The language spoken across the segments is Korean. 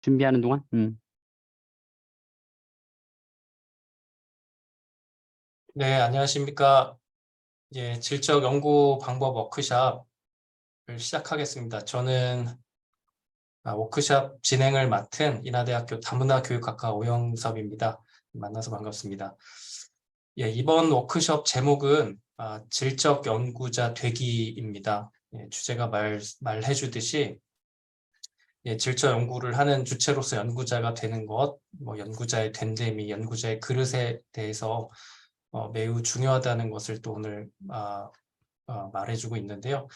준비하는 동안. 네, 안녕하십니까. 질적 연구 방법 워크샵을 시작하겠습니다. 저는 워크샵 진행을 맡은 인하대학교 다문화 교육학과 오영섭입니다. 만나서 반갑습니다. 이번 워크숍 제목은 질적 연구자 되기입니다. 주제가 말해주듯이 질적 연구를 하는 주체로서 연구자가 되는 것, 연구자의 됨됨이, 연구자의 그릇에 대해서 매우 중요하다는 것을 또 오늘 말해주고 있는데요.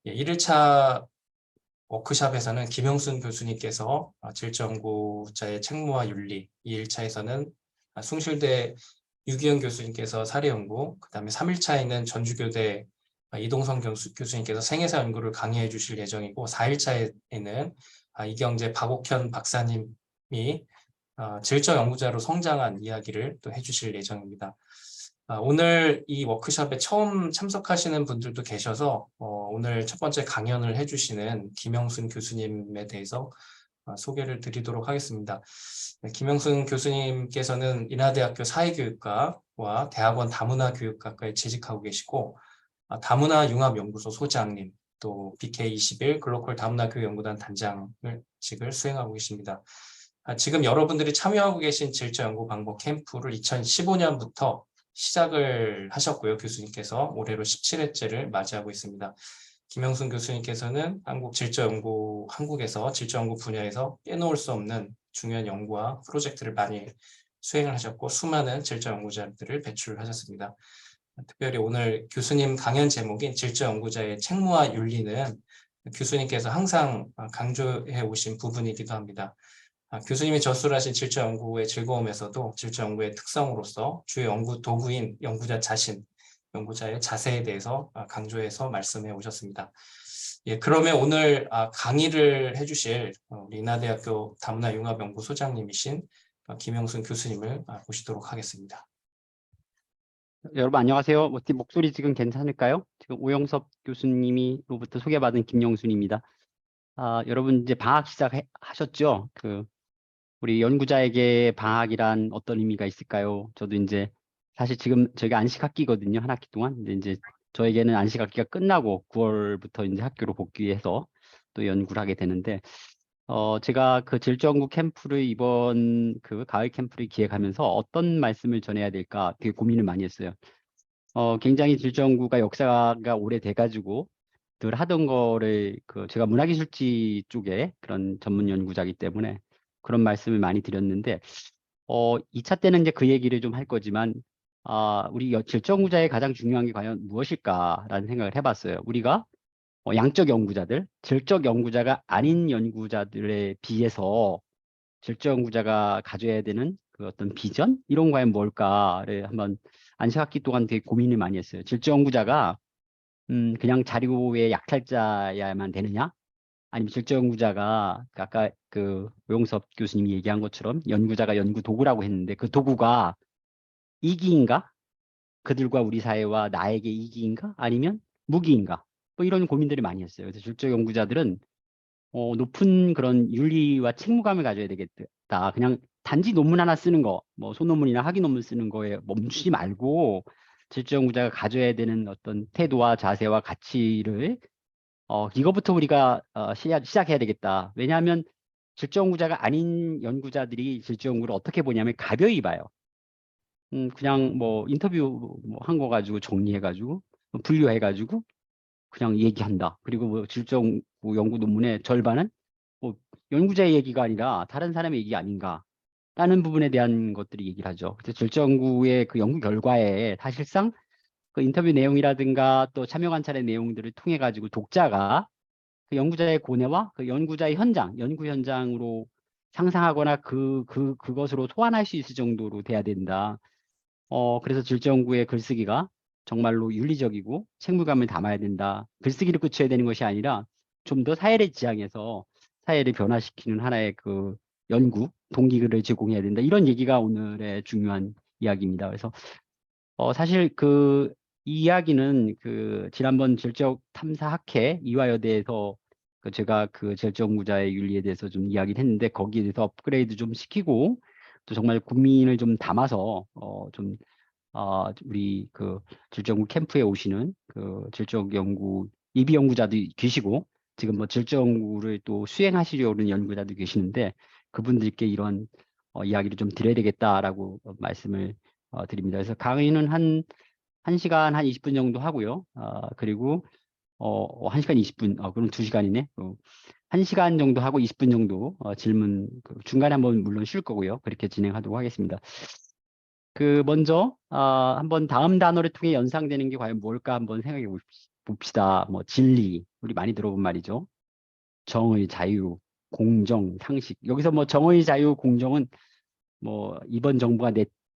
1일차 워크샵에서는 김영순 교수님께서 질적연구자의 책무와 윤리, 2일차에서는 숭실대 유기영 교수님께서 사례연구, 그 다음에 3일차에는 전주교대 이동성 교수님께서 생애사 연구를 강의해 주실 예정이고, 4일차에는 이경재 박옥현 박사님이 질적 연구자로 성장한 이야기를 또 해주실 예정입니다. 오늘 이 워크숍에 처음 참석하시는 분들도 계셔서 오늘 첫 번째 강연을 해주시는 김영순 교수님에 대해서 소개를 드리도록 하겠습니다. 김영순 교수님께서는 인하대학교 사회교육과와 대학원 다문화교육학과에 재직하고 계시고 다문화융합연구소 소장님, 또 BK21 글로컬 다문화교육연구단 단장직을 수행하고 계십니다. 지금 여러분들이 참여하고 계신 질적연구방법 캠프를 2015년부터 시작을 하셨고요. 교수님께서 올해로 17회째를 맞이하고 있습니다. 김영순 교수님께서는 한국에서 질적연구 분야에서 빼놓을 수 없는 중요한 연구와 프로젝트를 많이 수행을 하셨고 수많은 질적연구자들을 배출하셨습니다. 특별히 오늘 교수님 강연 제목인 질적연구자의 책무와 윤리는 교수님께서 항상 강조해 오신 부분이기도 합니다. 교수님이 저술하신 질적연구의 즐거움에서도 질적연구의 특성으로서 주요 연구 도구인 연구자 자신, 연구자의 자세에 대해서 강조해서 말씀해 오셨습니다. 그러면 오늘 강의를 해주실 인하대학교 다문화융합연구 소장님이신 김영순 교수님을 모시도록 하겠습니다. 여러분 안녕하세요. 목소리 지금 괜찮을까요? 지금 오영섭 교수님이로부터 소개받은 김영순입니다. 여러분 이제 방학 시작하셨죠? 우리 연구자에게 방학이란 어떤 의미가 있을까요? 저도 이제 사실 지금 저희가 안식학기거든요. 한 학기 동안. 근데 이제 저에게는 안식학기가 끝나고 9월부터 이제 학교로 복귀해서 또 연구를 하게 되는데 제가 그 질적연구 캠프를 이번 그 가을 캠프를 기획하면서 어떤 말씀을 전해야 될까 되게 고민을 많이 했어요. 굉장히 질적연구가 역사가 오래돼가지고 늘 하던 거를 제가 문화기술지 쪽에 그런 전문 연구자이기 때문에 그런 말씀을 많이 드렸는데 2차 때는 이제 그 얘기를 좀 할 거지만 우리 질적연구자의 가장 중요한 게 과연 무엇일까라는 생각을 해봤어요. 우리가 양적 연구자들, 질적 연구자가 아닌 연구자들에 비해서 질적 연구자가 가져야 되는 그 어떤 비전 이런 거 과연 뭘까를 한번 안식학기 동안 되게 고민을 많이 했어요. 질적 연구자가 그냥 자료의 약탈자야만 되느냐? 아니면 질적 연구자가 아까 그 오용섭 교수님이 얘기한 것처럼 연구자가 연구 도구라고 했는데 그 도구가 이기인가? 그들과 우리 사회와 나에게 이기인가? 아니면 무기인가? 뭐 이런 고민들을 많이 했어요. 그래서 질적 연구자들은 높은 그런 윤리와 책무감을 가져야 되겠다. 그냥 단지 논문 하나 쓰는 거, 뭐 소논문이나 학위 논문 쓰는 거에 멈추지 말고 질적 연구자가 가져야 되는 어떤 태도와 자세와 가치를 이거부터 우리가 시작해야 되겠다. 왜냐하면 질적 연구자가 아닌 연구자들이 질적 연구를 어떻게 보냐면 가벼이 봐요. 그냥 뭐 인터뷰 한 거 가지고 정리해가지고 분류해가지고 그냥 얘기한다. 그리고 뭐 질적 연구 논문의 절반은 뭐 연구자의 얘기가 아니라 다른 사람의 얘기 아닌가. 라는 부분에 대한 것들이 얘기를 하죠. 그래서 질적 연구의 그 연구 결과에 사실상 그 인터뷰 내용이라든가 또 참여 관찰의 내용들을 통해 가지고 독자가 그 연구자의 고뇌와 그 연구자의 연구 현장으로 상상하거나 그것으로 소환할 수 있을 정도로 돼야 된다. 그래서 질적연구의 글쓰기가 정말로 윤리적이고 책무감을 담아야 된다. 글쓰기를 그쳐야 되는 것이 아니라 좀 더 사회를 지향해서 사회를 변화시키는 하나의 그 연구 동기를 제공해야 된다. 이런 얘기가 오늘의 중요한 이야기입니다. 그래서 사실 이 이야기는 그 지난번 질적 탐사 학회 이화여대에서 제가 그 질적연구자의 윤리에 대해서 좀 이야기를 했는데 거기에 대해서 업그레이드 좀 시키고 또 정말 국민을 좀 담아서 우리 그 질적연구 캠프에 오시는 그 질적연구 이비 연구자도 계시고 지금 뭐 질적연구를 또 수행하시려는 연구자도 계시는데 그분들께 이런 이야기를 좀 드려야 되겠다라고 말씀을 드립니다. 그래서 강의는 한 시간 한 20분 정도 하고요. 그리고 1시간 20분, 그럼 2시간이네. 1시간 정도 하고 20분 정도 질문 중간에 한번 물론 쉴 거고요. 그렇게 진행하도록 하겠습니다. 먼저 한번 다음 단어를 통해 연상되는 게 과연 뭘까 한번 생각해 봅시다. 뭐 진리, 우리 많이 들어본 말이죠. 정의, 자유, 공정, 상식. 여기서 뭐 정의, 자유, 공정은 뭐 이번 정부가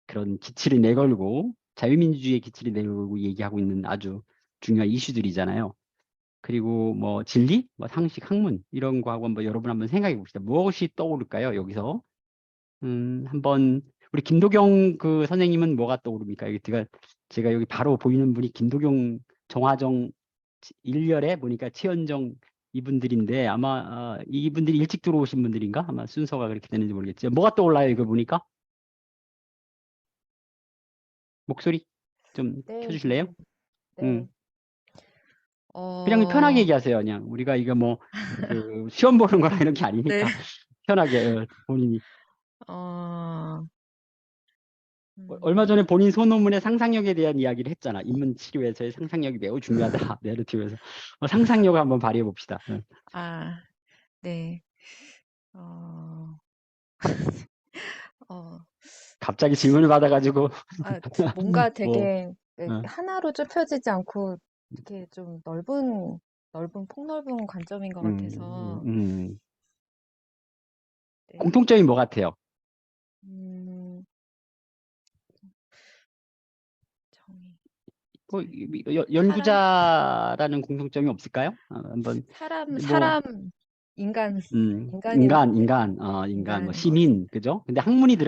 그런 기치를 내걸고 자유민주주의의 기치를 내걸고 얘기하고 있는 아주 중요한 이슈들이잖아요. 그리고 뭐 진리, 뭐 상식, 학문 이런 거하고 한번 여러분 한번 생각해 봅시다. 무엇이 떠오를까요? 여기서 한번 우리 김도경 그 선생님은 뭐가 떠오릅니까? 제가 여기 바로 보이는 분이 김도경, 정화정, 일렬에 보니까 최연정 이분들인데 아마 이분들이 일찍 들어오신 분들인가? 아마 순서가 그렇게 되는지 모르겠지만 뭐가 떠올라요? 이거 보니까 목소리 좀 네, 켜주실래요? 선생님. 음. 네. 그냥 편하게 어, 얘기하세요. 그냥 우리가 이거 뭐 그 시험 보는 거나 이런 게 네. 아니니까 편하게 본인이 어, 얼마 전에 음, 본인 소논문의 상상력에 대한 이야기를 했잖아. 인문 치료에서의 상상력이 매우 중요하다. 내러티브에서 상상력을 한번 발휘해 봅시다. 아, 네. 어, 어, 갑자기 질문을 받아가지고 뭔가 뭐 되게 어, 하나로 좁혀지지 않고 이렇게 좀 폭넓은 관점인 것 같아서, 음. 네. 공통점이 뭐 같아요? 음, 정의, 뭐, 자유, 사람, 연구자라는 공통점이 없을까요? 한번 뭐 인간, 인간, 뭐 인간인 것 같습니다. 시민, 그죠? 근데 학문이 네.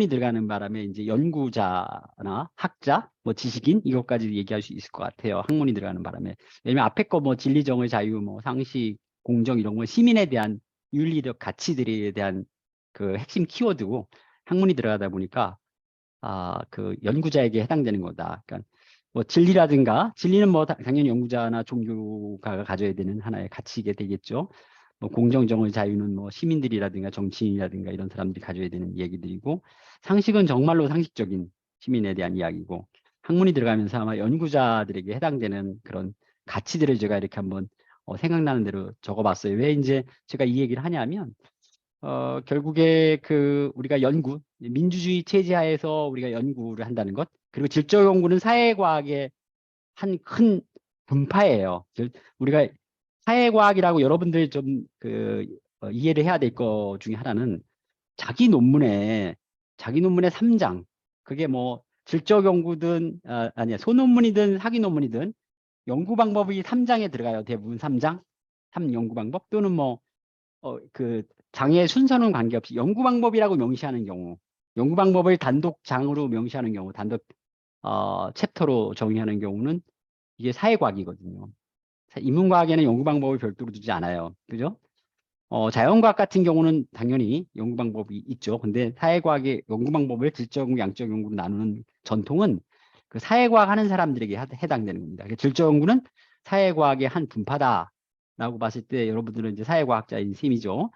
들어가는 바람에 이제 연구자나 학자, 뭐 지식인 이것까지 얘기할 수 있을 것 같아요. 학문이 들어가는 바람에. 왜냐면 앞에 거 뭐 진리, 정의, 자유, 뭐 상식, 공정 이런 건 시민에 대한 윤리적 가치들에 대한 그 핵심 키워드고 학문이 들어가다 보니까 그 연구자에게 해당되는 거다. 그러니까 뭐 진리는 뭐 당연히 연구자나 종교가가 가져야 되는 하나의 가치게 되겠죠. 뭐 공정정의 자유는 뭐 시민들이라든가 정치인이라든가 이런 사람들이 가져야 되는 얘기들이고 상식은 정말로 상식적인 시민에 대한 이야기고 학문이 들어가면서 아마 연구자들에게 해당되는 그런 가치들을 제가 이렇게 한번 생각나는 대로 적어봤어요. 왜 이제 제가 이 얘기를 하냐면 결국에 우리가 민주주의 체제하에서 우리가 연구를 한다는 것, 그리고 질적 연구는 사회과학의 한 큰 분파예요. 우리가 사회과학이라고 여러분들 좀 이해를 해야 될 거 중에 하나는 자기 논문에 3장, 그게 뭐 질적 연구든 아니야 소논문이든 학위 논문이든 연구 방법이 3장에 들어가요. 대부분 3장, 3 연구 방법 또는 뭐 장의 순서는 관계없이 연구 방법이라고 명시하는 경우, 연구 방법을 단독 장으로 명시하는 경우, 단독 챕터로 정의하는 경우는 이게 사회과학이거든요. 인문과학에는 연구 방법을 별도로 두지 않아요. 그죠? 자연과학 같은 경우는 당연히 연구 방법이 있죠. 근데 사회과학의 연구 방법을 질적 연구, 양적 연구로 나누는 전통은 그 사회과학 하는 사람들에게 해당되는 겁니다. 질적 연구는 사회과학의 한 분파다라고 봤을 때 여러분들은 이제 사회과학자인 셈이죠.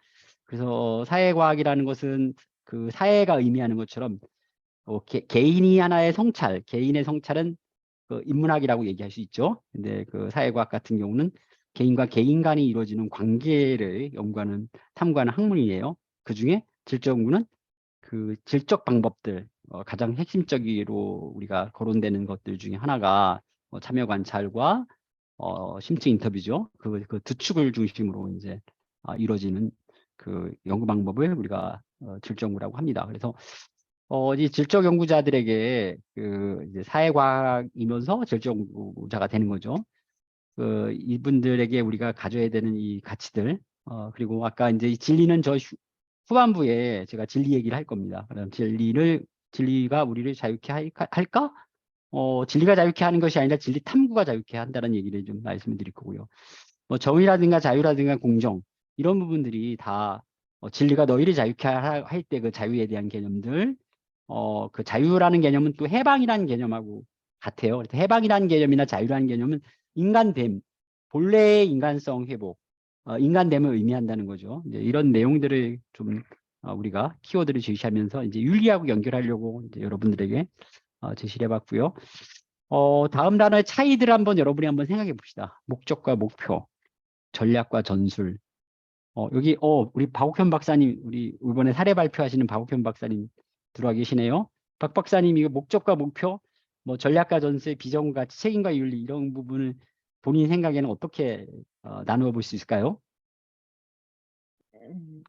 그래서 사회과학이라는 것은 그 사회가 의미하는 것처럼 개인이 하나의 성찰, 개인의 성찰은 그 인문학이라고 얘기할 수 있죠. 근데 그 사회과학 같은 경우는 개인과 개인 간이 이루어지는 관계를 연구하는, 탐구하는 학문이에요. 그 중에 질적 연구는 그 질적 방법들, 가장 핵심적으로 우리가 거론되는 것들 중에 하나가 참여 관찰과 심층 인터뷰죠. 그 두 축을 중심으로 이제 이루어지는 그 연구 방법을 우리가 질적 연구라고 합니다. 그래서 이 질적 연구자들에게 이제 사회과학이면서 질적 연구자가 되는 거죠. 이분들에게 우리가 가져야 되는 이 가치들, 그리고 아까 이제 이 진리는 후반부에 제가 진리 얘기를 할 겁니다. 그럼 진리가 우리를 자유케 할까? 진리가 자유케 하는 것이 아니라 진리 탐구가 자유케 한다는 얘기를 좀 말씀을 드릴 거고요. 뭐 정의라든가 자유라든가 공정 이런 부분들이 다 진리가 너희를 자유케 할 때 그 자유에 대한 개념들, 그 자유라는 개념은 또 해방이라는 개념하고 같아요. 그래서 해방이라는 개념이나 자유라는 개념은 인간됨, 본래의 인간성 회복, 인간됨을 의미한다는 거죠. 이제 이런 내용들을 좀 우리가 키워드를 제시하면서 이제 윤리하고 연결하려고 이제 여러분들에게 제시를 해봤고요. 다음 단어의 차이들 한번 여러분이 한번 생각해 봅시다. 목적과 목표, 전략과 전술. 여기 우리 박옥현 박사님, 우리 이번에 사례 발표하시는 박옥현 박사님 들어와 계시네요. 박 박사님 이거 목적과 목표, 뭐 전략과 전술, 비전과 책임과 윤리 이런 부분을 본인 생각에는 어떻게 나누어 볼 수 있을까요? 음,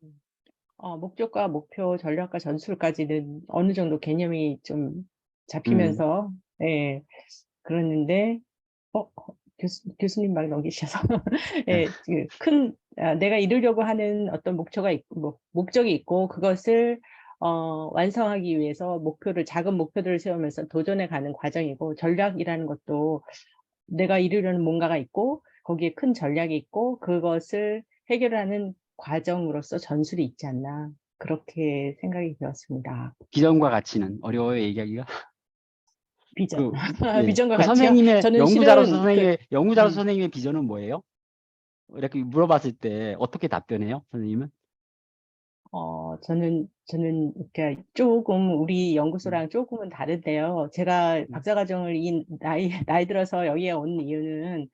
목적과 목표, 전략과 전술까지는 어느 정도 개념이 좀 잡히면서, 예, 그랬는데, 교수님 말 넘기셔서, 예, 내가 이루려고 하는 어떤 목적이 있고, 그것을, 완성하기 위해서 작은 목표들을 세우면서 도전해 가는 과정이고, 전략이라는 것도 내가 이루려는 뭔가가 있고, 거기에 큰 전략이 있고, 그것을 해결하는 과정으로서 전술이 있지 않나. 그렇게 생각이 되었습니다. 비전과 가치는 어려워요, 얘기하기가. 비전. 예. 비전과 그 가치요? 선생님의 저는 연구자로서 실은 연구자로서 선생님의 비전은 뭐예요? 이렇게 물어봤을 때 어떻게 답변해요, 선생님은? 저는 이렇게 조금 우리 연구소랑 조금은 다른데요. 제가 박사과정을 나이 들어서 여기에 온 이유는,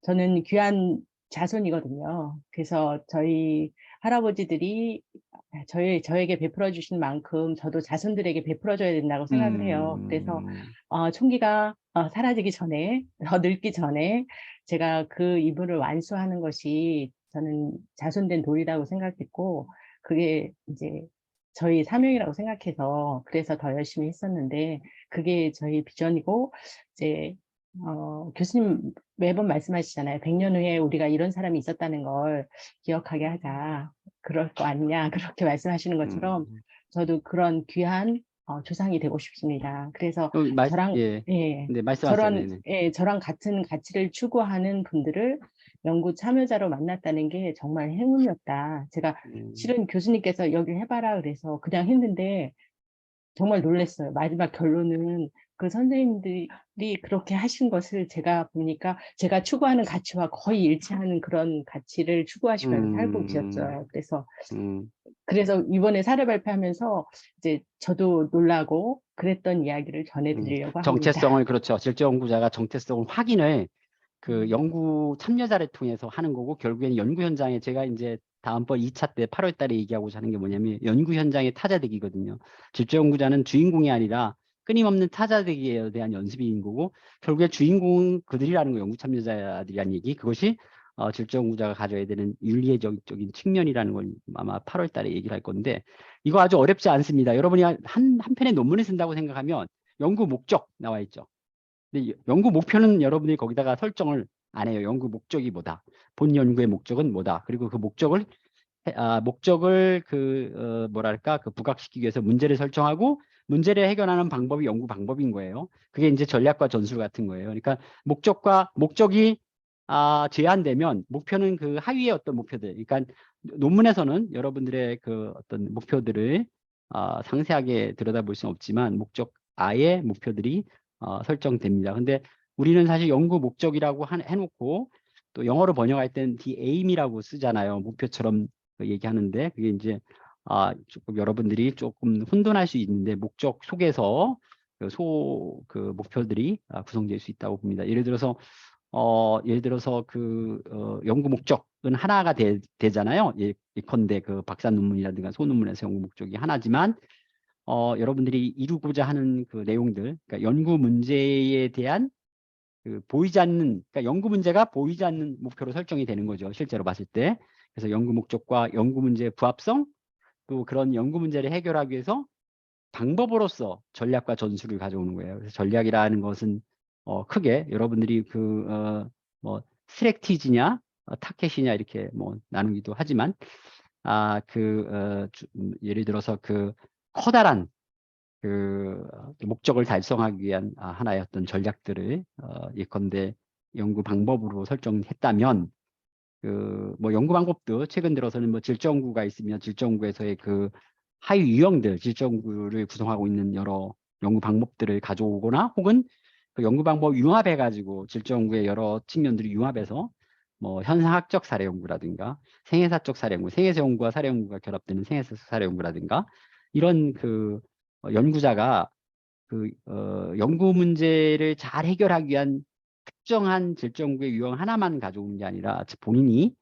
저는 귀한 자손이거든요. 그래서 저희 할아버지들이 저에게 베풀어 주신 만큼 저도 자손들에게 베풀어 줘야 된다고 생각을 해요. 그래서 총기가 사라지기 전에, 더 늙기 전에 제가 그 임무를 완수하는 것이 저는 자손된 도리라고 생각했고, 그게 이제 저희 사명이라고 생각해서 그래서 더 열심히 했었는데, 그게 저희 비전이고, 이제 교수님 매번 말씀하시잖아요. 100년 후에 우리가 이런 사람이 있었다는 걸 기억하게 하자. 그럴 거 아니냐. 그렇게 말씀하시는 것처럼 저도 그런 귀한 조상이 되고 싶습니다. 그래서 저랑, 예. 예, 네, 말씀하세요. 네네. 저랑 같은 가치를 추구하는 분들을 연구 참여자로 만났다는 게 정말 행운이었다. 제가 실은 교수님께서 여기 해봐라 그래서 그냥 했는데 정말 놀랐어요. 마지막 결론은 그 선생님들이 그렇게 하신 것을 제가 보니까 제가 추구하는 가치와 거의 일치하는 그런 가치를 추구하시면서 살고 계셨어요. 그래서 이번에 사례 발표하면서 이제 저도 놀라고 그랬던 이야기를 전해드리려고 합니다. 정체성을, 그렇죠. 실제 연구자가 정체성을 확인을 그 연구 참여자를 통해서 하는 거고, 결국에는 연구 현장에 제가 이제 다음번 2차 때 8월 달에 얘기하고자 하는 게 뭐냐면 연구 현장의 타자되기거든요. 실제 연구자는 주인공이 아니라 끊임없는 타자되기에 대한 연습인 거고, 결국에 주인공은 그들이라는 거, 연구 참여자들이라는 얘기, 그것이 실제 연구자가 가져야 되는 윤리적인 측면이라는 걸 아마 8월 달에 얘기를 할 건데, 이거 아주 어렵지 않습니다. 여러분이 한 편의 논문을 쓴다고 생각하면 연구 목적 나와 있죠. 근데 연구 목표는 여러분이 거기다가 설정을 안 해요. 연구 목적이 뭐다. 본 연구의 목적은 뭐다. 그리고 그 목적을 뭐랄까, 그 부각시키기 위해서 문제를 설정하고 문제를 해결하는 방법이 연구 방법인 거예요. 그게 이제 전략과 전술 같은 거예요. 그러니까 목적이 제한되면 목표는 그 하위의 어떤 목표들, 그러니까 논문에서는 여러분들의 그 어떤 목표들을 상세하게 들여다볼 수는 없지만 아예 목표들이 설정됩니다. 근데 우리는 사실 연구 목적이라고 해놓고 또 영어로 번역할 때는 the aim이라고 쓰잖아요. 목표처럼 얘기하는데, 그게 이제 조금 여러분들이 조금 혼돈할 수 있는데, 목적 속에서 그 목표들이 구성될 수 있다고 봅니다. 예를 들어서 연구 목적은 하나가 되잖아요. 예컨대 그 박사 논문이라든가 소논문에서 연구 목적이 하나지만 여러분들이 이루고자 하는 그 내용들, 그러니까 연구 문제에 대한 그러니까 연구 문제가 보이지 않는 목표로 설정이 되는 거죠. 실제로 봤을 때. 그래서 연구 목적과 연구 문제의 부합성, 또 그런 연구 문제를 해결하기 위해서 방법으로서 전략과 전술을 가져오는 거예요. 그래서 전략이라는 것은 크게 여러분들이 뭐 스트랙티지냐 타켓이냐 이렇게 뭐 나누기도 하지만 예를 들어서 그 커다란 그 목적을 달성하기 위한 하나의 어떤 전략들을 예컨대 연구 방법으로 설정했다면 그 뭐 연구 방법도 최근 들어서는 뭐 질적연구가 있으면 질적연구에서의 그 하위 유형들 질적연구를 구성하고 있는 여러 연구 방법들을 가져오거나 혹은 그 연구 방법 융합해 가지고 질적연구의 여러 측면들을 융합해서 뭐 현상학적 사례 연구라든가 생애사적 사례 연구, 생애사 연구와 사례 연구가 결합되는 생애사 사례 연구라든가 이런 그 연구자가 그 연구 문제를 잘 해결하기 위한 특정한 질적연구의 유형 하나만 가져오는 게 아니라 본인이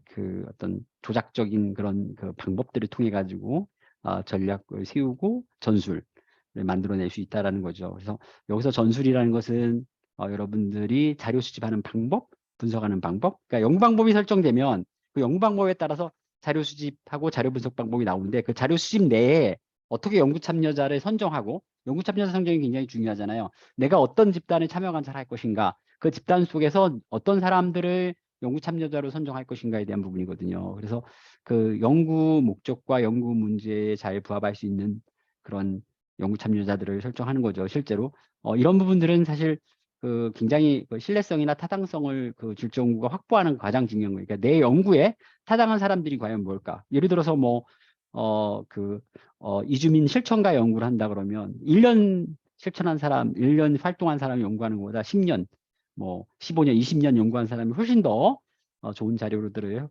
그 어떤 조작적인 그런 그 방법들을 통해 가지고 전략을 세우고 전술을 만들어낼 수 있다라는 거죠. 그래서 여기서 전술이라는 것은 여러분들이 자료 수집하는 방법, 분석하는 방법, 그러니까 연구 방법이 설정되면 그 연구 방법에 따라서 자료 수집하고 자료 분석 방법이 나오는데 그 자료 수집 내에 어떻게 연구 참여자를 선정하고 연구 참여자 선정이 굉장히 중요하잖아요. 내가 어떤 집단에 참여 관찰할 것인가, 그 집단 속에서 어떤 사람들을 연구 참여자로 선정할 것인가에 대한 부분이거든요. 그래서 그 연구 목적과 연구 문제에 잘 부합할 수 있는 그런 연구 참여자들을 설정하는 거죠. 실제로 이런 부분들은 사실 그 굉장히 그 신뢰성이나 타당성을 그 질적연구가 확보하는 가장 중요한 거예요. 그러니까 내 연구에 타당한 사람들이 과연 뭘까? 예를 들어서 뭐 이주민 실천가 연구를 한다 그러면 1년 실천한 사람, 1년 활동한 사람이 연구하는 것보다 10년, 뭐 15년, 20년 연구한 사람이 훨씬 더 좋은 자료들을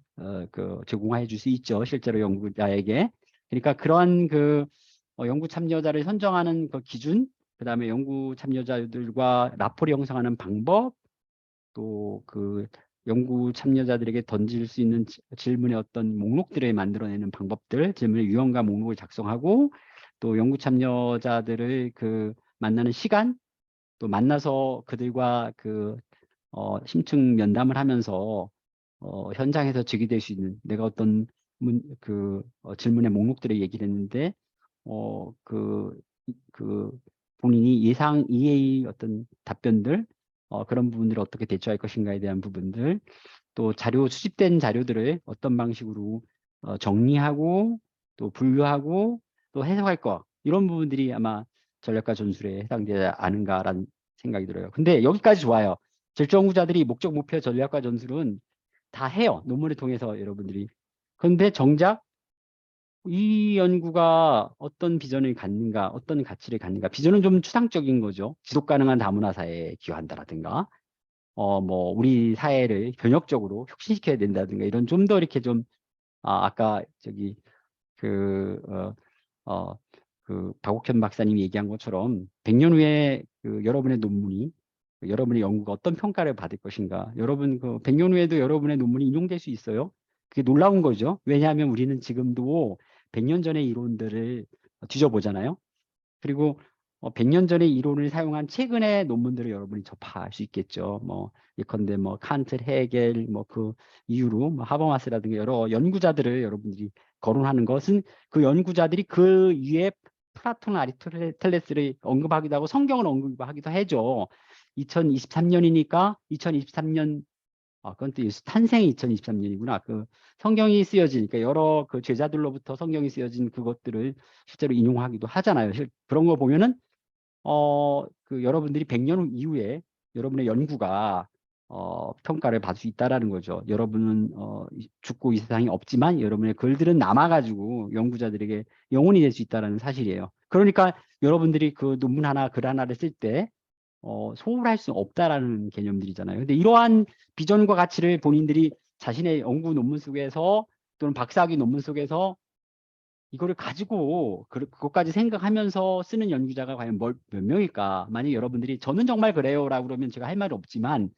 제공해 줄 수 있죠. 실제로 연구자에게. 그러니까 그러한 그 연구 참여자를 선정하는 그 기준, 그다음에 연구 참여자들과 라포를 형성하는 방법, 또 그 연구 참여자들에게 던질 수 있는 질문의 어떤 목록들을 만들어내는 방법들, 질문의 유형과 목록을 작성하고 또 연구 참여자들을 그 만나는 시간, 또 만나서 그들과 그 심층 면담을 하면서 현장에서 제기될 수 있는 내가 어떤 질문의 목록들을 얘기를 했는데 그 본인이 예상 이해의 어떤 답변들 그런 부분들을 어떻게 대처할 것인가에 대한 부분들 또 수집된 자료들을 어떤 방식으로 정리하고 또 분류하고 또 해석할 거 이런 부분들이 아마 전략과 전술에 해당되지 않은가라는 생각이 들어요. 근데 여기까지 좋아요. 질적연구자들이 목적, 목표, 전략과 전술은 다 해요. 논문을 통해서 여러분들이. 그런데 정작 이 연구가 어떤 비전을 갖는가, 어떤 가치를 갖는가. 비전은 좀 추상적인 거죠. 지속 가능한 다문화 사회에 기여한다라든가, 뭐 우리 사회를 변혁적으로 혁신시켜야 된다든가 이런 좀 더 이렇게 좀 아까 저기 그 박옥현 박사님이 얘기한 것처럼 100년 후에 그 여러분의 논문이 여러분의 연구가 어떤 평가를 받을 것인가. 여러분 그 100년 후에도 여러분의 논문이 인용될 수 있어요. 그게 놀라운 거죠. 왜냐하면 우리는 지금도 100년 전의 이론들을 뒤져보잖아요. 그리고 100년 전의 이론을 사용한 최근의 논문들을 여러분이 접할 수 있겠죠. 뭐 예컨대 뭐 칸트, 헤겔, 뭐 그 이후로 뭐 하버마스라든가 여러 연구자들을 여러분들이 거론하는 것은 그 연구자들이 그 위에 플라톤, 아리스토텔레스를 언급하기도 하고 성경을 언급하기도 하죠. 2023년이니까 2023년 그건 또 예수 탄생이 2023년이구나. 그 성경이 쓰여지니까 여러 그 제자들로부터 성경이 쓰여진 그것들을 실제로 인용하기도 하잖아요. 그런 거 보면은 그 여러분들이 100년 후 이후에 여러분의 연구가 평가를 받을 수 있다라는 거죠. 여러분은 죽고 이 세상에 없지만 여러분의 글들은 남아가지고 연구자들에게 영혼이 될 수 있다라는 사실이에요. 그러니까 여러분들이 그 논문 하나, 글 하나를 쓸 때 소홀할 수 없다라는 개념들이잖아요. 근데 이러한 비전과 가치를 본인들이 자신의 연구 논문 속에서 또는 박사학위 논문 속에서 이거를 가지고 그것까지 생각하면서 쓰는 연구자가 과연 몇 명일까? 만약 여러분들이 저는 정말 그래요라고 그러면 제가 할 말이 없지만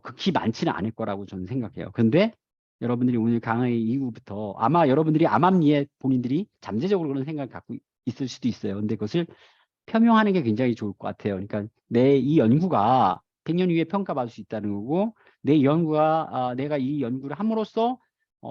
극히 많지는 않을 거라고 저는 생각해요. 근데 여러분들이 오늘 강의 이후부터 아마 여러분들이 암암리에 본인들이 잠재적으로 그런 생각을 갖고 있을 수도 있어요. 근데 그것을 표명하는 게 굉장히 좋을 것 같아요. 그러니까 내 이 연구가 100년 후에 평가받을 수 있다는 거고 내 연구가 내가 이 연구를 함으로써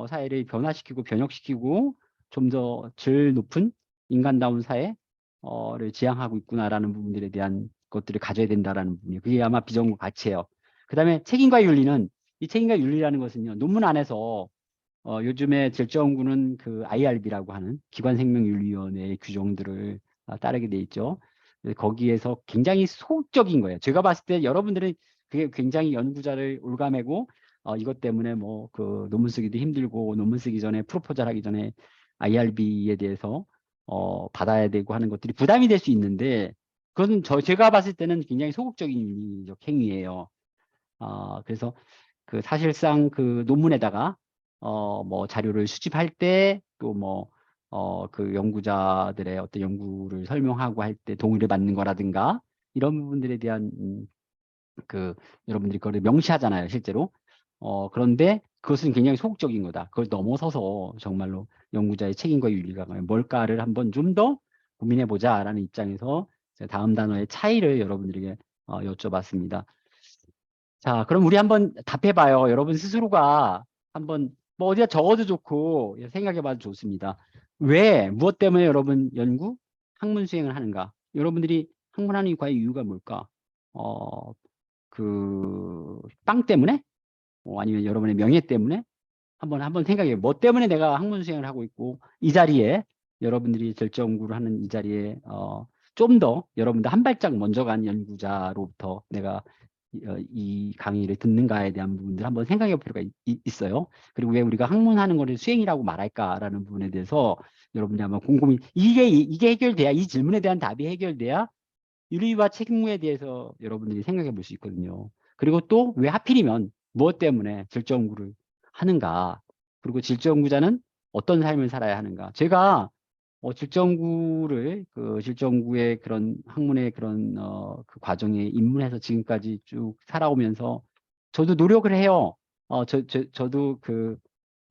사회를 변화시키고 변혁시키고 좀 더 질 높은 인간다운 사회를 지향하고 있구나라는 부분들에 대한 것들을 가져야 된다라는 부분이에요. 그게 아마 비전과 가치예요. 그다음에 책임과 윤리는 이 책임과 윤리라는 것은요. 논문 안에서 요즘에 질적연구는 그 IRB라고 하는 기관생명윤리위원회의 규정들을 따르게 돼 있죠. 거기에서 굉장히 소극적인 거예요. 제가 봤을 때 여러분들은 그게 굉장히 연구자를 올가매고 이것 때문에 뭐 그 논문 쓰기도 힘들고 논문 쓰기 전에 프로포절 하기 전에 IRB에 대해서 받아야 되고 하는 것들이 부담이 될 수 있는데 그것은 제가 봤을 때는 굉장히 소극적인 윤리적 행위예요. 그래서 그 사실상 그 논문에다가 뭐 자료를 수집할 때 또 뭐 그 연구자들의 어떤 연구를 설명하고 할 때 동의를 받는 거라든가 이런 부분들에 대한 그 여러분들이 그걸 명시하잖아요, 실제로. 그런데 그것은 굉장히 소극적인 거다. 그걸 넘어서서 정말로 연구자의 책임과 윤리가 뭘까를 한번 좀 더 고민해 보자라는 입장에서 제가 다음 단어의 차이를 여러분들에게 여쭤봤습니다. 자, 그럼 우리 한번 답해봐요. 여러분 스스로가 한번 뭐 어디다 적어도 좋고 생각해봐도 좋습니다. 왜, 무엇 때문에 여러분 연구, 학문 수행을 하는가? 여러분들이 학문하는 과의 이유가 뭘까? 빵 때문에? 아니면 여러분의 명예 때문에? 한번 생각해요. 뭐 때문에 내가 학문 수행을 하고 있고 이 자리에 여러분들이 결정 연구를 하는 이 자리에 좀 더 여러분들 한 발짝 먼저 간 연구자로부터 내가 이 강의를 듣는가에 대한 부분들 한번 생각해 볼 필요가 있어요. 그리고 왜 우리가 학문하는 거를 수행이라고 말할까라는 부분에 대해서 여러분들이 한번 곰곰이 이게 해결돼야 이 질문에 대한 답이 해결돼야 윤리와 책무에 대해서 여러분들이 생각해 볼 수 있거든요. 그리고 또 왜 하필이면 무엇 때문에 질적 연구를 하는가? 그리고 질적 연구자는 어떤 삶을 살아야 하는가? 제가 질적 연구를 질적 연구의 그런 학문의 그런 그 과정에 입문해서 지금까지 쭉 살아오면서 저도 노력을 해요. 저도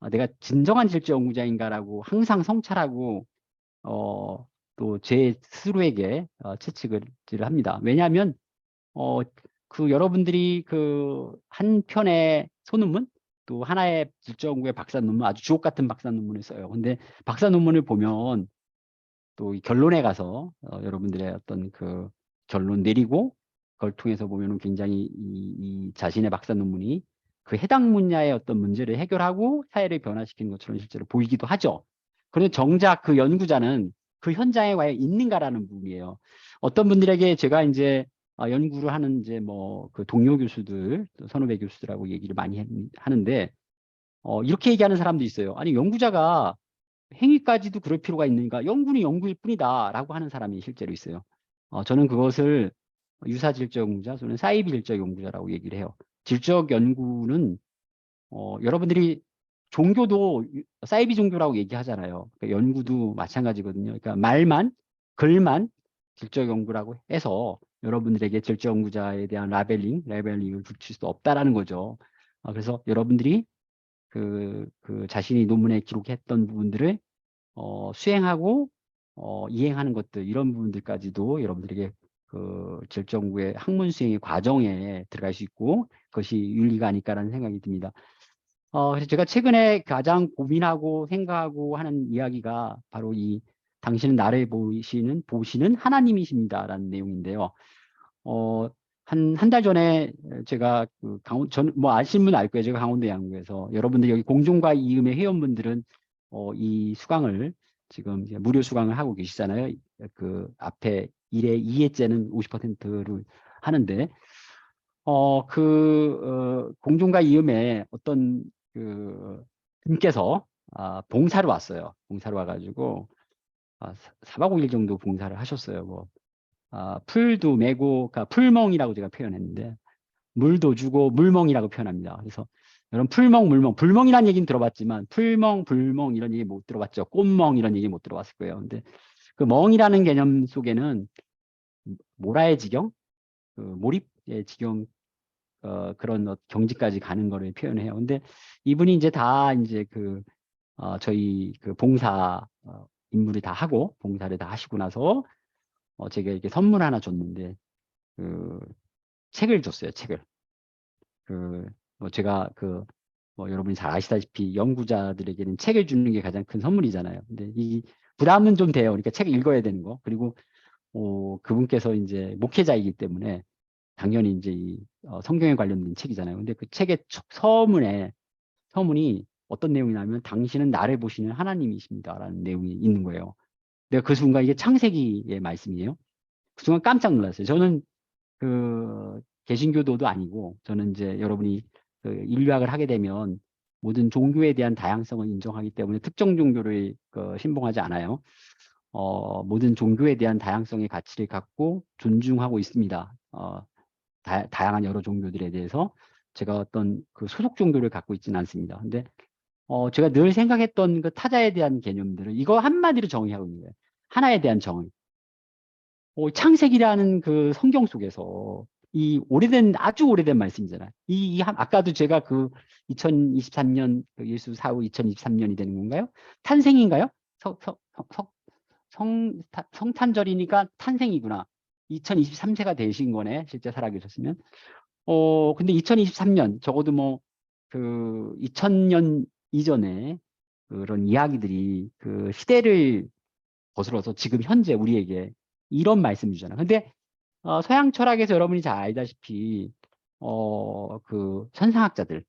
내가 진정한 질적 연구자인가라고 항상 성찰하고 또 제 스스로에게 채찍을 합니다. 왜냐하면 여러분들이 한 편의 소논문 또 하나의 질적 연구의 박사 논문 아주 주옥 같은 박사 논문을 써요. 근데 박사 논문을 보면 또 이 결론에 가서 여러분들의 어떤 그 결론 내리고 그걸 통해서 보면은 굉장히 이 자신의 박사 논문이 그 해당 분야의 어떤 문제를 해결하고 사회를 변화시키는 것처럼 실제로 보이기도 하죠. 그런데 정작 그 연구자는 그 현장에 과연 있는가라는 부분이에요. 어떤 분들에게 제가 이제 연구를 하는 이제 뭐 그 동료 교수들, 또 선후배 교수들하고 얘기를 많이 하는데 이렇게 얘기하는 사람도 있어요. 아니 연구자가 행위까지도 그럴 필요가 있는가? 연구는 연구일 뿐이다라고 하는 사람이 실제로 있어요. 저는 그것을 유사질적 연구자, 또는 사이비질적 연구자라고 얘기를 해요. 질적 연구는 여러분들이 종교도 사이비 종교라고 얘기하잖아요. 그러니까 연구도 마찬가지거든요. 그러니까 말만, 글만 질적 연구라고 해서 여러분들에게 질적 연구자에 대한 레벨링을 붙일 수 없다라는 거죠. 그래서 여러분들이 자신이 논문에 기록했던 부분들을 수행하고 이행하는 것들 이런 부분들까지도 여러분들에게 질적 연구의 학문 수행의 과정에 들어갈 수 있고 그것이 윤리가 아닐까라는 생각이 듭니다. 그래서 제가 최근에 가장 고민하고 생각하고 하는 이야기가 바로 이 당신은 나를 보시는 하나님이십니다라는 내용인데요. 한 달 전에 제가 저는 뭐 아시는 분 알 거예요. 제가 강원도 양구에서 여러분들 여기 공존과 이음의 회원분들은 이 수강을 지금 이제 무료 수강을 하고 계시잖아요. 그 앞에 1회, 2회째는 50%를 하는데 공존과 이음에 어떤 분께서 봉사를 왔어요. 봉사를 와가지고 4박 5일 정도 봉사를 하셨어요. 뭐 풀도 메고, 그러니까 풀멍이라고 제가 표현했는데 물도 주고 물멍이라고 표현합니다. 그래서 여러분 풀멍, 물멍, 불멍이라는 얘기는 들어봤지만 풀멍, 불멍 이런 얘기 못 들어봤죠. 꽃멍 이런 얘기 못 들어봤을 거예요. 근데 그 멍이라는 개념 속에는 모라의 지경, 몰입의 지경 그런 경지까지 가는 거를 표현해요. 근데 이분이 이제 다 이제 저희 봉사 임무를 다 하고 봉사를 다 하시고 나서 제가 이렇게 선물 하나 줬는데 책을 줬어요. 책을. 제가 뭐 여러분이 잘 아시다시피 연구자들에게는 책을 주는 게 가장 큰 선물이잖아요. 근데 이 부담은 좀 돼요. 그러니까 책을 읽어야 되는 거. 그리고 그분께서 이제 목회자이기 때문에 당연히 이제 성경에 관련된 책이잖아요. 근데 그 책의 서문이 어떤 내용이냐면 당신은 나를 보시는 하나님이십니다라는 내용이 있는 거예요. 내가 그 순간 이게 창세기의 말씀이에요. 그 순간 깜짝 놀랐어요. 저는 개신교도도 아니고 저는 이제 여러분이 그 인류학을 하게 되면 모든 종교에 대한 다양성을 인정하기 때문에 특정 종교를 신봉하지 않아요. 모든 종교에 대한 다양성의 가치를 갖고 존중하고 있습니다. 다양한 여러 종교들에 대해서 제가 어떤 그 소속 종교를 갖고 있지는 않습니다. 근데 제가 늘 생각했던 그 타자에 대한 개념들을 이거 한마디로 정의하고 있는 거예요. 하나에 대한 정의. 창세기라는 그 성경 속에서 이 아주 오래된 말씀이잖아요. 아까도 제가 그 2023년 예수 사후 2023년이 되는 건가요? 탄생인가요? 성탄절이니까 탄생이구나. 2023세가 되신 거네. 실제 살아계셨으면. 근데 2023년 적어도 뭐 그 2000년 이전에 그런 이야기들이 그 시대를 거슬러서 지금 현재 우리에게 이런 말씀 주잖아요. 근데 서양 철학에서 여러분이 잘 알다시피 그 현상학자들이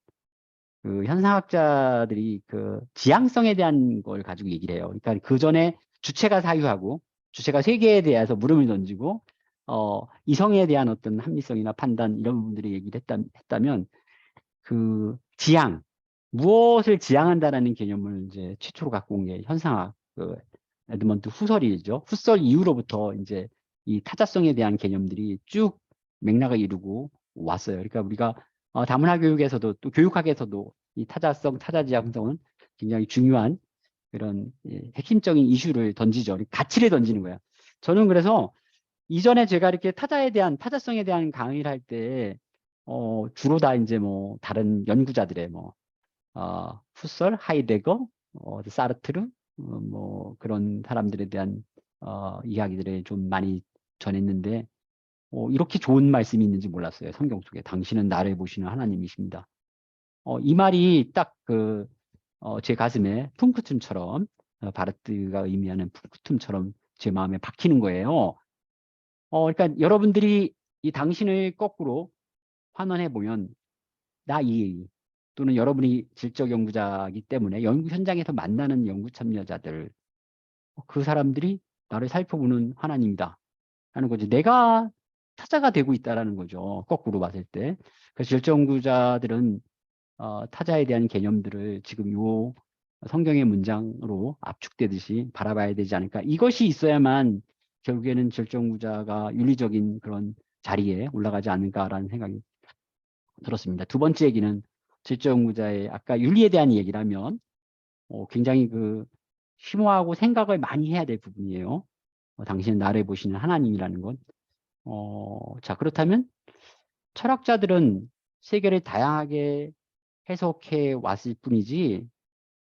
그 지향성에 대한 걸 가지고 얘기를 해요. 그러니까 그 전에 주체가 사유하고 주체가 세계에 대해서 물음을 던지고 이성에 대한 어떤 합리성이나 판단 이런 부분들이 얘기를 했다면 그 무엇을 지향한다라는 개념을 이제 최초로 갖고 온 게 현상학 에드먼트 후설이죠. 후설 이후로부터 이제 이 타자성에 대한 개념들이 쭉 맥락을 이루고 왔어요. 그러니까 우리가 다문화 교육에서도 또 교육학에서도 이 타자성, 타자지향성은 굉장히 중요한 그런 핵심적인 이슈를 던지죠. 가치를 던지는 거야. 저는 그래서 이전에 제가 이렇게 타자성에 대한 강의를 할 때 주로 다 이제 뭐 다른 연구자들의 후설, 하이데거, 사르트르 뭐 그런 사람들에 대한 이야기들을 좀 많이 전했는데 이렇게 좋은 말씀이 있는지 몰랐어요. 성경 속에 당신은 나를 보시는 하나님이십니다. 이 말이 딱 제 가슴에 쿵쿠툼처럼 바르트가 의미하는 쿵쿠툼처럼 제 마음에 박히는 거예요. 그러니까 여러분들이 이 당신을 거꾸로 환원해 보면 나이 또는 여러분이 질적 연구자이기 때문에 연구 현장에서 만나는 연구 참여자들 그 사람들이 나를 살펴보는 하나님이다 하는 거지. 내가 타자가 되고 있다라는 거죠. 거꾸로 봤을 때. 그래서 질적 연구자들은 타자에 대한 개념들을 지금 요 성경의 문장으로 압축되듯이 바라봐야 되지 않을까. 이것이 있어야만 결국에는 질적 연구자가 윤리적인 그런 자리에 올라가지 않을까라는 생각이 들었습니다. 두 번째 얘기는 질적 연구자의 아까 윤리에 대한 얘기를 하면 굉장히 그 심오하고 생각을 많이 해야 될 부분이에요. 당신은 나를 보시는 하나님이라는 것. 자, 그렇다면 철학자들은 세계를 다양하게 해석해 왔을 뿐이지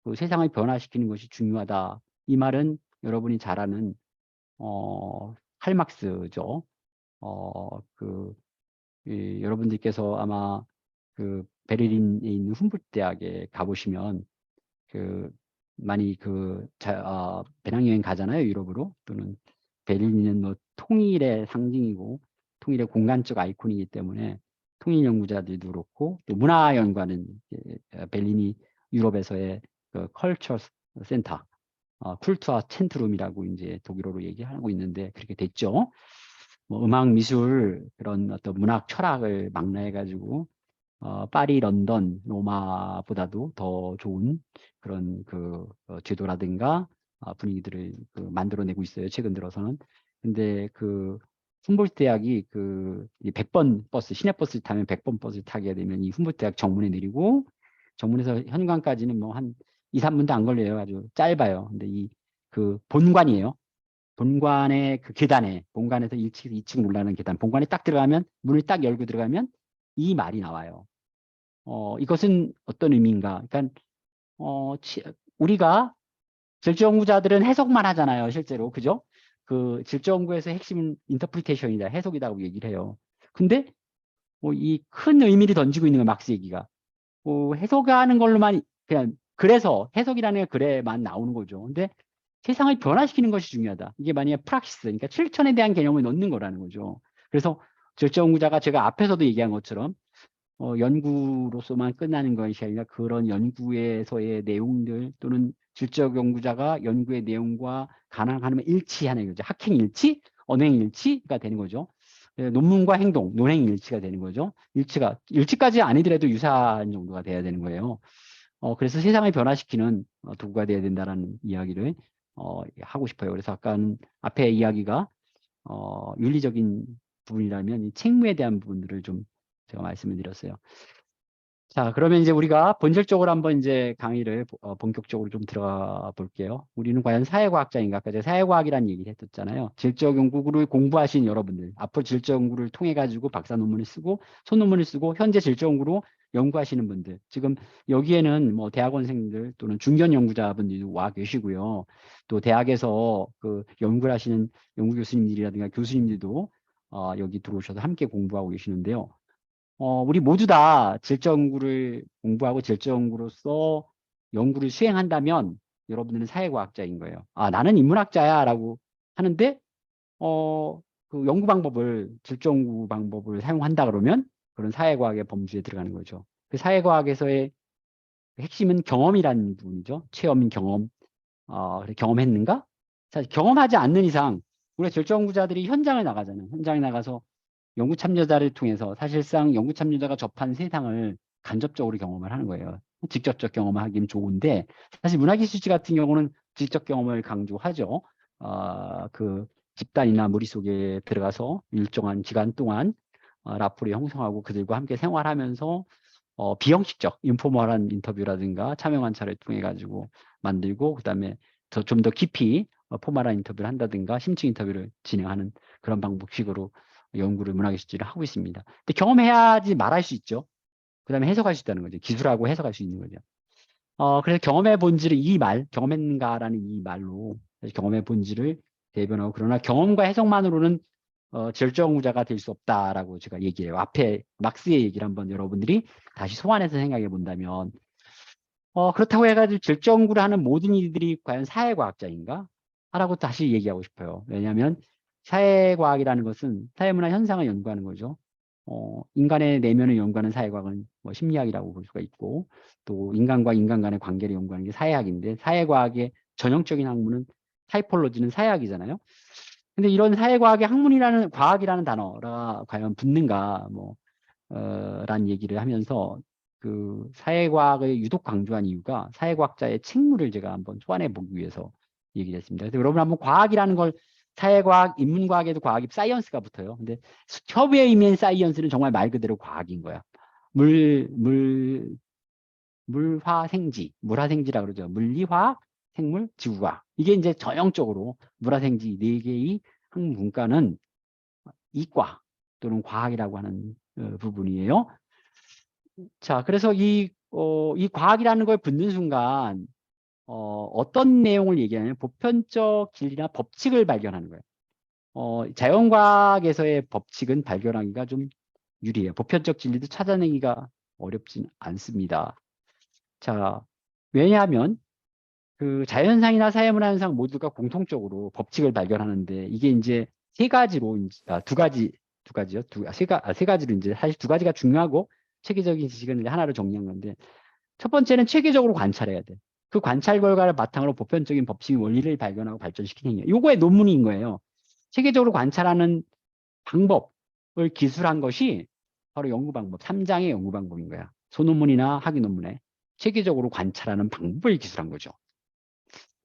그 세상을 변화시키는 것이 중요하다. 이 말은 여러분이 잘 아는 칼막스죠. 여러분들께서 아마 그 베를린에 있는 훔볼트 대학에 가보시면 많이 배낭여행 가잖아요, 유럽으로. 또는 베를린은 뭐 통일의 상징이고 통일의 공간적 아이콘이기 때문에 통일 연구자들도 그렇고 또 문화연구하는 베를린이 유럽에서의 그 컬처 센터, 쿨투아 챈트룸이라고 이제 독일어로 얘기하고 있는데 그렇게 됐죠. 뭐 음악, 미술 그런 어떤 문학 철학을 망라해가지고 파리, 런던, 로마보다도 더 좋은 그런 제도라든가 분위기들을 만들어내고 있어요. 최근 들어서는. 근데 훔볼트 대학이 이 100번 버스, 시내버스를 타면 100번 버스를 타게 되면 이 훔볼트 대학 정문에 내리고 정문에서 현관까지는 뭐 한 2, 3분도 안 걸려요. 아주 짧아요. 근데 본관이에요. 본관의 그 계단에, 본관에서 1층에서 2층 올라가는 계단, 본관에 딱 들어가면, 문을 딱 열고 들어가면 이 말이 나와요. 이것은 어떤 의미인가? 그러니까, 우리가 질적연구자들은 해석만 하잖아요, 실제로. 그죠? 그 질적연구에서 핵심은 인터프리테이션이다, 해석이라고 얘기를 해요. 근데, 이 큰 의미를 던지고 있는 거예요, 막스 얘기가. 해석하는 걸로만, 그냥, 그래서 해석이라는 게 그래만 나오는 거죠. 근데 세상을 변화시키는 것이 중요하다. 이게 만약에 프락시스, 그러니까 실천에 대한 개념을 넣는 거라는 거죠. 그래서 질적연구자가 제가 앞에서도 얘기한 것처럼 연구로서만 끝나는 것이 아니라 그런 연구에서의 내용들 또는 질적 연구자가 연구의 내용과 가능하면 일치하는 거죠. 학행 일치, 언행 일치가 되는 거죠. 논문과 행동, 논행 일치가 되는 거죠. 일치까지 아니더라도 유사한 정도가 돼야 되는 거예요. 그래서 세상을 변화시키는 도구가 돼야 된다라는 이야기를 하고 싶어요. 그래서 아까는 앞에 이야기가 윤리적인 부분이라면 이 책무에 대한 부분들을 좀 제가 말씀을 드렸어요. 자, 그러면 이제 우리가 본질적으로 한번 이제 강의를 본격적으로 좀 들어가 볼게요. 우리는 과연 사회과학자인가? 아까 제가 사회과학이라는 얘기를 했었잖아요. 질적 연구를 공부하신 여러분들, 앞으로 질적 연구를 통해 가지고 박사 논문을 쓰고 소논문을 쓰고 현재 질적 연구로 연구하시는 분들, 지금 여기에는 뭐 대학원생들 또는 중견 연구자분들도 와 계시고요. 또 대학에서 그 연구를 하시는 연구 교수님들이라든가 교수님들도 여기 들어오셔서 함께 공부하고 계시는데요. 우리 모두 다 질적 연구를 공부하고 질적 연구로서 연구를 수행한다면 여러분들은 사회과학자인 거예요. 아, 나는 인문학자야 라고 하는데 그 연구 방법을 질적 연구 방법을 사용한다 그러면 그런 사회과학의 범주에 들어가는 거죠. 그 사회과학에서의 핵심은 경험이라는 부분이죠. 체험인 경험. 그래, 경험했는가? 사실 경험하지 않는 이상 우리가 질적 연구자들이 현장을 나가잖아요. 현장에 나가서 연구 참여자를 통해서 사실상 연구 참여자가 접한 세상을 간접적으로 경험을 하는 거예요. 직접적 경험을 하기는 좋은데 사실 문화기술지 같은 경우는 직접 경험을 강조하죠. 그 집단이나 무리 속에 들어가서 일정한 기간 동안 라포를 형성하고 그들과 함께 생활하면서 비형식적 인포멀한 인터뷰라든가 참여 관찰을 통해 가지고 만들고 그다음에 좀 더 깊이 포멀한 인터뷰를 한다든가 심층 인터뷰를 진행하는 그런 방법식으로 연구를 문학예술지를 하고 있습니다. 근데 경험해야지 말할 수 있죠. 그다음에 해석할 수 있다는 거죠. 기술하고 해석할 수 있는 거죠. 그래서 경험의 본질을 경험했는가라는 이 말로 경험의 본질을 대변하고 그러나 경험과 해석만으로는 질적연구자가 될 수 없다라고 제가 얘기해요. 앞에 막스의 얘기를 한번 여러분들이 다시 소환해서 생각해 본다면 그렇다고 해가지고 질적연구를 하는 모든 이들이 과연 사회과학자인가? 라고 다시 얘기하고 싶어요. 왜냐하면 사회과학이라는 것은 사회문화 현상을 연구하는 거죠. 인간의 내면을 연구하는 사회과학은 뭐 심리학이라고 볼 수가 있고 또 인간과 인간 간의 관계를 연구하는 게 사회학인데 사회과학의 전형적인 학문은 타이폴로지는 사회학이잖아요. 근데 이런 사회과학의 학문이라는 과학이라는 단어가 과연 붙는가 라는 얘기를 하면서 그 사회과학을 유독 강조한 이유가 사회과학자의 책무를 제가 한번 소환해 보기 위해서 얘기를 했습니다. 그래서 여러분 한번 과학이라는 걸 사회과학, 인문과학에도 과학이 사이언스가 붙어요. 근데 협의에 의미한 사이언스는 정말 말 그대로 과학인 거야. 물화생지, 물화생지라고 그러죠. 물리화학, 생물, 지구과학. 이게 이제 전형적으로 물화생지 네 개의 학문 분과는 이과 또는 과학이라고 하는 부분이에요. 자, 그래서 이 과학이라는 걸 붙는 순간 어떤 내용을 얘기하냐면 보편적 진리나 법칙을 발견하는 거예요. 자연과학에서의 법칙은 발견하기가 좀 유리해요. 보편적 진리도 찾아내기가 어렵진 않습니다. 자, 왜냐하면 그 자연상이나 사회문화현상 모두가 공통적으로 법칙을 발견하는데 이게 이제 세 가지로 세 가지로 이제 사실 두 가지가 중요하고 체계적인 지식은 이제 하나로 정리한 건데 첫 번째는 체계적으로 관찰해야 돼. 그 관찰 결과를 바탕으로 보편적인 법칙 원리를 발견하고 발전시키는 행위. 요거의 논문인 거예요. 체계적으로 관찰하는 방법을 기술한 것이 바로 연구 방법, 3장의 연구 방법인 거야. 소논문이나 학위 논문에 체계적으로 관찰하는 방법을 기술한 거죠.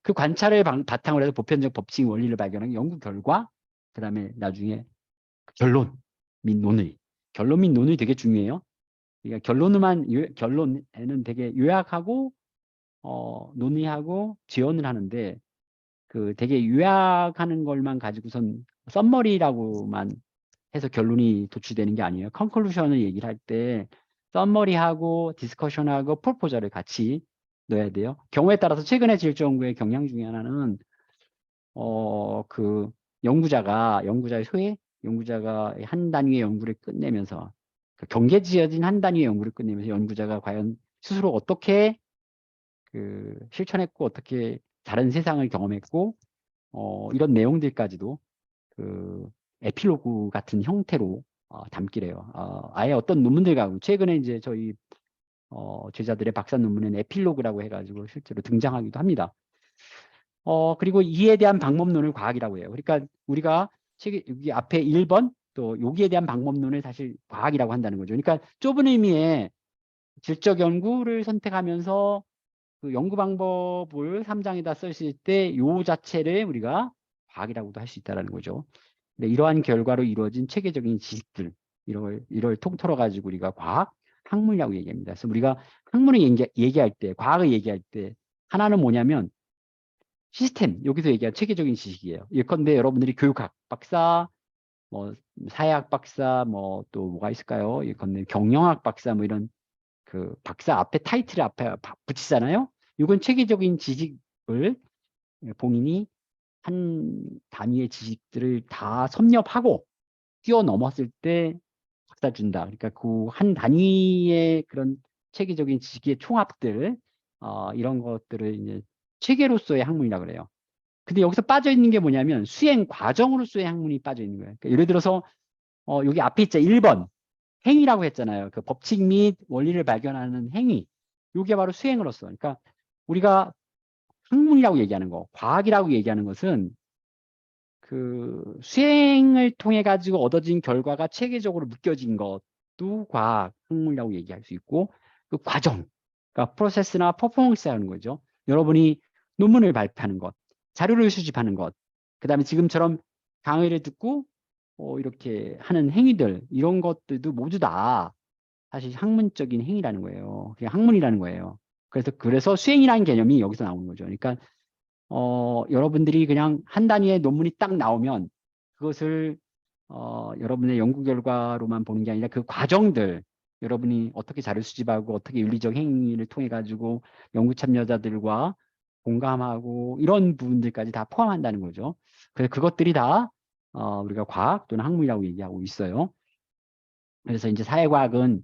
그 관찰을 바탕으로 해서 보편적 법칙 원리를 발견한 연구 결과, 그 다음에 나중에 결론 및 논의. 결론 및 논의 되게 중요해요. 그러니까 결론에는 되게 요약하고 논의하고 지원을 하는데 그 되게 요약하는 걸만 가지고선 썸머리라고만 해서 결론이 도출되는 게 아니에요. 컨클루션을 얘기를 할 때 썸머리하고 디스커션하고 프로포저를 같이 넣어야 돼요. 경우에 따라서 최근에 질적 연구의 경향 중에 하나는 그 연구자가 한 단위의 연구를 끝내면서 그 경계지어진 한 단위의 연구를 끝내면서 연구자가 과연 스스로 어떻게 그 실천했고 어떻게 다른 세상을 경험했고 이런 내용들까지도 그 에필로그 같은 형태로 담기래요. 아예 어떤 논문들과 최근에 이제 저희 제자들의 박사 논문에는 에필로그라고 해가지고 실제로 등장하기도 합니다. 그리고 이에 대한 방법론을 과학이라고 해요. 그러니까 우리가 여기 앞에 1번 또 여기에 대한 방법론을 사실 과학이라고 한다는 거죠. 그러니까 좁은 의미의 질적 연구를 선택하면서 그 연구 방법을 3장에다 썼을 때 요 자체를 우리가 과학이라고도 할 수 있다는 거죠. 근데 이러한 결과로 이루어진 체계적인 지식들 이걸 통틀어 가지고 우리가 과학, 학문이라고 얘기합니다. 그래서 우리가 학문을 얘기할 때, 과학을 얘기할 때 하나는 뭐냐면 시스템, 여기서 얘기한 체계적인 지식이에요. 예컨대 여러분들이 교육학 박사, 뭐 사회학 박사, 뭐 또 뭐가 있을까요? 예컨대 경영학 박사 뭐 이런 그 박사 앞에 타이틀을 앞에 붙이잖아요. 이건 체계적인 지식을 본인이 한 단위의 지식들을 다 섭렵하고 뛰어넘었을 때 박사 준다. 그러니까 그 한 단위의 그런 체계적인 지식의 총합들 이런 것들을 이제 체계로서의 학문이라 그래요. 근데 여기서 빠져 있는 게 뭐냐면 수행 과정으로서의 학문이 빠져 있는 거예요. 그러니까 예를 들어서 여기 앞에 있자 1번 행위라고 했잖아요. 그 법칙 및 원리를 발견하는 행위. 이게 바로 수행으로서. 그러니까 우리가 학문이라고 얘기하는 거, 과학이라고 얘기하는 것은 그 수행을 통해 가지고 얻어진 결과가 체계적으로 묶여진 것도 과학, 학문이라고 얘기할 수 있고 그 과정, 그러니까 프로세스나 퍼포먼스 하는 거죠. 여러분이 논문을 발표하는 것, 자료를 수집하는 것, 그 다음에 지금처럼 강의를 듣고 이렇게 하는 행위들 이런 것들도 모두 다 사실 학문적인 행위라는 거예요. 그게 학문이라는 거예요. 그래서 수행이라는 개념이 여기서 나오는 거죠. 그러니까 여러분들이 그냥 한 단위의 논문이 딱 나오면 그것을 여러분의 연구 결과로만 보는 게 아니라 그 과정들 여러분이 어떻게 자료 수집하고 어떻게 윤리적 행위를 통해 가지고 연구 참여자들과 공감하고 이런 부분들까지 다 포함한다는 거죠. 그래서 그것들이 다 우리가 과학 또는 학문이라고 얘기하고 있어요. 그래서 이제 사회과학은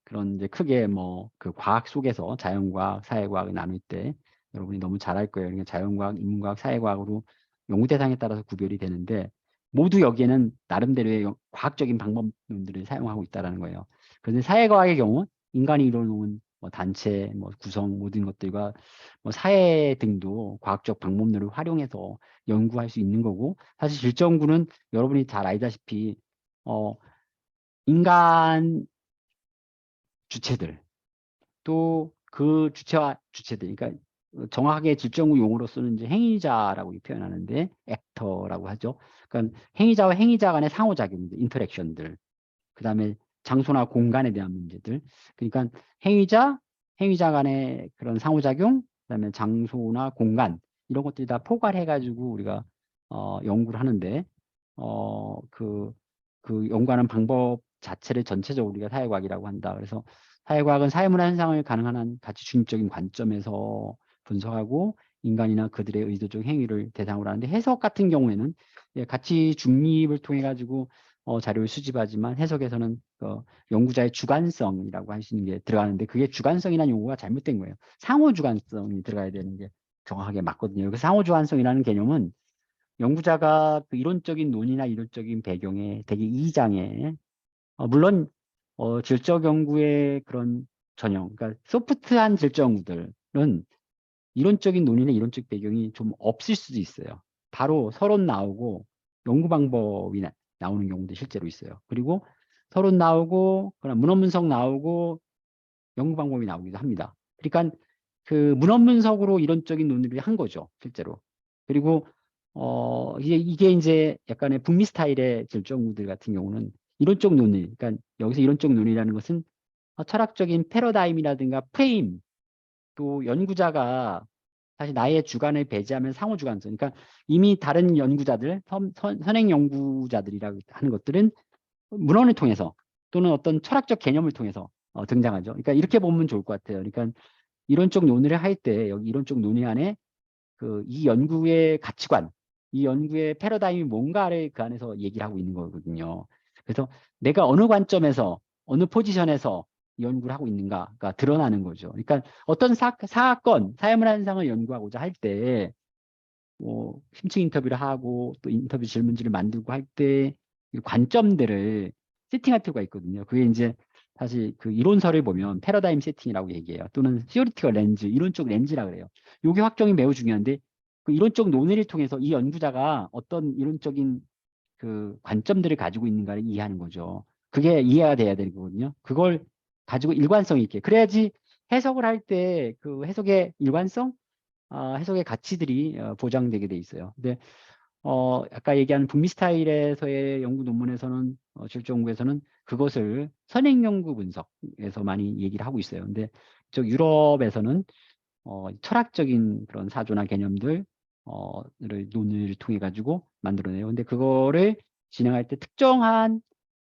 그런 이제 크게 뭐 그 과학 속에서 자연과학, 사회과학을 나눌 때 여러분이 너무 잘 알 거예요. 그러니까 자연과학, 인문과학, 사회과학으로 연구 대상에 따라서 구별이 되는데 모두 여기에는 나름대로의 과학적인 방법론들을 사용하고 있다는 거예요. 그런데 사회과학의 경우 인간이 이루어놓은 뭐 단체, 뭐 구성 모든 것들과 뭐 사회 등도 과학적 방법론을 활용해서 연구할 수 있는 거고 사실 질적연구는 여러분이 잘 알다시피 인간 주체들 또 그 주체와 주체들 그러니까 정확하게 질적연구 용어로 쓰는 이제 행위자라고 표현하는데 액터라고 하죠. 그러니까 행위자와 행위자 간의 상호작용들, 인터랙션들, 그 다음에 장소나 공간에 대한 문제들. 그러니까 행위자 간의 그런 상호작용, 그 다음에 장소나 공간 이런 것들이 다 포괄해가지고 우리가 연구를 하는데 그 연구하는 방법 자체를 전체적으로 우리가 사회과학이라고 한다. 그래서 사회과학은 사회문화 현상을 가능한 한 가치 중립적인 관점에서 분석하고 인간이나 그들의 의도적 행위를 대상으로 하는데 해석 같은 경우에는 가치 중립을 통해 가지고 자료를 수집하지만 해석에서는 연구자의 주관성이라고 하시는 게 들어가는데 그게 주관성이라는 용어가 잘못된 거예요. 상호 주관성이 들어가야 되는 게 정확하게 맞거든요. 그 상호 주관성이라는 개념은 연구자가 그 이론적인 논의나 이론적인 배경에 되게 2장에 물론 질적 연구의 그런 전형, 그러니까 소프트한 질적 연구들은 이론적인 논의나 이론적 배경이 좀 없을 수도 있어요. 바로 서론 나오고 연구 방법이 나오는 경우도 실제로 있어요. 그리고 서론 나오고 그런 문헌 분석 나오고 연구 방법이 나오기도 합니다. 그러니까 그 문헌 분석으로 이론적인 논의를 한 거죠, 실제로. 그리고 이게 이제 약간의 북미 스타일의 질적 연구들 같은 경우는 이론적 논의, 그러니까 여기서 이론적 논의라는 것은 철학적인 패러다임이라든가 프레임, 또 연구자가 사실 나의 주관을 배제하면 상호 주관성. 그러니까 이미 다른 연구자들, 선행 연구자들이라고 하는 것들은 문헌을 통해서 또는 어떤 철학적 개념을 통해서 등장하죠. 그러니까 이렇게 보면 좋을 것 같아요. 그러니까 이론적 논의를 할 때 여기 이론적 논의 안에 이 연구의 가치관, 이 연구의 패러다임이 뭔가를 그 안에서 얘기를 하고 있는 거거든요. 그래서 내가 어느 관점에서 어느 포지션에서 이 연구를 하고 있는가가 드러나는 거죠. 그러니까 어떤 사건, 사회문화 현상을 연구하고자 할 때 심층 인터뷰를 하고 또 인터뷰 질문지를 만들고 할 때 관점들을 세팅할 필요가 있거든요. 그게 이제 사실 그 이론서를 보면 패러다임 세팅이라고 얘기해요. 또는 시오리티컬 렌즈, 이론적 렌즈라 그래요. 요게 확정이 매우 중요한데 그 이론적 논의를 통해서 이 연구자가 어떤 이론적인 그 관점들을 가지고 있는가를 이해하는 거죠. 그게 이해가 돼야 되거든요. 그걸 가지고 일관성 있게. 그래야지 해석을 할 때 그 해석의 일관성, 해석의 가치들이 보장되게 돼 있어요. 근데 아까 얘기한 북미 스타일에서의 연구 논문에서는 질적 연구에서는 그것을 선행 연구 분석에서 많이 얘기를 하고 있어요. 근데 저 유럽에서는 철학적인 그런 사조나 개념들 를 논의를 통해 가지고 만들어내요. 근데 그거를 진행할 때 특정한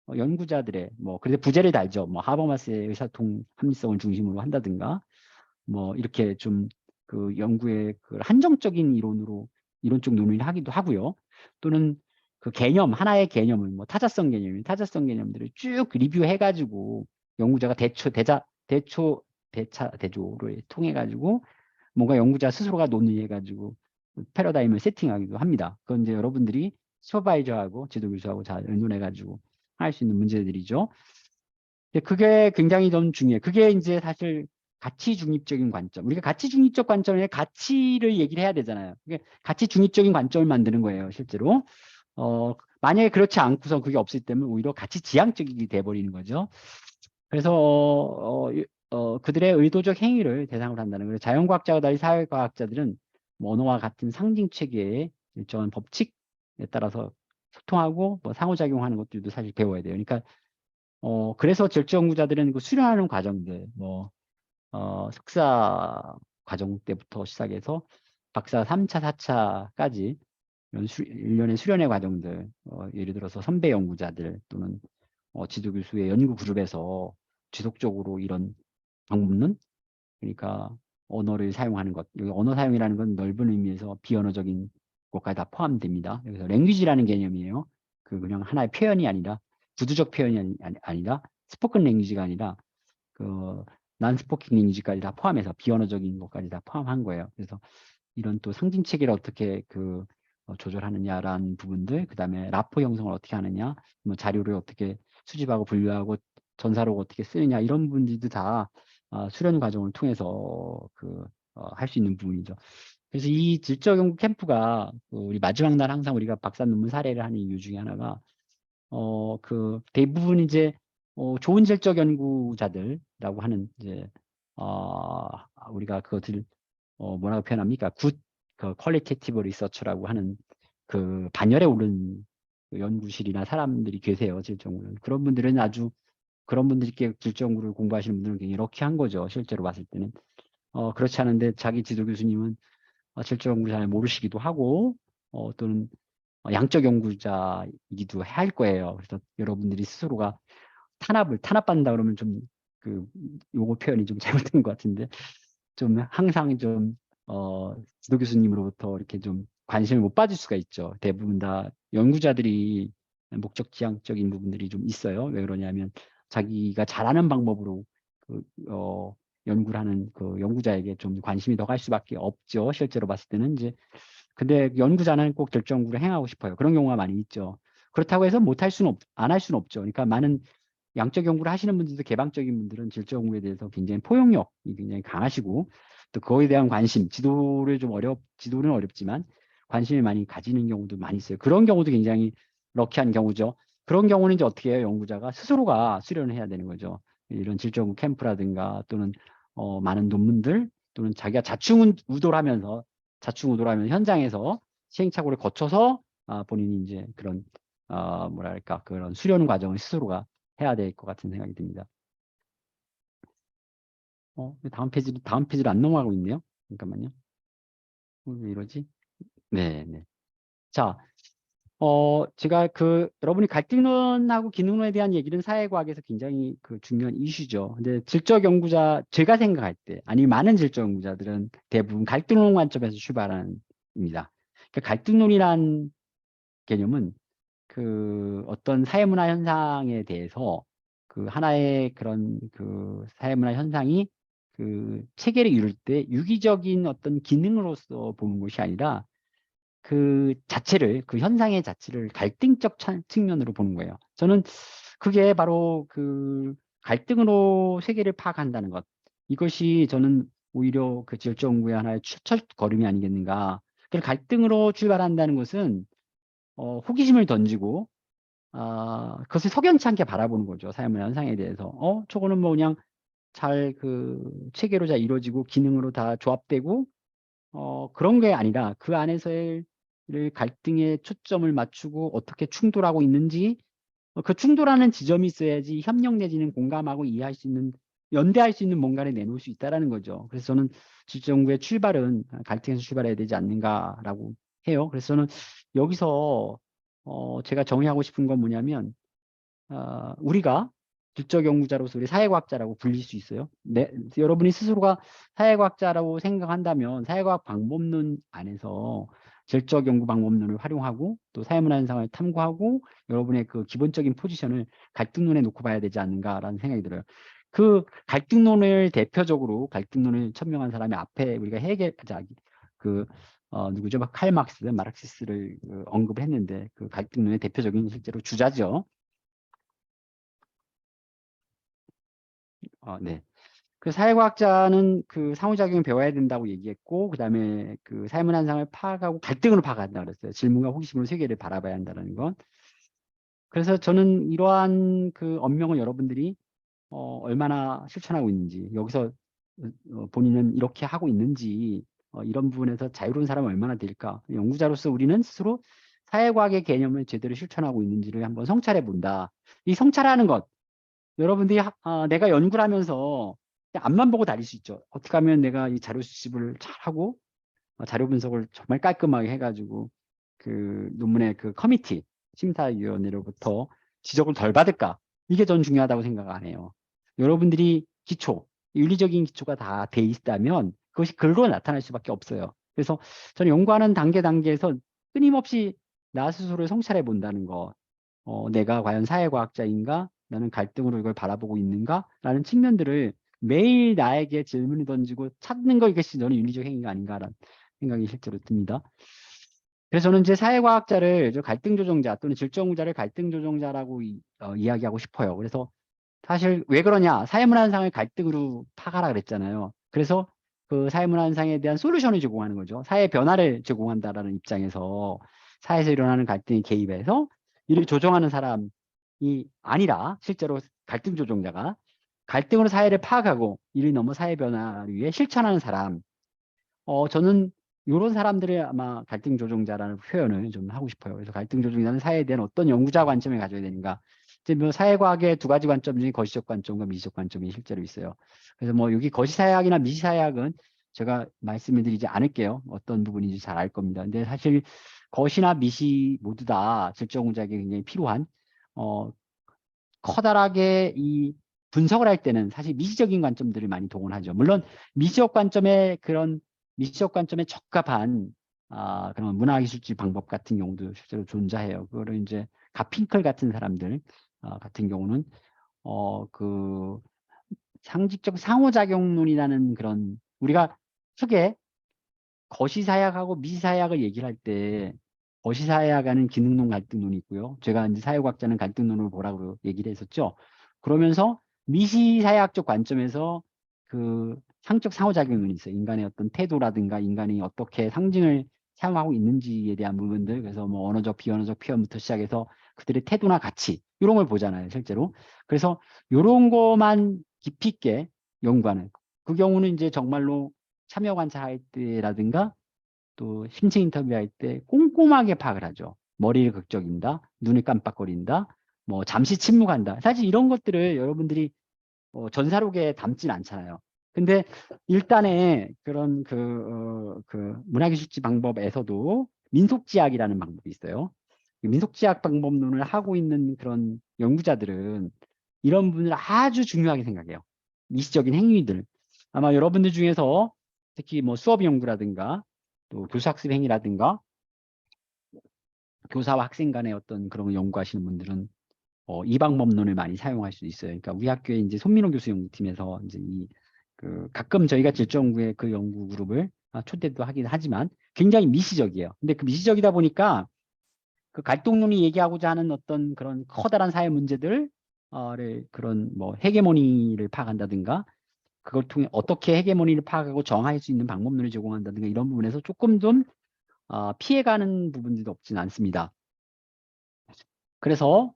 연구자들의 뭐 그래서 부제를 달죠. 뭐 하버마스의 의사통 합리성을 중심으로 한다든가 뭐 이렇게 좀 그 연구의 그 한정적인 이론적 논의를 하기도 하고요. 또는 그 개념 하나의 개념을 뭐 타자성 개념들을 쭉 리뷰해 가지고 연구자가 대조를 통해 가지고 뭔가 연구자 스스로가 논의해 가지고 패러다임을 세팅하기도 합니다. 그건 이제 여러분들이 슈퍼바이저하고 지도교수하고 잘 의논해 가지고 할 수 있는 문제들이죠. 근데 그게 굉장히 좀 중요해요. 그게 이제 사실 가치 중립적인 관점. 우리가 가치 중립적 관점에 가치를 얘기를 해야 되잖아요. 그게 가치 중립적인 관점을 만드는 거예요, 실제로. 만약에 그렇지 않고서 그게 없을 때면 오히려 가치 지향적이 돼버리는 거죠. 그래서 그들의 의도적 행위를 대상으로 한다는 거예요. 자연과학자와 달리 사회과학자들은 뭐 언어와 같은 상징 체계의 일정한 법칙에 따라서 소통하고 뭐 상호작용하는 것들도 사실 배워야 돼요. 그러니까 그래서 질적연구자들은 그 수련하는 과정들, 뭐 석사 과정 때부터 시작해서 박사 3차, 4차까지 이런 일련의 수련의 과정들, 예를 들어서 선배 연구자들 또는 지도교수의 연구 그룹에서 지속적으로 이런 방법론, 그러니까 언어를 사용하는 것, 여기 언어 사용이라는 건 넓은 의미에서 비언어적인 것까지 다 포함됩니다. 여기서 랭귀지라는 개념이에요. 그냥 하나의 표현이 아니라 구두적 표현이 아니라 스포큰 랭귀지가 아니라 그 난스포킹 랭귀지까지 다 포함해서 비언어적인 것까지 다 포함한 거예요. 그래서 이런 또 상징 체계를 어떻게 조절하느냐라는 부분들, 그다음에 라포 형성을 어떻게 하느냐, 뭐 자료를 어떻게 수집하고 분류하고 전사록 어떻게 쓰느냐 이런 부분들도 다 수련 과정을 통해서 할 수 있는 부분이죠. 그래서 이 질적 연구 캠프가 우리 마지막 날 항상 우리가 박사 논문 사례를 하는 이유 중에 하나가 대부분 이제 좋은 질적 연구자들이라고 하는 이제 우리가 그것을 뭐라고 표현합니까? 그 퀄리테이티브 리서치라고 하는 그 반열에 오른 그 연구실이나 사람들이 계세요. 질적으로는 그런 분들은 그런 분들께 질적 연구를 공부하시는 분들은 굉장히 럭키한 거죠. 실제로 봤을 때는 그렇지 않은데 자기 지도 교수님은 질적 연구 잘 모르시기도 하고 또는 양적 연구자이기도 할 거예요. 그래서 여러분들이 스스로가 탄압받는다 그러면 좀 요거 표현이 좀 잘못된 것 같은데 좀 항상 좀 지도 교수님으로부터 이렇게 좀 관심을 못 받을 수가 있죠. 대부분 다 연구자들이 목적 지향적인 부분들이 좀 있어요. 왜 그러냐면 자기가 잘하는 방법으로 연구를 하는 그 연구자에게 좀 관심이 더 갈 수밖에 없죠. 실제로 봤을 때는 이제 근데 연구자는 꼭 결정 연구를 행하고 싶어요. 그런 경우가 많이 있죠. 그렇다고 해서 안 할 수는 없죠. 그러니까 많은 양적 연구를 하시는 분들도 개방적인 분들은 질적 연구에 대해서 굉장히 포용력이 굉장히 강하시고 또 그거에 대한 관심, 지도는 어렵지만 관심을 많이 가지는 경우도 많이 있어요. 그런 경우도 굉장히 럭키한 경우죠. 그런 경우는 이제 어떻게 해요? 연구자가 스스로가 수련을 해야 되는 거죠. 이런 질적 연구 캠프라든가 또는 많은 논문들 또는 자기가 자충우돌 하면서 현장에서 시행착오를 거쳐서 본인이 이제 그런 뭐랄까 그런 수련 과정을 스스로가 해야 될 것 같은 생각이 듭니다. 다음 페이지로 안 넘어가고 있네요. 잠깐만요. 왜 이러지? 네, 네. 자, 제가 여러분이 갈등론하고 기능론에 대한 얘기는 사회과학에서 굉장히 중요한 이슈죠. 근데 질적 연구자, 제가 생각할 때, 아니 많은 질적 연구자들은 대부분 갈등론 관점에서 출발합니다. 그러니까 갈등론이란 개념은 어떤 사회문화 현상에 대해서 하나의 그런 사회문화 현상이 체계를 이룰 때 유기적인 어떤 기능으로서 보는 것이 아니라 그 현상의 자체를 갈등적 측면으로 보는 거예요. 저는 그게 바로 갈등으로 세계를 파악한다는 것. 이것이 저는 오히려 질적 연구의 하나의 첫 걸음이 아니겠는가. 갈등으로 출발한다는 것은 호기심을 던지고 그것을 석연치 않게 바라보는 거죠. 사회문화 현상에 대해서. 저거는 뭐 그냥 잘 체계로 잘 이루어지고 기능으로 다 조합되고 그런 게 아니라 그 안에서의 갈등에 초점을 맞추고 어떻게 충돌하고 있는지 그 충돌하는 지점이 있어야지 협력 내지는 공감하고 이해할 수 있는 연대할 수 있는 뭔가를 내놓을 수 있다라는 거죠. 그래서 저는 질적연구의 출발은 갈등에서 출발해야 되지 않는가라고 해요. 그래서 저는 여기서 제가 정의하고 싶은 건 뭐냐면 우리가 질적 연구자로서 우리 사회과학자라고 불릴 수 있어요. 네, 여러분이 스스로가 사회과학자라고 생각한다면 사회과학 방법론 안에서 질적 연구 방법론을 활용하고 또 사회문화 현상을 탐구하고 여러분의 그 기본적인 포지션을 갈등론에 놓고 봐야 되지 않는가라는 생각이 들어요. 그 갈등론을 대표적으로 갈등론을 천명한 사람이 앞에 우리가 누구죠? 칼 마르크스를 언급을 했는데 그 갈등론의 대표적인 실제로 주자죠. 네. 그 사회과학자는 그 상호작용을 배워야 된다고 얘기했고, 그 다음에 그 사회문 현상을 파악하고 갈등으로 파악한다 그랬어요. 질문과 호기심으로 세계를 바라봐야 한다는 건. 그래서 저는 이러한 그 언명을 여러분들이 얼마나 실천하고 있는지, 여기서 본인은 이렇게 하고 있는지, 이런 부분에서 자유로운 사람은 얼마나 될까? 연구자로서 우리는 스스로 사회과학의 개념을 제대로 실천하고 있는지를 한번 성찰해 본다. 이 성찰하는 것, 여러분들이 내가 연구를 하면서 그냥 앞만 보고 다닐 수 있죠. 어떻게 하면 내가 이 자료 수집을 잘하고 자료 분석을 정말 깔끔하게 해가지고 그 논문의 그 커미티 심사위원회로부터 지적을 덜 받을까? 이게 전 중요하다고 생각 안 해요. 여러분들이 기초, 윤리적인 기초가 다 돼 있다면 그것이 글로 나타날 수밖에 없어요. 그래서 저는 연구하는 단계에서 끊임없이 나 스스로를 성찰해 본다는 거. 내가 과연 사회과학자인가? 나는 갈등으로 이걸 바라보고 있는가? 라는 측면들을 매일 나에게 질문을 던지고 찾는 거 이것이 저는 윤리적 행위가 아닌가라는 생각이 실제로 듭니다. 그래서 저는 이제 사회과학자를 갈등 조정자 또는 질적연구자를 갈등 조정자라고 이야기하고 싶어요. 그래서 사실 왜 그러냐? 사회문화 현상을 갈등으로 파가라 그랬잖아요. 그래서 그 사회문화 현상에 대한 솔루션을 제공하는 거죠. 사회 변화를 제공한다라는 입장에서 사회에서 일어나는 갈등에 개입해서 이를 조정하는 사람이 아니라 실제로 갈등 조정자가 갈등으로 사회를 파악하고 이를 넘어 사회 변화를 위해 실천하는 사람. 저는 이런 사람들을 아마 갈등 조정자라는 표현을 좀 하고 싶어요. 그래서 갈등 조정자는 사회에 대한 어떤 연구자 관점을 가져야 되는가. 이제 뭐 사회과학의 두 가지 관점 중에 거시적 관점과 미시적 관점이 실제로 있어요. 그래서 뭐 여기 거시사회학이나 미시사회학은 제가 말씀을 드리지 않을게요. 어떤 부분인지 잘 알 겁니다. 근데 사실 거시나 미시 모두 다 질적연구자에게 굉장히 필요한 커다랗게 이 분석을 할 때는 사실 미시적인 관점들을 많이 동원하죠. 물론 미시적 관점에 적합한 그런 문화기술지 방법 같은 경우도 실제로 존재해요. 그거를 이제 가핑클 같은 사람들 같은 경우는 그 상징적 상호작용론이라는 그런 우리가 크게 거시사약하고 미시사약을 얘기를 할 때 거시사약하는 기능론 갈등론이 있고요. 제가 이제 사회과학자는 갈등론을 보라고 얘기를 했었죠. 그러면서 미시사회학적 관점에서 그 상적 상호작용론이 있어요. 인간의 어떤 태도라든가 인간이 어떻게 상징을 사용하고 있는지에 대한 부분들. 그래서 뭐 언어적, 비언어적 표현부터 시작해서 그들의 태도나 가치 이런 걸 보잖아요. 실제로. 그래서 이런 것만 깊이 있게 연구하는 그 경우는 이제 정말로 참여 관찰할 때라든가 또 심층 인터뷰할 때 꼼꼼하게 파악을 하죠. 머리를 극적인다, 눈을 깜빡거린다, 뭐 잠시 침묵한다. 사실 이런 것들을 여러분들이 전사록에 담진 않잖아요. 근데 일단의 그런 그 문화기술지 방법에서도 민속지학이라는 방법이 있어요. 민속지학 방법론을 하고 있는 그런 연구자들은 이런 부분을 아주 중요하게 생각해요. 미시적인 행위들. 아마 여러분들 중에서 특히 뭐 수업 연구라든가 또 교수학습 행위라든가 교사와 학생 간의 어떤 그런 걸 연구하시는 분들은 이 방법론을 많이 사용할 수 있어요. 그러니까 우리 학교에 이제 손민호 교수 연구팀에서 이제 가끔 저희가 질적연구의 그 연구 그룹을 초대도 하긴 하지만 굉장히 미시적이에요. 근데 그 미시적이다 보니까 그 갈등론이 얘기하고자 하는 어떤 그런 커다란 사회 문제들을 그런 뭐 헤게모니를 파악한다든가 그걸 통해 어떻게 헤게모니를 파악하고 정할 수 있는 방법론을 제공한다든가 이런 부분에서 조금 좀 피해가는 부분들도 없진 않습니다. 그래서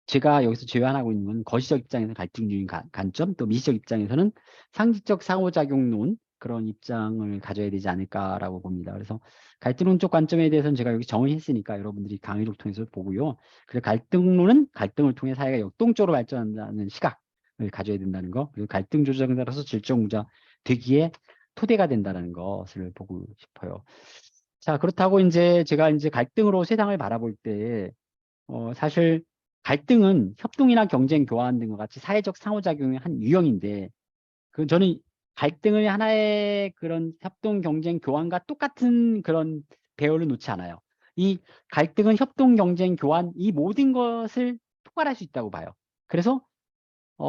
제가 여기서 제안하고 있는 건 거시적 입장에서 갈등주의 관점, 또 미시적 입장에서는 상식적 상호작용론 그런 입장을 가져야 되지 않을까라고 봅니다. 그래서 갈등론적 관점에 대해서는 제가 여기 정의했으니까 여러분들이 강의를 통해서 보고요. 그래서 갈등론은 갈등을 통해 사회가 역동적으로 발전한다는 시각을 가져야 된다는 거, 그리고 갈등 조정자로서 질적무자 되기에 토대가 된다는 것을 보고 싶어요. 자, 그렇다고 이제 제가 이제 갈등으로 세상을 바라볼 때 사실 갈등은 협동이나 경쟁, 교환 등과 같이 사회적 상호작용의 한 유형인데, 저는 갈등을 하나의 그런 협동, 경쟁, 교환과 똑같은 그런 배열을 놓지 않아요. 이 갈등은 협동, 경쟁, 교환 이 모든 것을 포괄할 수 있다고 봐요. 그래서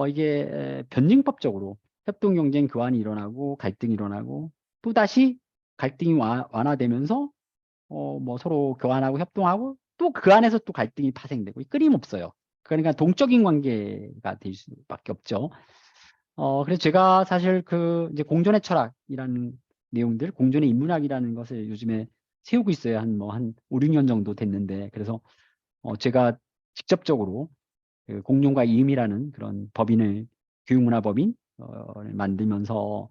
이게 변증법적으로 협동, 경쟁, 교환이 일어나고 갈등이 일어나고 또 다시 갈등이 완화되면서 뭐 서로 교환하고 협동하고 또 그 안에서 또 갈등이 파생되고 끊임없어요. 그러니까 동적인 관계가 될 수밖에 없죠. 그래서 제가 사실 이제 공존의 철학이라는 내용들, 공존의 인문학이라는 것을 요즘에 세우고 있어요. 한 5, 6년 정도 됐는데, 그래서 제가 직접적으로 그 공존과 이음이라는 그런 법인을 교육문화 법인 만들면서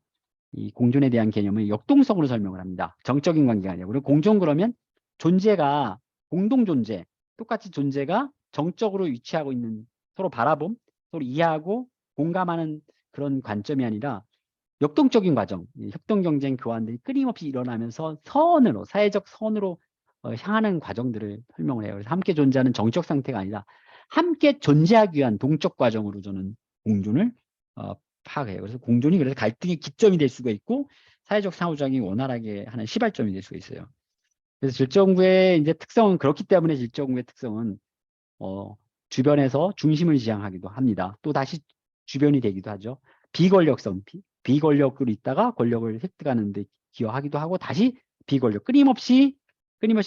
이 공존에 대한 개념을 역동성으로 설명을 합니다. 정적인 관계가 아니라. 그리고 공존 그러면 존재가 공동 존재, 똑같이 존재가 정적으로 위치하고 있는 서로 바라봄, 서로 이해하고 공감하는 그런 관점이 아니라 역동적인 과정, 협동 경쟁 교환들이 끊임없이 일어나면서 선으로 사회적 선으로 향하는 과정들을 설명을 해요. 그래서 함께 존재하는 정적 상태가 아니라 함께 존재하기 위한 동적 과정으로 저는 공존을 파악해요. 그래서 공존이 그래서 갈등의 기점이 될 수가 있고 사회적 상호작용이 원활하게 하는 시발점이 될 수가 있어요. 그래서 질적응고의 이제 특성은 그렇기 때문에 질적응고의 특성은 주변에서 중심을 지향하기도 합니다. 또 다시 주변이 되기도 하죠. 비권력성, 비권력으로 있다가 권력을 획득하는 데 기여하기도 하고 다시 비권력, 끊임없이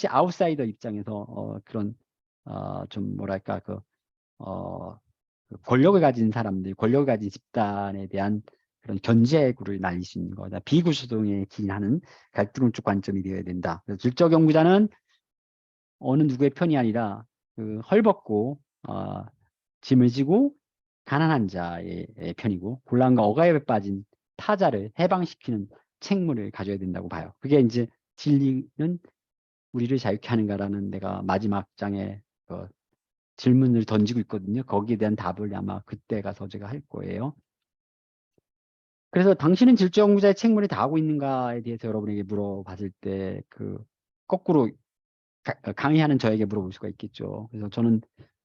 아웃사이더 입장에서 그런 좀 뭐랄까 그 권력을 가진 사람들, 권력을 가진 집단에 대한 그런 견제구를 날릴 수 있는 거다. 비구조동에 기인하는 갈등론적 관점이 되어야 된다. 그래서 질적 연구자는 어느 누구의 편이 아니라 헐벗고 짐을 지고 가난한 자의 편이고 곤란과 억압에 빠진 타자를 해방시키는 책무를 가져야 된다고 봐요. 그게 이제 진리는 우리를 자유케 하는가라는 내가 마지막 장에 질문을 던지고 있거든요. 거기에 대한 답을 아마 그때 가서 제가 할 거예요. 그래서 당신은 질적연구자의 책무를 다하고 있는가에 대해서 여러분에게 물어봤을 때 거꾸로 강의하는 저에게 물어볼 수가 있겠죠. 그래서 저는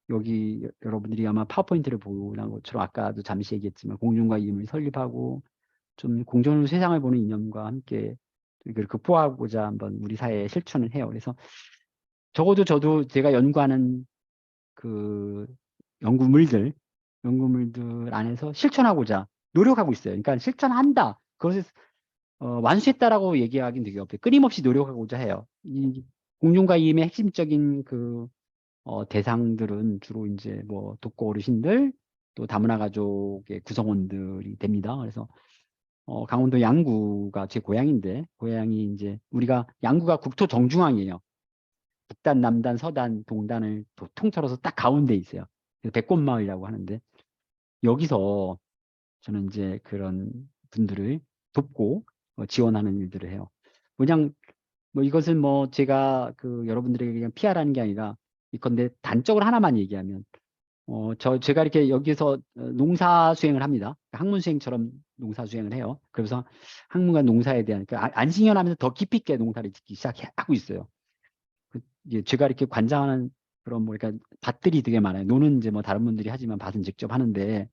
여기 여러분들이 아마 파워포인트를 보는 것처럼 아까도 잠시 얘기했지만 공존과 이음을 설립하고 좀 공존으로 세상을 보는 이념과 함께 이걸 극복하고자 한번 우리 사회에 실천을 해요. 그래서 적어도 저도 제가 연구하는 연구물들 안에서 실천하고자 노력하고 있어요. 그러니까 실천한다. 그것을 완수했다라고 얘기하기는 되게 어려워요. 끊임없이 노력하고자 해요. 이 공존과 이임의 핵심적인 대상들은 주로 이제 뭐 독거 어르신들 또 다문화 가족의 구성원들이 됩니다. 그래서 강원도 양구가 제 고향인데 고향이 이제 우리가 양구가 국토 정중앙이에요. 북단, 남단, 서단, 동단을 통틀어서 딱 가운데 있어요. 그래서 백곤마을이라고 하는데 여기서 저는 이제 그런 분들을 돕고 지원하는 일들을 해요. 그냥 뭐 이것은 뭐 제가 여러분들에게 그냥 피하라는 게 아니라 이건데 단적으로 하나만 얘기하면 제가 이렇게 여기서 농사 수행을 합니다. 학문 수행처럼 농사 수행을 해요. 그래서 학문과 농사에 대한 안식년 하면서 더 깊이 있게 농사를 짓기 시작하고 있어요. 제가 이렇게 관장하는 그런 그러니까 밭들이 되게 많아요. 노는 이제 뭐 다른 분들이 하지만 밭은 직접 하는데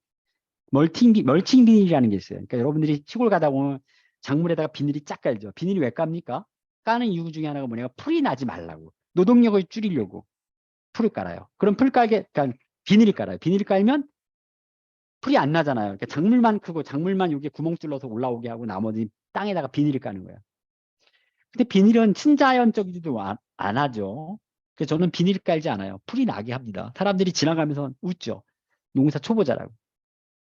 멀칭 비닐이라는 게 있어요. 그러니까 여러분들이 시골 가다 보면 작물에다가 비닐이 쫙 깔죠. 비닐이 왜 깝니까? 까는 이유 중에 하나가 뭐냐면 풀이 나지 말라고. 노동력을 줄이려고 풀을 깔아요. 그럼 그러니까 비닐이 깔아요. 비닐이 깔면 풀이 안 나잖아요. 그러니까 작물만 크고 작물만 여기에 구멍 뚫려서 올라오게 하고 나머지 땅에다가 비닐을 까는 거예요. 근데 비닐은 친자연적이지도 안 하죠. 그래서 저는 비닐 깔지 않아요. 풀이 나게 합니다. 사람들이 지나가면서 웃죠. 농사 초보자라고.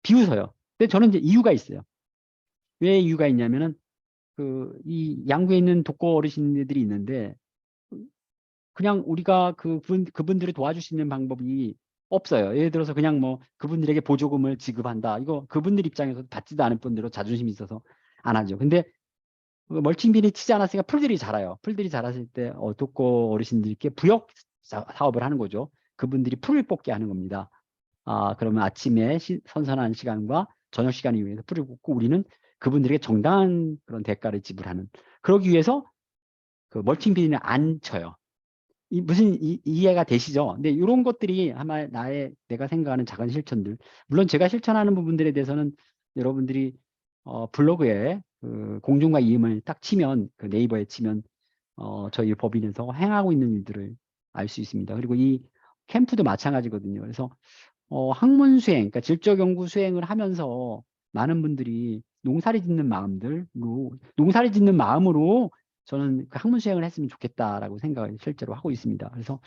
비웃어요. 근데 저는 이제 이유가 있어요. 왜 이유가 있냐면은 이 양구에 있는 독거 어르신들이 있는데 그냥 우리가 그분들을 도와줄 수 있는 방법이 없어요. 예를 들어서 그냥 뭐 그분들에게 보조금을 지급한다. 이거 그분들 입장에서 받지도 않은 분들로 자존심이 있어서 안 하죠. 근데 멀칭비를 치지 않았으니까 풀들이 자라요. 풀들이 자랐을 때 독거 어르신들께 부역 사업을 하는 거죠. 그분들이 풀을 뽑게 하는 겁니다. 그러면 아침에 선선한 시간과 저녁 시간 이후에 풀을 뽑고 우리는 그분들에게 정당한 그런 대가를 지불하는. 그러기 위해서 그 멀칭비는 안 쳐요. 무슨 이해가 되시죠? 근데 이런 것들이 아마 내가 생각하는 작은 실천들. 물론 제가 실천하는 부분들에 대해서는 여러분들이 블로그에 그 공중과 이음을 딱 치면 그 네이버에 치면 저희 법인에서 행하고 있는 일들을 알 수 있습니다. 그리고 이 캠프도 마찬가지거든요. 그래서 학문 수행, 그러니까 질적 연구 수행을 하면서 많은 분들이 농사를 짓는 마음으로 저는 그 학문 수행을 했으면 좋겠다라고 생각을 실제로 하고 있습니다. 그래서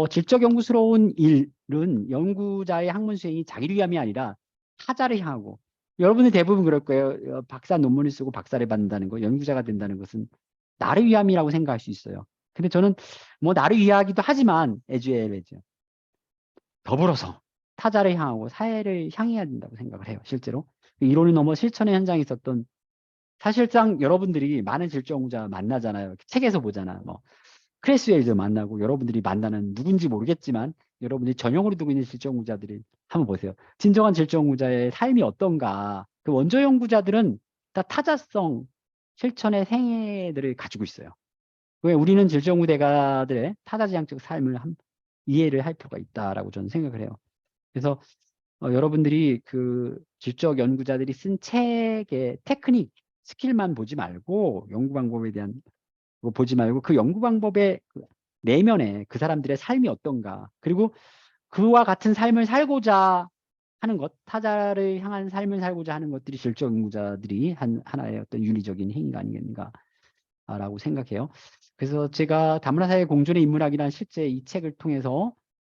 질적 연구스러운 일은 연구자의 학문 수행이 자기를 위함이 아니라 타자를 향하고, 여러분들 대부분 그럴 거예요. 박사 논문을 쓰고 박사를 받는다는 거, 연구자가 된다는 것은 나를 위함이라고 생각할 수 있어요. 근데 저는 뭐 나를 위하기도 하지만 에듀에레죠. 더불어서 타자를 향하고 사회를 향해야 된다고 생각을 해요. 실제로 이론을 넘어 실천의 현장에 있었던, 사실상 여러분들이 많은 질적 연구자 만나잖아요. 책에서 보잖아. 뭐 크레스웰도 만나고 여러분들이 만나는 누군지 모르겠지만 여러분들이 전형으로 두고 있는 질적 연구자들이 한번 보세요. 진정한 질적 연구자의 삶이 어떤가. 그 원조 연구자들은 다 타자성 실천의 생애들을 가지고 있어요. 왜 우리는 질적 연구대가들의 타자지향적 삶을 이해를 할 필요가 있다라고 저는 생각을 해요. 그래서 여러분들이 그 질적 연구자들이 쓴 책의 테크닉, 스킬만 보지 말고 연구 방법에 대한 거 보지 말고 그 연구 방법의 내면에 그 사람들의 삶이 어떤가, 그리고 그와 같은 삶을 살고자 하는 것, 타자를 향한 삶을 살고자 하는 것들이 질적 연구자들이 하나의 어떤 윤리적인 행위가 아니겠는가라고 생각해요. 그래서 제가 다문화사회 공존의 인문학이라는 실제 이 책을 통해서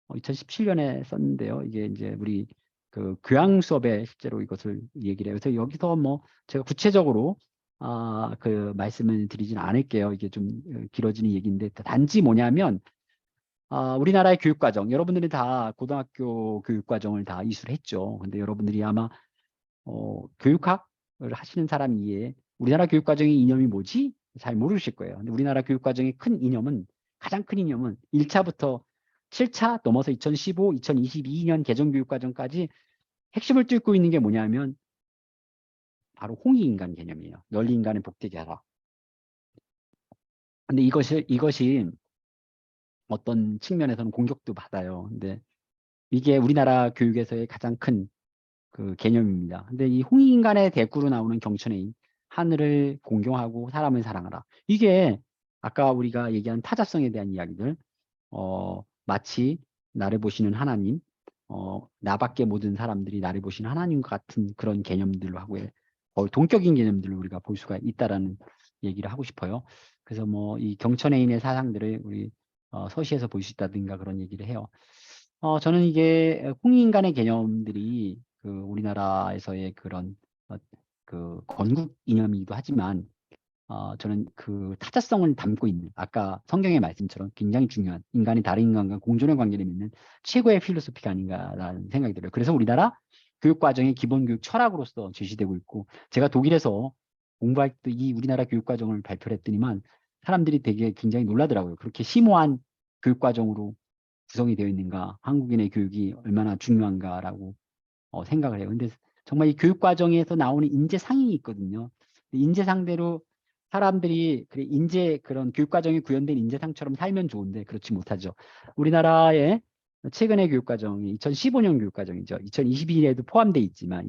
2017년에 썼는데요. 이게 이제 우리 그 교양 수업에 실제로 이것을 얘기를 해요. 그래서 여기서 뭐 제가 구체적으로 그 말씀을 드리진 않을게요. 이게 좀 길어지는 얘기인데, 단지 뭐냐면 우리나라의 교육과정, 여러분들이 다 고등학교 교육과정을 다 이수를 했죠. 근데 여러분들이 아마 교육학을 하시는 사람 이외에 우리나라 교육과정의 이념이 뭐지? 잘 모르실 거예요. 근데 우리나라 교육과정의 가장 큰 이념은 1차부터 7차 넘어서 2015, 2022년 개정교육과정까지 핵심을 뚫고 있는 게 뭐냐면 바로 홍익인간 개념이에요. 널리인간을 복되게 하라. 근데 이것이 어떤 측면에서는 공격도 받아요. 근데 이게 우리나라 교육에서의 가장 큰 그 개념입니다. 근데 이 홍익인간의 대꾸로 나오는 경천의 하늘을 공경하고 사람을 사랑하라. 이게 아까 우리가 얘기한 타자성에 대한 이야기들, 마치 나를 보시는 하나님, 나밖에 모든 사람들이 나를 보시는 하나님과 같은 그런 개념들로 하고 동격인 개념들을 우리가 볼 수가 있다라는 얘기를 하고 싶어요. 그래서 뭐 이 경천의인의 사상들을 우리 서시에서 볼 수 있다든가 그런 얘기를 해요. 저는 이게 홍익인간의 개념들이 그 우리나라에서의 그런 그 건국 이념이기도 하지만 저는 그 타자성을 담고 있는, 아까 성경의 말씀처럼 굉장히 중요한 인간이 다른 인간과 공존의 관계를 맺는 최고의 필로소피가 아닌가라는 생각이 들어요. 그래서 우리나라 교육과정의 기본교육 철학으로서 제시되고 있고, 제가 독일에서 공부할 때 이 우리나라 교육과정을 발표를 했더니만 사람들이 되게 굉장히 놀라더라고요. 그렇게 심오한 교육과정으로 구성이 되어 있는가, 한국인의 교육이 얼마나 중요한가라고 생각을 해요. 근데 정말 이 교육과정에서 나오는 인재상이 있거든요. 인재상대로 사람들이 그런 교육과정에 구현된 인재상처럼 살면 좋은데 그렇지 못하죠. 우리나라의 최근의 교육과정이 2015년 교육과정이죠. 2022년에도 포함되어 있지만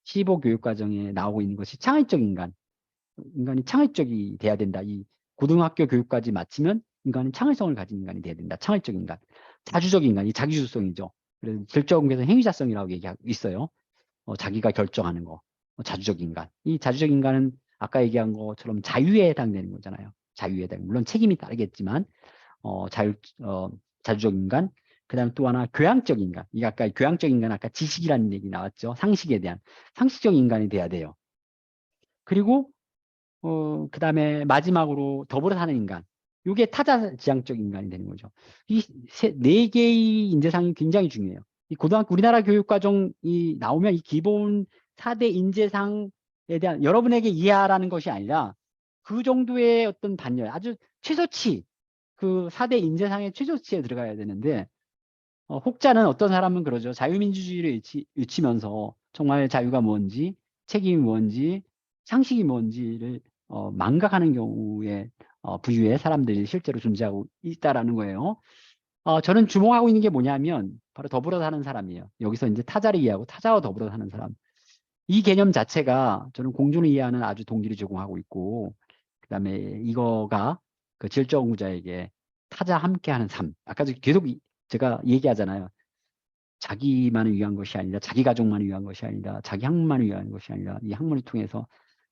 2015 교육과정에 나오고 있는 것이 창의적 인간이 창의적이 돼야 된다. 이 고등학교 교육까지 마치면 인간은 창의성을 가진 인간이 돼야 된다. 창의적 인간, 자주적 인간이 자기주성이죠. 그래서 질적에서 행위자성이라고 얘기하고 있어요. 자기가 결정하는 거, 자주적 인간. 이 자주적 인간은 아까 얘기한 것처럼 자유에 해당되는 거잖아요. 자유에 해당. 물론 책임이 다르겠지만 자주적 인간. 그다음 또 하나 교양적 인간. 이게 아까 교양적 인간, 아까 지식이라는 얘기 나왔죠. 상식에 대한 상식적 인간이 돼야 돼요. 그리고 그다음에 마지막으로 더불어 사는 인간. 이게 타자 지향적 인간이 되는 거죠. 이 네 개의 인재상이 굉장히 중요해요. 이 고등학교 우리나라 교육과정이 나오면 이 기본 4대 인재상에 대한 여러분에게 이해하라는 것이 아니라 그 정도의 어떤 반열, 아주 최소치 그 4대 인재상의 최소치에 들어가야 되는데 혹자는 어떤 사람은 그러죠. 자유민주주의를 외치면서 정말 자유가 뭔지, 책임이 뭔지, 상식이 뭔지를 망각하는 경우에 부류의 사람들이 실제로 존재하고 있다라는 거예요. 저는 주목하고 있는 게 뭐냐면 바로 더불어 사는 사람이에요. 여기서 이제 타자를 이해하고 타자와 더불어 사는 사람. 이 개념 자체가 저는 공존을 이해하는 아주 동기를 제공하고 있고, 그다음에 이거가 그 질적 연구자에게 타자 함께하는 삶. 아까 계속 제가 얘기하잖아요. 자기만을 위한 것이 아니라 자기 가족만을 위한 것이 아니라 자기 학문만을 위한 것이 아니라 이 학문을 통해서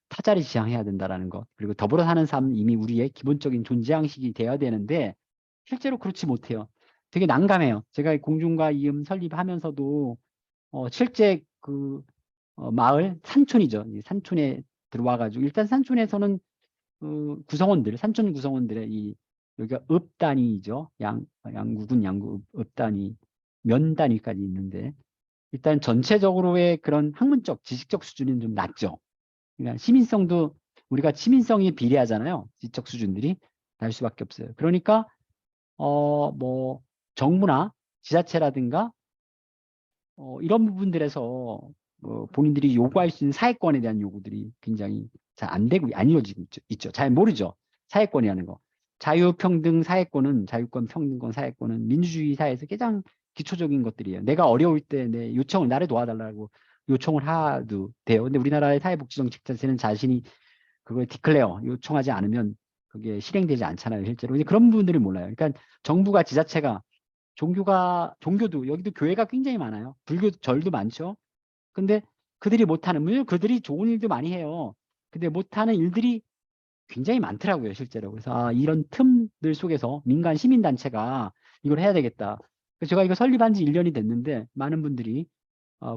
타자를 지향해야 된다라는 것. 그리고 더불어 사는 삶 이미 우리의 기본적인 존재 양식이 되어야 되는데 실제로 그렇지 못해요. 되게 난감해요. 제가 공중과 이음 설립하면서도 실제 그 마을 산촌이죠. 이 산촌에 들어와가지고 일단 산촌에서는 구성원들, 산촌 구성원들의 이 여기가 읍 단위죠. 양국은 양국 읍 단위, 면 단위까지 있는데 일단 전체적으로의 그런 학문적, 지식적 수준은 좀 낮죠. 그러니까 시민성도 우리가 시민성이 비례하잖아요. 지적 수준들이 날 수밖에 없어요. 그러니까 뭐 정부나 지자체라든가 이런 부분들에서 본인들이 요구할 수 있는 사회권에 대한 요구들이 굉장히 잘 안 되고 안 이루어지고 있죠. 잘 모르죠. 사회권이라는 거. 자유평등 사회권은 자유권, 평등권, 사회권은 민주주의 사회에서 가장 기초적인 것들이에요. 내가 어려울 때 내 요청을 나를 도와달라고 요청을 해도 돼요. 근데 우리나라의 사회복지정책 자체는 자신이 그걸 디클레어 요청하지 않으면 그게 실행되지 않잖아요. 실제로. 근데 그런 부분들을 몰라요. 그러니까 정부가 지자체가 종교도 여기도 교회가 굉장히 많아요. 불교 절도 많죠. 근데 그들이 못하는 물론 그들이 좋은 일도 많이 해요. 근데 못하는 일들이 굉장히 많더라고요, 실제로. 그래서 이런 틈들 속에서 민간 시민단체가 이걸 해야 되겠다. 그래서 제가 이거 설립한 지 1년이 됐는데 많은 분들이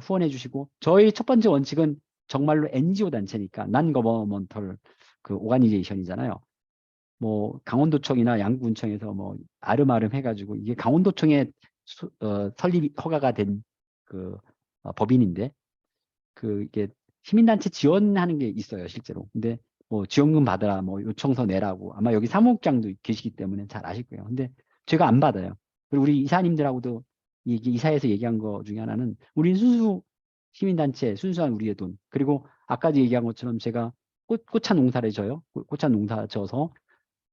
후원해 주시고 저희 첫 번째 원칙은 정말로 NGO 단체니까 non governmental 그 오가니제이션이잖아요. 뭐 강원도청이나 양구군청에서 뭐 아름아름 해가지고 이게 강원도청에 설립 허가가 된 그 법인인데 그 이게 시민단체 지원하는 게 있어요 실제로. 근데 뭐 지원금 받으라 뭐 요청서 내라고 아마 여기 사무국장도 계시기 때문에 잘 아실 거예요. 근데 제가 안 받아요. 그리고 우리 이사님들하고도 이사에서 얘기한 거 중에 하나는 우리는 순수 시민단체 순수한 우리의 돈 그리고 아까도 얘기한 것처럼 제가 꽃차 농사를 져요. 꽃차 농사 져서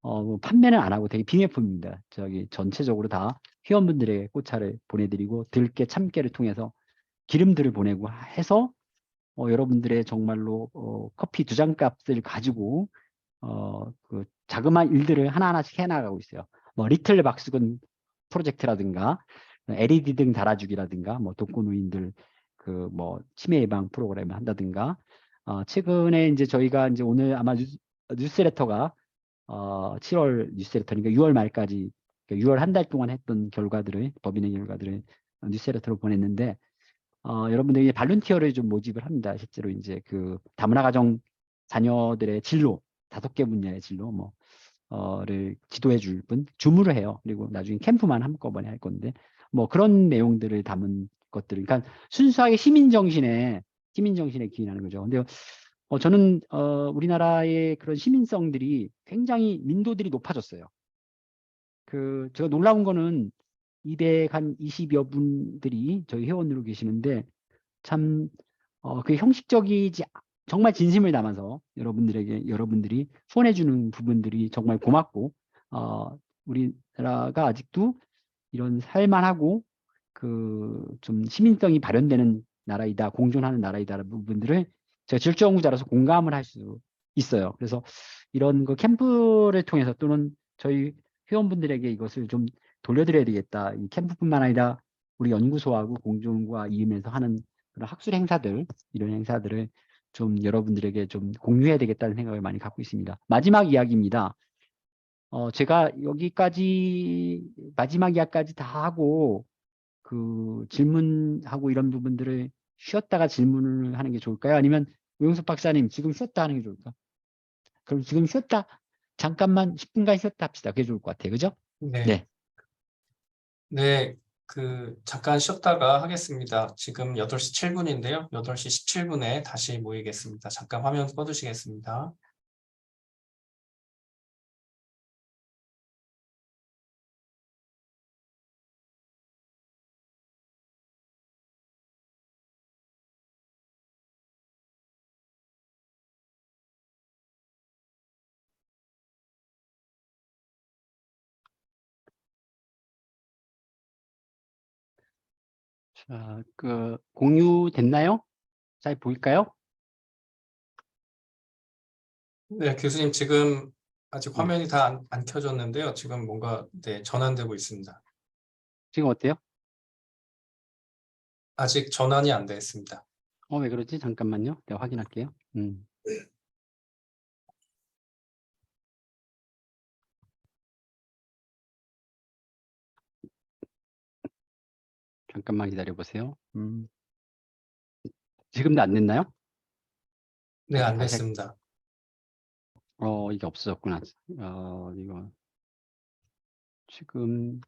뭐 판매는 안 하고 되게 비매품입니다. 저기 전체적으로 다 회원분들에게 꽃차를 보내드리고 들깨 참깨를 통해서 기름들을 보내고 해서 여러분들의 정말로 커피 2잔 값을 가지고 그 자그마한 일들을 하나하나씩 해나가고 있어요. 뭐 리틀 박수건 프로젝트라든가 LED 등 달아주기라든가 뭐 독거노인들 그 뭐 치매 예방 프로그램을 한다든가 최근에 이제 저희가 이제 오늘 아마 뉴스레터가 7월 뉴스레터니까 6월 말까지 6월 한 달 동안 했던 결과들을 법인의 결과들을 뉴스레터로 보냈는데 여러분들이 발룬티어를 좀 모집을 합니다. 실제로 이제 그 다문화 가정 자녀들의 진로 5개 분야의 진로 를 지도해 줄 분 주무를 해요. 그리고 나중에 캠프만 한꺼번에 할 건데 뭐 그런 내용들을 담은 것들. 그러니까 순수하게 시민 정신에 기인하는 거죠. 근데 저는 우리나라의 그런 시민성들이 굉장히 민도들이 높아졌어요. 그 제가 놀라운 거는 220여 분들이 저희 회원으로 계시는데 참 그 형식적이지 정말 진심을 담아서 여러분들이 후원해 주는 부분들이 정말 고맙고 우리나라가 아직도 이런 살만하고 그 좀 시민성이 발현되는 나라이다, 공존하는 나라이다라는 부분들을 제가 질주연구자로서 공감을 할 수 있어요. 그래서 이런 그 캠프를 통해서 또는 저희 회원분들에게 이것을 좀 돌려드려야 되겠다. 이 캠프뿐만 아니라 우리 연구소하고 공존과 이음에서 하는 그런 학술 행사들, 이런 행사들을 좀 여러분들에게 좀 공유해야 되겠다는 생각을 많이 갖고 있습니다. 마지막 이야기입니다. 제가 여기까지 마지막 이야기까지 다 하고 그 질문하고 이런 부분들을 쉬었다가 질문을 하는 게 좋을까요? 아니면 우영석 박사님 지금 쉬었다 하는 게 좋을까? 그럼 지금 쉬었다 잠깐만 10분간 쉬었다 합시다. 그게 좋을 것 같아요. 그죠? 네. 네. 네, 잠깐 쉬었다가 하겠습니다. 지금 8시 7분인데요. 8시 17분에 다시 모이겠습니다. 잠깐 화면 꺼두시겠습니다. 자, 공유됐나요? 잘 보일까요? 네, 교수님 지금 아직 네. 화면이 다 안 켜졌는데요. 지금 뭔가 네, 전환되고 있습니다. 지금 어때요? 아직 전환이 안 돼 있습니다. 왜 그러지? 잠깐만요. 내가 확인할게요. 잠깐만 기다려 보세요. 지금도 안 됐나요? 네, 안 다시 됐습니다. 이게 없어졌구나. 이거 지금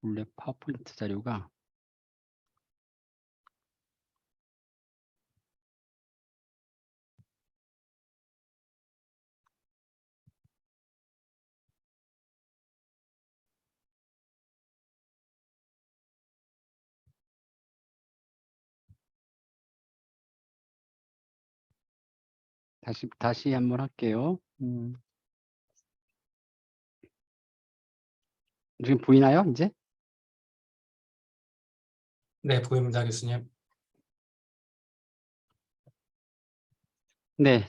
원래 파워포인트 자료가 다시 한번 할게요. 지금 보이나요? 이제? 네, 보입니다, 교수님. 네.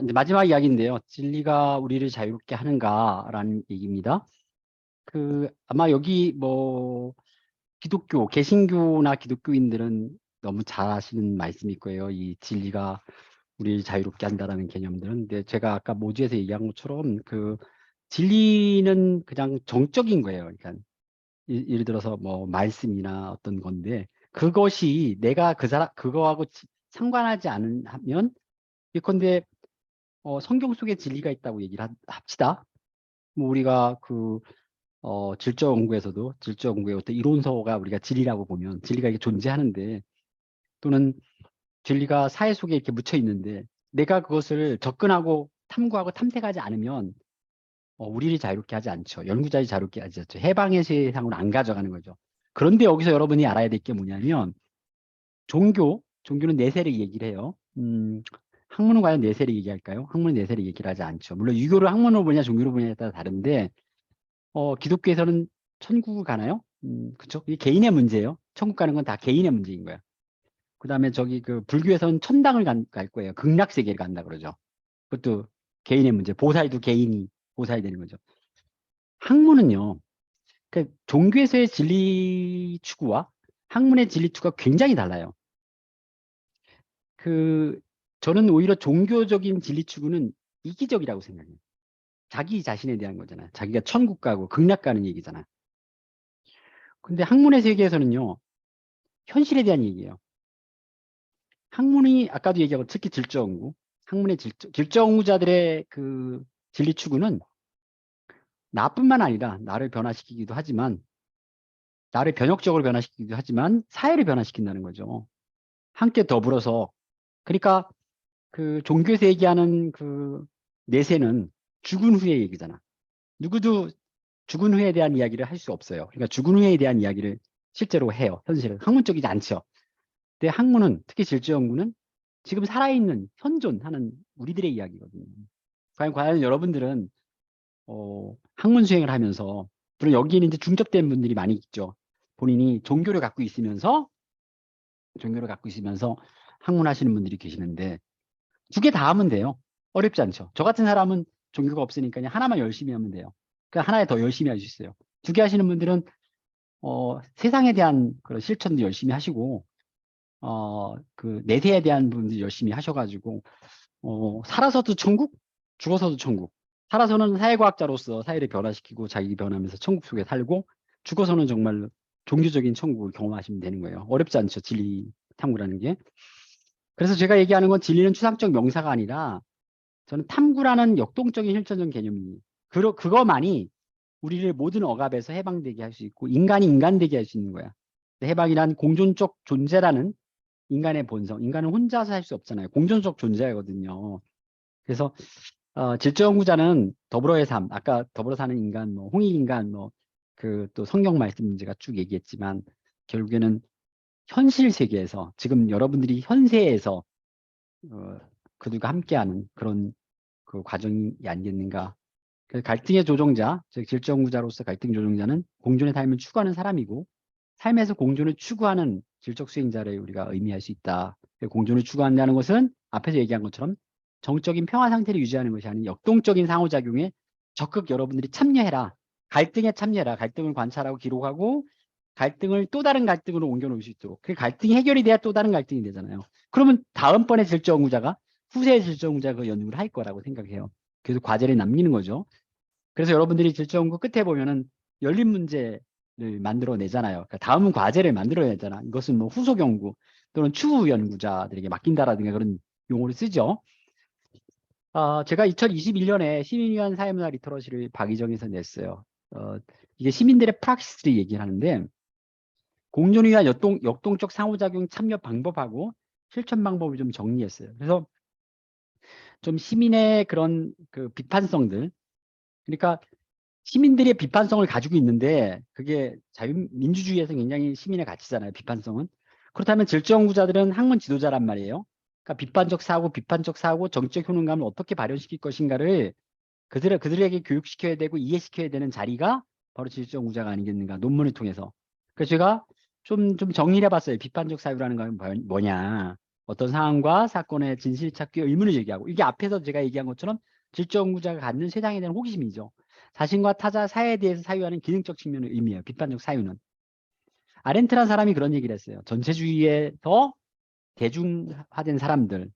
이제 마지막 이야기인데요. 진리가 우리를 자유롭게 하는가라는 얘기입니다. 아마 여기 기독교, 개신교나 기독교인들은 너무 잘 아시는 말씀일 거예요. 이 진리가 우리를 자유롭게 한다라는 개념들은. 근데 제가 아까 모주에서 얘기한 것처럼 진리는 그냥 정적인 거예요. 그러니까 예를 들어서 말씀이나 어떤 건데 그것이 내가 그거하고 상관하지 않으면 예컨대 성경 속에 진리가 있다고 얘기를 합시다. 우리가 질적 연구의 어떤 이론서가 우리가 진리라고 보면 진리가 이게 존재하는데 또는 진리가 사회 속에 이렇게 묻혀 있는데 내가 그것을 접근하고 탐구하고 탐색하지 않으면 우리를 자유롭게 하지 않죠. 연구자를 자유롭게 하지 않죠. 해방의 세상으로 안 가져가는 거죠. 그런데 여기서 여러분이 알아야 될 게 뭐냐면 종교는 내세를 얘기를 해요. 학문은 과연 내세를 얘기할까요? 학문은 내세를 얘기를 하지 않죠. 물론 유교를 학문으로 보냐 종교로 보냐에 따라 다른데 기독교에서는 천국을 가나요? 그쵸? 이게 개인의 문제예요. 천국 가는 건 다 개인의 문제인 거야. 그 다음에 불교에서는 천당을 갈 거예요. 극락세계를 간다 그러죠. 그것도 개인의 문제. 보살도 개인이 보살이 되는 거죠. 학문은요. 종교에서의 진리 추구와 학문의 진리 추구가 굉장히 달라요. 저는 오히려 종교적인 진리 추구는 이기적이라고 생각해요. 자기 자신에 대한 거잖아요. 자기가 천국 가고 극락 가는 얘기잖아요. 근데 학문의 세계에서는요. 현실에 대한 얘기예요. 학문이 아까도 얘기하고 특히 질적연구, 학문의 질적연구자들의 진리 추구는 나뿐만 아니라 나를 변화시키기도 하지만 나를 변혁적으로 변화시키기도 하지만 사회를 변화시킨다는 거죠. 함께 더불어서 그러니까 종교에서 얘기하는 내세는 죽은 후의 얘기잖아. 누구도 죽은 후에 대한 이야기를 할 수 없어요. 그러니까 죽은 후에 대한 이야기를 실제로 해요. 현실은 학문적이지 않죠. 근데 학문은 특히 질주연구는 지금 살아있는 현존하는 우리들의 이야기거든요. 과연 여러분들은 학문 수행을 하면서 물론 여기는 이제 중첩된 분들이 많이 있죠. 본인이 종교를 갖고 있으면서 학문하시는 분들이 계시는데 두 개 다 하면 돼요. 어렵지 않죠. 저 같은 사람은 종교가 없으니까 그냥 하나만 열심히 하면 돼요. 그러니까 하나에 더 열심히 할 수 있어요. 두 개 하시는 분들은 세상에 대한 그런 실천도 열심히 하시고 내세에 대한 부분도 열심히 하셔가지고 살아서도 천국, 죽어서도 천국. 살아서는 사회과학자로서 사회를 변화시키고 자기 변하면서 천국 속에 살고 죽어서는 정말 종교적인 천국을 경험하시면 되는 거예요. 어렵지 않죠. 진리 탐구라는 게. 그래서 제가 얘기하는 건 진리는 추상적 명사가 아니라 저는 탐구라는 역동적인 실천적 개념이 그거만이 우리를 모든 억압에서 해방되게 할 수 있고 인간이 인간되게 할 수 있는 거야. 해방이란 공존적 존재라는 인간의 본성. 인간은 혼자서 할 수 없잖아요. 공존적 존재거든요. 그래서 질서연구자는 더불어의 삶, 아까 더불어 사는 인간, 뭐 홍익인간, 뭐 그 또 성경 말씀 제가 쭉 얘기했지만 결국에는 현실 세계에서 지금 여러분들이 현세에서 그들과 함께하는 그런 그 과정이 아니겠는가. 그래서 갈등의 조종자, 즉 질서연구자로서 갈등 조종자는 공존의 삶을 추구하는 사람이고 삶에서 공존을 추구하는 질적 수행자를 우리가 의미할 수 있다. 공존을 추구한다는 것은 앞에서 얘기한 것처럼 정적인 평화 상태를 유지하는 것이 아닌 역동적인 상호작용에 적극 여러분들이 참여해라. 갈등에 참여해라. 갈등을 관찰하고 기록하고 갈등을 또 다른 갈등으로 옮겨놓을 수 있도록. 그 갈등이 해결이 돼야 또 다른 갈등이 되잖아요. 그러면 다음번에 질서연구자가 후세의 질서연구자가 그 연구를 할 거라고 생각해요. 그래서 과제를 남기는 거죠. 그래서 여러분들이 질서연구 끝에 보면은 열린 문제를 만들어내잖아요. 그러니까 다음 과제를 만들어내잖아. 이것은 뭐 후속 연구 또는 추후 연구자들에게 맡긴다라든가 그런 용어를 쓰죠. 제가 2021년에 시민위한 사회문화 리터러시를 박이정에서 냈어요. 이게 시민들의 프락시스를 얘기를 하는데 공존을 위한 역동적 상호작용 참여 방법하고 실천 방법을 좀 정리했어요. 그래서 좀 시민의 그런 그 비판성들, 그러니까 시민들의 비판성을 가지고 있는데 그게 민주주의에서 굉장히 시민의 가치잖아요. 비판성은. 그렇다면 질서연구자들은 학문 지도자란 말이에요. 그러니까 비판적 사고, 정치적 효능감을 어떻게 발현시킬 것인가를 그들에게 교육시켜야 되고 이해시켜야 되는 자리가 바로 질서연구자가 아니겠는가. 논문을 통해서. 그래서 제가 좀 정리를 해봤어요. 비판적 사유라는 건 뭐냐. 어떤 상황과 사건의 진실 찾기에 의문을 제기하고 이게 앞에서 제가 얘기한 것처럼 질서연구자가 갖는 세상에 대한 호기심이죠. 자신과 타자 사회에 대해서 사유하는 기능적 측면을 의미해요. 비판적 사유는. 아렌트라는 사람이 그런 얘기를 했어요. 전체주의에서 대중화된 사람들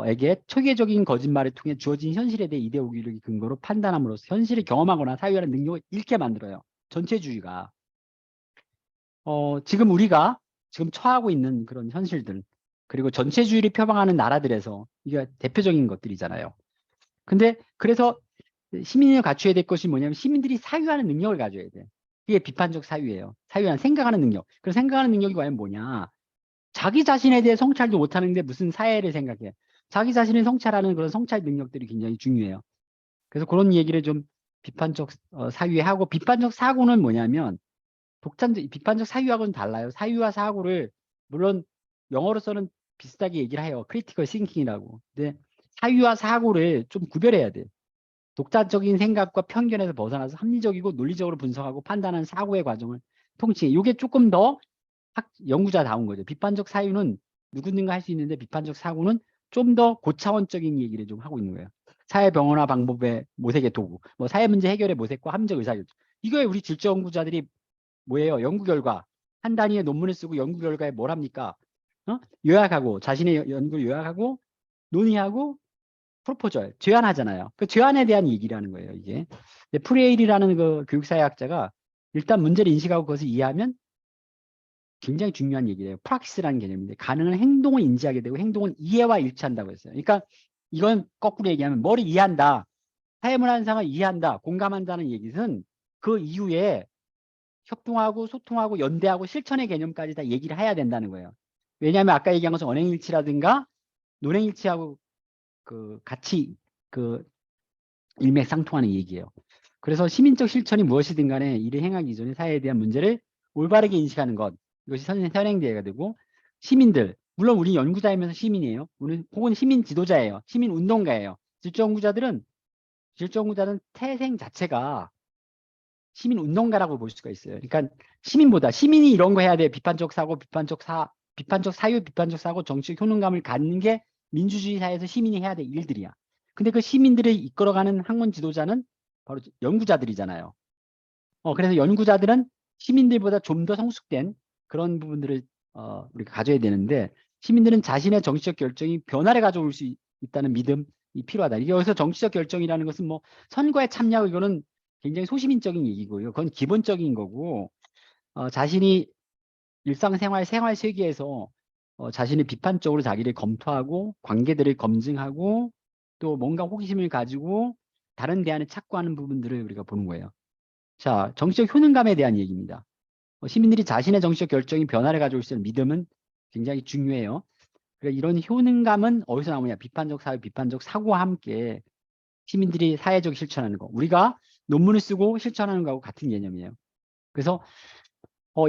에게 초계적인 거짓말을 통해 주어진 현실에 대해 이데올로기를 근거로 판단함으로써 현실을 경험하거나 사유하는 능력을 잃게 만들어요. 전체주의가. 지금 우리가 지금 처하고 있는 그런 현실들 그리고 전체주의를 표방하는 나라들에서 이게 대표적인 것들이잖아요. 근데 그래서 시민이 갖춰야 될 것이 뭐냐면 시민들이 사유하는 능력을 가져야 돼. 그게 비판적 사유예요. 사유하는 생각하는 능력. 그 생각하는 능력이 과연 뭐냐? 자기 자신에 대해 성찰도 못하는데 무슨 사회를 생각해. 자기 자신을 성찰하는 그런 성찰 능력들이 굉장히 중요해요. 그래서 그런 얘기를 좀 비판적 사유에 하고 비판적 사고는 뭐냐면 비판적 사유하고는 달라요. 사유와 사고를 물론 영어로서는 비슷하게 얘기를 해요. 크리티컬 싱킹이라고. 근데 사유와 사고를 좀 구별해야 돼. 독자적인 생각과 편견에서 벗어나서 합리적이고 논리적으로 분석하고 판단하는 사고의 과정을 통칭해. 이게 조금 더 연구자다운 거죠. 비판적 사유는 누구든가 할 수 있는데 비판적 사고는 좀 더 고차원적인 얘기를 좀 하고 있는 거예요. 사회 병원화 방법의 모색의 도구, 뭐 사회 문제 해결의 모색과 함정 의사결정. 이거에 우리 질서 연구자들이 뭐예요? 연구 결과 한 단위의 논문을 쓰고 연구 결과에 뭘 합니까? 요약하고 자신의 연구를 요약하고 논의하고 프로포절 제안하잖아요. 그 제안에 대한 얘기를 하는 거예요. 이게 프레일이라는 그 교육사회학자가 일단 문제를 인식하고 그것을 이해하면 굉장히 중요한 얘기예요. 프락시스라는 개념인데 가능한 행동을 인지하게 되고 행동은 이해와 일치한다고 했어요. 그러니까 이건 거꾸로 얘기하면 뭐를 이해한다. 사회문화 현상을 이해한다. 공감한다는 얘기는 그 이후에 협동하고 소통하고 연대하고 실천의 개념까지 다 얘기를 해야 된다는 거예요. 왜냐하면 아까 얘기한 것은 언행일치라든가 논행일치하고 그 같이 그 일맥상통하는 얘기예요. 그래서 시민적 실천이 무엇이든 간에 이를 행하기 이전에 사회에 대한 문제를 올바르게 인식하는 것 이것이 선행되어야 되고 시민들 물론 우리 연구자이면서 시민이에요. 우리 혹은 시민 지도자예요. 시민 운동가예요. 질서연구자들은 태생 자체가 시민 운동가라고 볼 수가 있어요. 그러니까 시민보다 시민이 이런 거 해야 돼. 비판적 사고, 비판적 사유, 비판적 사고, 정치적 효능감을 갖는 게 민주주의 사회에서 시민이 해야 될 일들이야. 근데 그 시민들을 이끌어가는 학문 지도자는 바로 연구자들이잖아요. 그래서 연구자들은 시민들보다 좀 더 성숙된 그런 부분들을 우리가 가져야 되는데 시민들은 자신의 정치적 결정이 변화를 가져올 수 있다는 믿음이 필요하다. 이게 여기서 정치적 결정이라는 것은 뭐 선거에 참여하고 이거는 굉장히 소시민적인 얘기고요. 그건 기본적인 거고 자신이 일상생활 생활 세계에서 자신이 비판적으로 자기를 검토하고 관계들을 검증하고 또 뭔가 호기심을 가지고 다른 대안을 찾고 하는 부분들을 우리가 보는 거예요. 자, 정치적 효능감에 대한 얘기입니다. 시민들이 자신의 정치적 결정이 변화를 가져올 수 있는 믿음은 굉장히 중요해요. 그러니까 이런 효능감은 어디서 나오냐? 비판적 사회, 비판적 사고와 함께 시민들이 사회적 실천하는 거. 우리가 논문을 쓰고 실천하는 거하고 같은 개념이에요. 그래서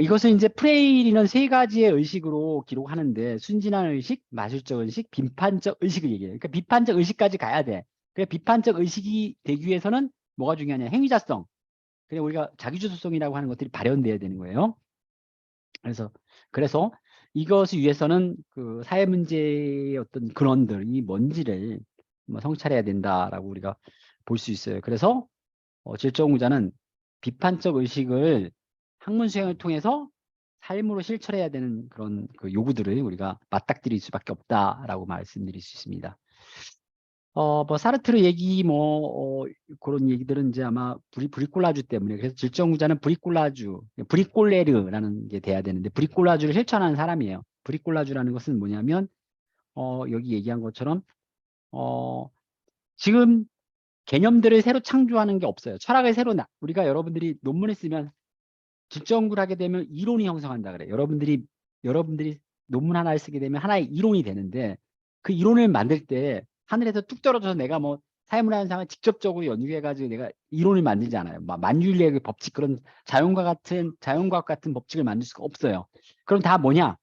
이것은 이제 프레일이는 세 가지의 의식으로 기록하는데 순진한 의식, 마술적 의식, 비판적 의식을 얘기해요. 그러니까 비판적 의식까지 가야 돼. 그래 비판적 의식이 되기 위해서는 뭐가 중요하냐? 행위자성. 그냥 우리가 자기주도성이라고 하는 것들이 발현돼야 되는 거예요. 그래서 이것을 위해서는 그 사회 문제의 어떤 근원들이 뭔지를 성찰해야 된다라고 우리가 볼 수 있어요. 그래서 질적응자는 비판적 의식을 학문 수행을 통해서 삶으로 실천해야 되는 그런 그 요구들을 우리가 맞닥뜨릴 수밖에 없다라고 말씀드릴 수 있습니다. 뭐 사르트르 얘기 그런 얘기들은 이제 아마 브리콜라주 때문에 그래서 질적응자는 브리콜레르라는 게 돼야 되는데 브리콜라주를 실천하는 사람이에요. 브리콜라주라는 것은 뭐냐면 여기 얘기한 것처럼 지금 개념들을 새로 창조하는 게 없어요. 철학을 새로 우리가 여러분들이 논문을 쓰면 질적응구를 하게 되면 이론이 형성한다 그래요. 여러분들이 논문 하나를 쓰게 되면 하나의 이론이 되는데 그 이론을 만들 때 하늘에서 뚝 떨어져서 내가 뭐 사회문화 현상을 직접적으로 연구해가지고 내가 이론을 만들지 않아요. 만유인의 그 법칙 그런 자연과학 같은 법칙을 만들 수가 없어요. 그럼 다 뭐냐?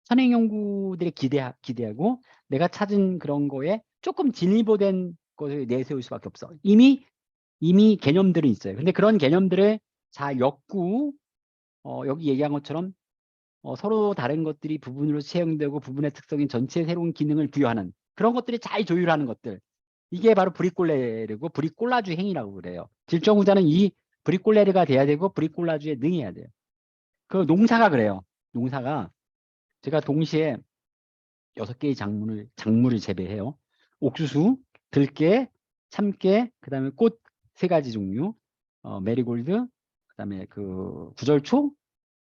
선행연구들에 기대하고 내가 찾은 그런 거에 조금 진일보된 것을 내세울 수밖에 없어. 이미 개념들은 있어요. 근데 그런 개념들을 잘 엮고 여기 얘기한 것처럼 서로 다른 것들이 부분으로 채용되고 부분의 특성인 전체의 새로운 기능을 부여하는 그런 것들이 잘 조율하는 것들. 이게 바로 브리콜레르고 브리콜라주 행위라고 그래요. 질적응자는 이 브리콜레르가 돼야 되고 브리콜라주에 능해야 돼요. 그 농사가 그래요. 농사가 제가 동시에 6개의 작물을 재배해요. 옥수수, 들깨, 참깨, 그다음에 꽃 3가지 종류, 메리골드, 그다음에 그 구절초,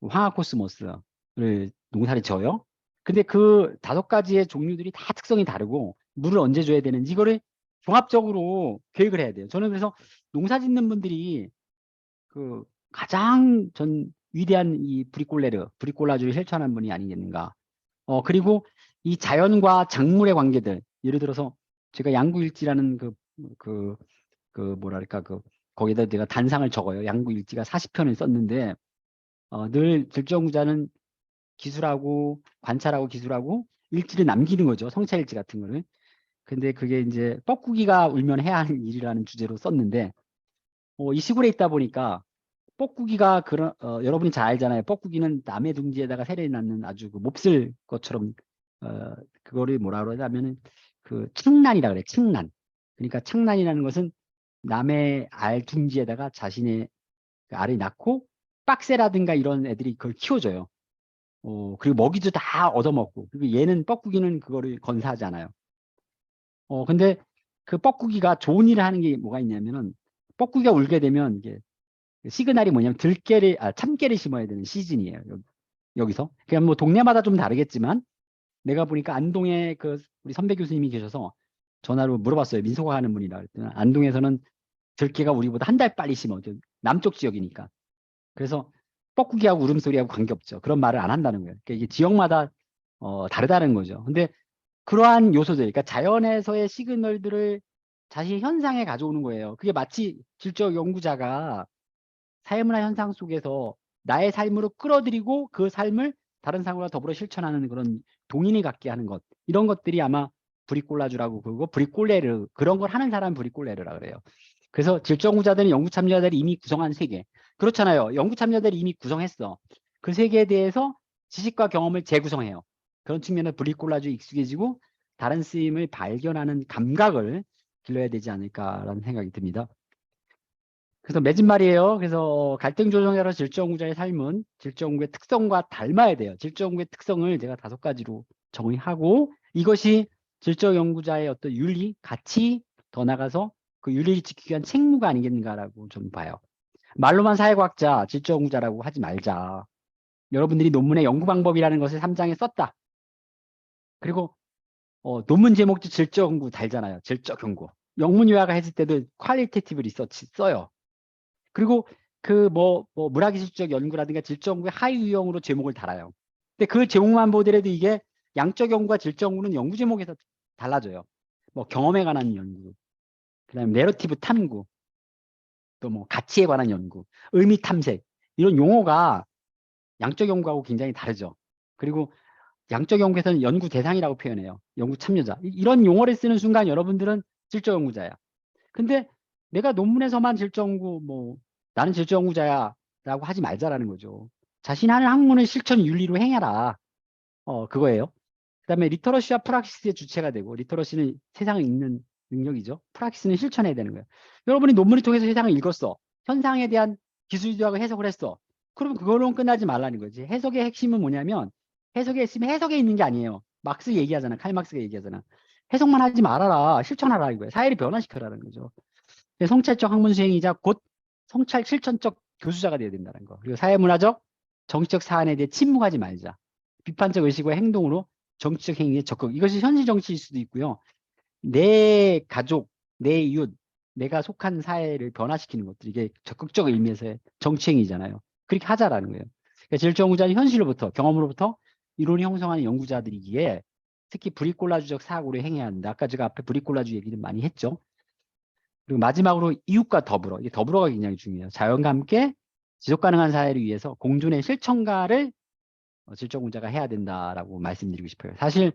황화코스모스를 농사를 져요. 근데 그 5가지의 종류들이 다 특성이 다르고 물을 언제 줘야 되는지 이거를 종합적으로 계획을 해야 돼요. 저는 그래서 농사 짓는 분들이 그 가장 위대한 이 브리콜라주를 실천한 분이 아니겠는가. 그리고 이 자연과 작물의 관계들, 예를 들어서 제가 양구일지라는 뭐랄까, 거기다 내가 단상을 적어요. 양구일지가 40편을 썼는데, 늘 질적응자는 기술하고, 관찰하고, 기술하고, 일지를 남기는 거죠. 성찰일지 같은 거를. 근데 그게 이제 뻐꾸기가 울면 해야 하는 일이라는 주제로 썼는데, 이 시골에 있다 보니까, 뻐꾸기가 여러분이 잘 알잖아요. 뻐꾸기는 남의 둥지에다가 새를 낳는 아주 몹쓸 것처럼 그거를 뭐라 그러냐면은 그 창난이라 그래. 창난. 그러니까 창난이라는 것은 남의 알 둥지에다가 자신의 그 알을 낳고 빡새라든가 이런 애들이 그걸 키워줘요. 그리고 먹이도 다 얻어먹고. 그리고 얘는 뻐꾸기는 그거를 건사하지 않아요. 근데 그 뻐꾸기가 좋은 일을 하는 게 뭐가 있냐면은 뻐꾸기가 울게 되면 이게 시그널이 뭐냐면 참깨를 심어야 되는 시즌이에요. 여기서. 그냥 뭐 동네마다 좀 다르겠지만 내가 보니까 안동에 우리 선배 교수님이 계셔서 전화로 물어봤어요. 민소가 가는 분이라 그랬더니 안동에서는 들깨가 우리보다 한 달 빨리 심어. 남쪽 지역이니까. 그래서 뻐꾸기하고 울음소리하고 관계없죠. 그런 말을 안 한다는 거예요. 그러니까 이게 지역마다 다르다는 거죠. 근데 그러한 요소들, 그러니까 자연에서의 시그널들을 자신의 현상에 가져오는 거예요. 그게 마치 질적 연구자가 사회문화 현상 속에서 나의 삶으로 끌어들이고 그 삶을 다른 사람과 더불어 실천하는 그런 동인을 갖게 하는 것. 이런 것들이 아마 브리콜라주라고 그러고 브리콜레르 그런 걸 하는 사람 브리콜레르라 그래요. 그래서 질적응자들은 연구 참여자들이 이미 구성한 세계. 그렇잖아요. 연구 참여자들이 이미 구성했어. 그 세계에 대해서 지식과 경험을 재구성해요. 그런 측면에서 브리콜라주에 익숙해지고 다른 쓰임을 발견하는 감각을 길러야 되지 않을까라는 생각이 듭니다. 그래서 맺은말이에요. 그래서 갈등 조정자로 질적응자의 삶은 질적응구의 특성과 닮아야 돼요. 질적응구의 특성을 제가 5가지로 정의하고 이것이 질적연구자의 어떤 윤리, 가치, 더 나가서 그 윤리를 지키기 위한 책무가 아니겠는가라고 좀 봐요. 말로만 사회과학자, 질적연구자라고 하지 말자. 여러분들이 논문의 연구 방법이라는 것을 3장에 썼다. 그리고 논문 제목도 질적연구 달잖아요. 질적연구. 영문 요약을 했을 때도 퀄리테이티브 리서치 써요. 그리고 그 문화기술적 연구라든가 질적 연구의 하위 유형으로 제목을 달아요. 근데 그 제목만 보더라도 이게 양적 연구와 질적 연구는 연구 제목에서 달라져요. 뭐 경험에 관한 연구, 그다음에 내러티브 탐구, 또 뭐 가치에 관한 연구, 의미 탐색 이런 용어가 양적 연구하고 굉장히 다르죠. 그리고 양적 연구에서는 연구 대상이라고 표현해요. 연구 참여자. 이런 용어를 쓰는 순간 여러분들은 질적 연구자야. 근데 내가 논문에서만 질적 연구 나는 질적 연구자야 라고 하지 말자라는 거죠. 자신 하는 학문을 실천 윤리로 행해라. 그거예요. 그다음에 리터러시와 프락시스의 주체가 되고, 리터러시는 세상을 읽는 능력이죠. 프락시스는 실천해야 되는 거예요. 여러분이 논문을 통해서 세상을 읽었어. 현상에 대한 기술주의하고 해석을 했어. 그럼 그거로는 끝나지 말라는 거지. 해석의 핵심은 뭐냐면, 해석의 핵심은 해석에 있는 게 아니에요. 막스 얘기하잖아. 칼 막스가 얘기하잖아. 해석만 하지 말아라. 실천하라 이거예요. 사회를 변화시켜라는 거죠. 성찰적 학문 수행이자 곧 성찰 실천적 교수자가 되어야 된다는 거. 그리고 사회문화적, 정치적 사안에 대해 침묵하지 말자. 비판적 의식과 행동으로 정치적 행위에 적극. 이것이 현실 정치일 수도 있고요. 내 가족, 내 이웃, 내가 속한 사회를 변화시키는 것들. 이게 적극적 의미에서의 정치 행위잖아요. 그렇게 하자라는 거예요. 그러니까 질적연구자는 현실로부터, 경험으로부터 이론이 형성하는 연구자들이기에 특히 브리콜라주적 사고를 행해야 한다. 아까 제가 앞에 브리콜라주 얘기를 많이 했죠. 그리고 마지막으로 이웃과 더불어. 이게 더불어가 굉장히 중요해요. 자연과 함께 지속 가능한 사회를 위해서 공존의 실천가를 질적연구자가 해야 된다라고 말씀드리고 싶어요. 사실